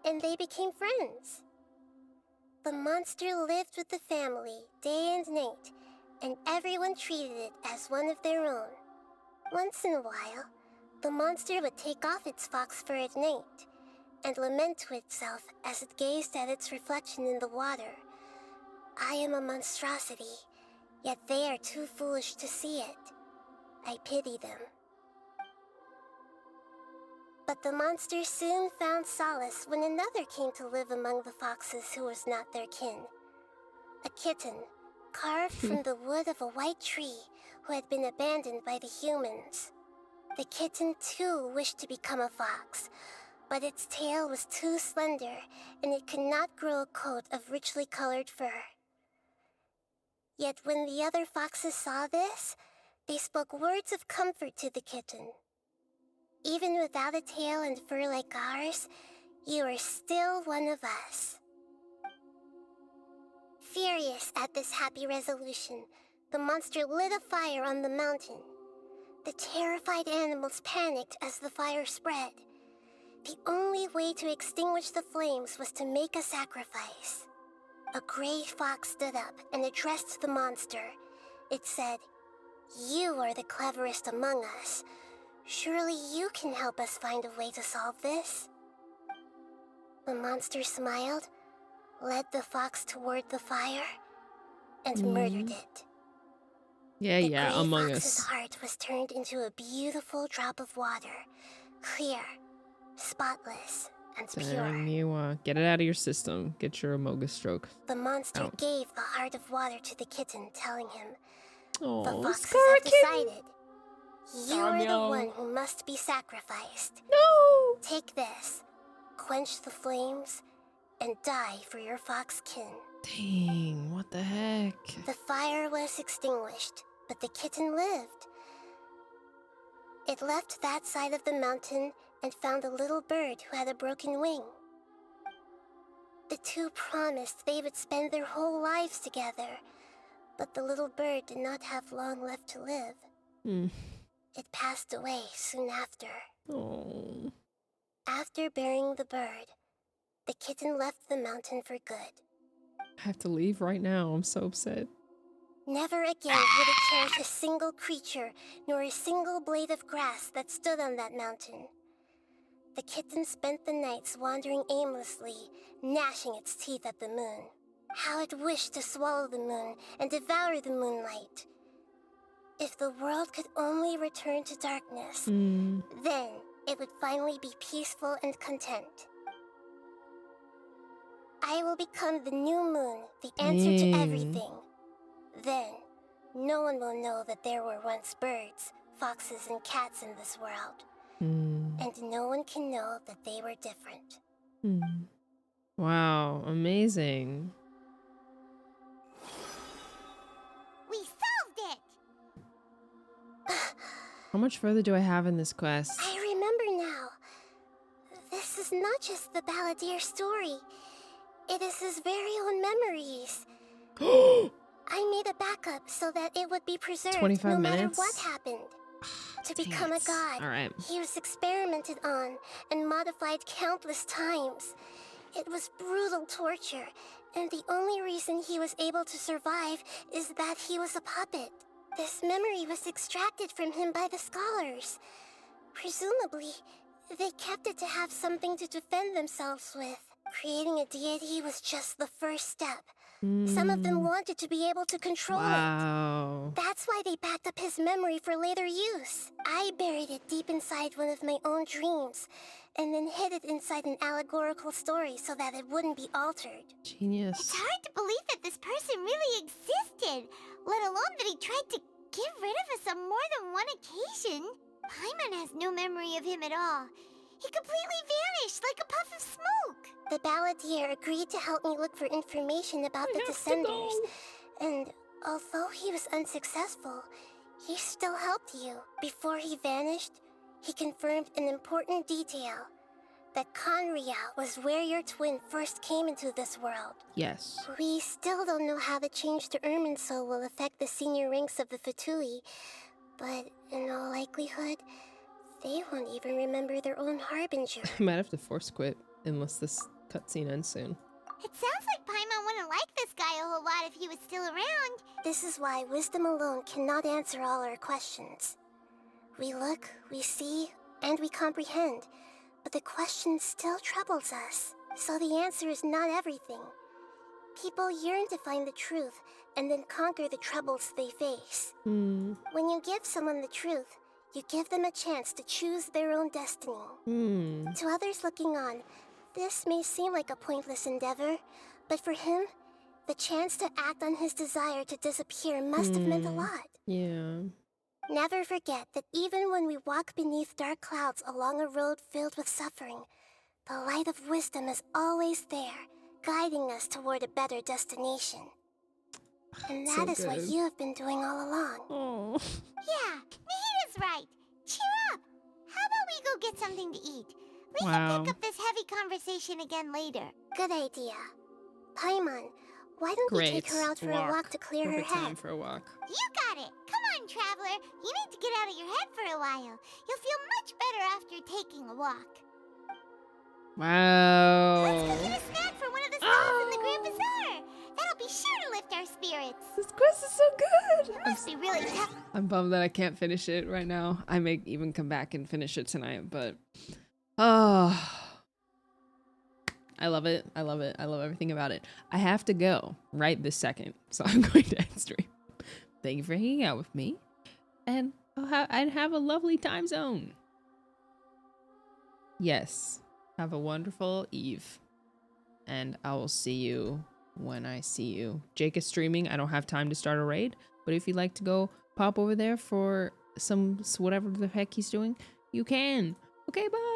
and they became friends. The monster lived with the family day and night, and everyone treated it as one of their own. Once in a while, the monster would take off its fox fur at night and lament to itself as it gazed at its reflection in the water. I am a monstrosity, yet they are too foolish to see it. I pity them. But the monster soon found solace when another came to live among the foxes who was not their kin. A kitten, carved from the wood of a white tree who had been abandoned by the humans. The kitten too wished to become a fox, but its tail was too slender and it could not grow a coat of richly colored fur. Yet when the other foxes saw this, they spoke words of comfort to the kitten. Even without a tail and fur like ours, you are still one of us. Furious at this happy resolution, the monster lit a fire on the mountain. The terrified animals panicked as the fire spread. The only way to extinguish the flames was to make a sacrifice. A gray fox stood up and addressed the monster. It said, "You are the cleverest among us. Surely you can help us find a way to solve this." The monster smiled, led the fox toward the fire, and murdered it. Yeah, Among Fox's Us. heart was turned into a beautiful drop of water, clear, spotless, and pure. Then you get it out of your system. Get your Amoga stroke. The monster out. gave the heart of water to the kitten, telling him, Oh, "The foxes Scara have kitten. decided. You are the no. one who must be sacrificed. No! Take this, quench the flames, and die for your fox kin." Dang, what the heck? The fire was extinguished, but the kitten lived. It left that side of the mountain and found a little bird who had a broken wing. The two promised they would spend their whole lives together, but the little bird did not have long left to live. It passed away soon after. Oh. After burying the bird, the kitten left the mountain for good. I have to leave right now. I'm so upset. Never again would it cherish a single creature, nor a single blade of grass that stood on that mountain. The kitten spent the nights wandering aimlessly, gnashing its teeth at the moon. How it wished to swallow the moon and devour the moonlight. If the world could only return to darkness, then it would finally be peaceful and content. I will become the new moon, the answer to everything. Then, no one will know that there were once birds, foxes, and cats in this world. And no one can know that they were different. Wow, amazing. We solved it! How much further do I have in this quest? I remember now. This is not just the balladeer story. It is his very own memories. I made a backup so that it would be preserved 25 no matter minutes? what happened. to become a god. All right. He was experimented on and modified countless times. It was brutal torture, and the only reason he was able to survive is that he was a puppet. This memory was extracted from him by the scholars. Presumably, they kept it to have something to defend themselves with. Creating a deity was just the first step. Some of them wanted to be able to control it. That's why they backed up his memory for later use. I buried it deep inside one of my own dreams, and then hid it inside an allegorical story so that it wouldn't be altered. Genius. It's hard to believe that this person really existed, let alone that he tried to get rid of us on more than one occasion. Paimon has no memory of him at all. He completely vanished like a puff of smoke. The balladeer agreed to help me look for information about the Descenders, and although he was unsuccessful, he still helped you. Before he vanished, he confirmed an important detail, that Conria was where your twin first came into this world. Yes. We still don't know how the change to Irminsul will affect the senior ranks of the Fatui, but in all likelihood, they won't even remember their own harbinger. I might have to force quit unless this cutscene ends soon. It sounds like Paimon wouldn't like this guy a whole lot if he was still around. This is why wisdom alone cannot answer all our questions. We look, we see, and we comprehend, but the question still troubles us. So the answer is not everything. People yearn to find the truth and then conquer the troubles they face. When you give someone the truth, you give them a chance to choose their own destiny. To others looking on, this may seem like a pointless endeavor, but for him, the chance to act on his desire to disappear must have meant a lot. Yeah. Never forget that even when we walk beneath dark clouds along a road filled with suffering, the light of wisdom is always there, guiding us toward a better destination. And that is what you have been doing all along. Oh. Yeah, Nahida's right. Cheer up. How about we go get something to eat? We can pick up this heavy conversation again later. Good idea. Paimon, why don't you take her out for a walk to clear her head? Time for a walk. You got it. Come on, traveler. You need to get out of your head for a while. You'll feel much better after taking a walk. Wow. Let's go get a snack from one of the stalls in the Grand Bazaar. That'll be sure to lift our spirits. This quest is so good. It must be really tough. I'm bummed that I can't finish it right now. I may even come back and finish it tonight, but oh, I love it. I love it. I love everything about it. I have to go right this second, so I'm going to end stream. Thank you for hanging out with me, and I'd have a lovely time zone. Yes, have a wonderful eve, and I will see you when I see you. Jake is streaming. I don't have time to start a raid, but if you'd like to go pop over there for some whatever the heck he's doing, you can. Okay, bye.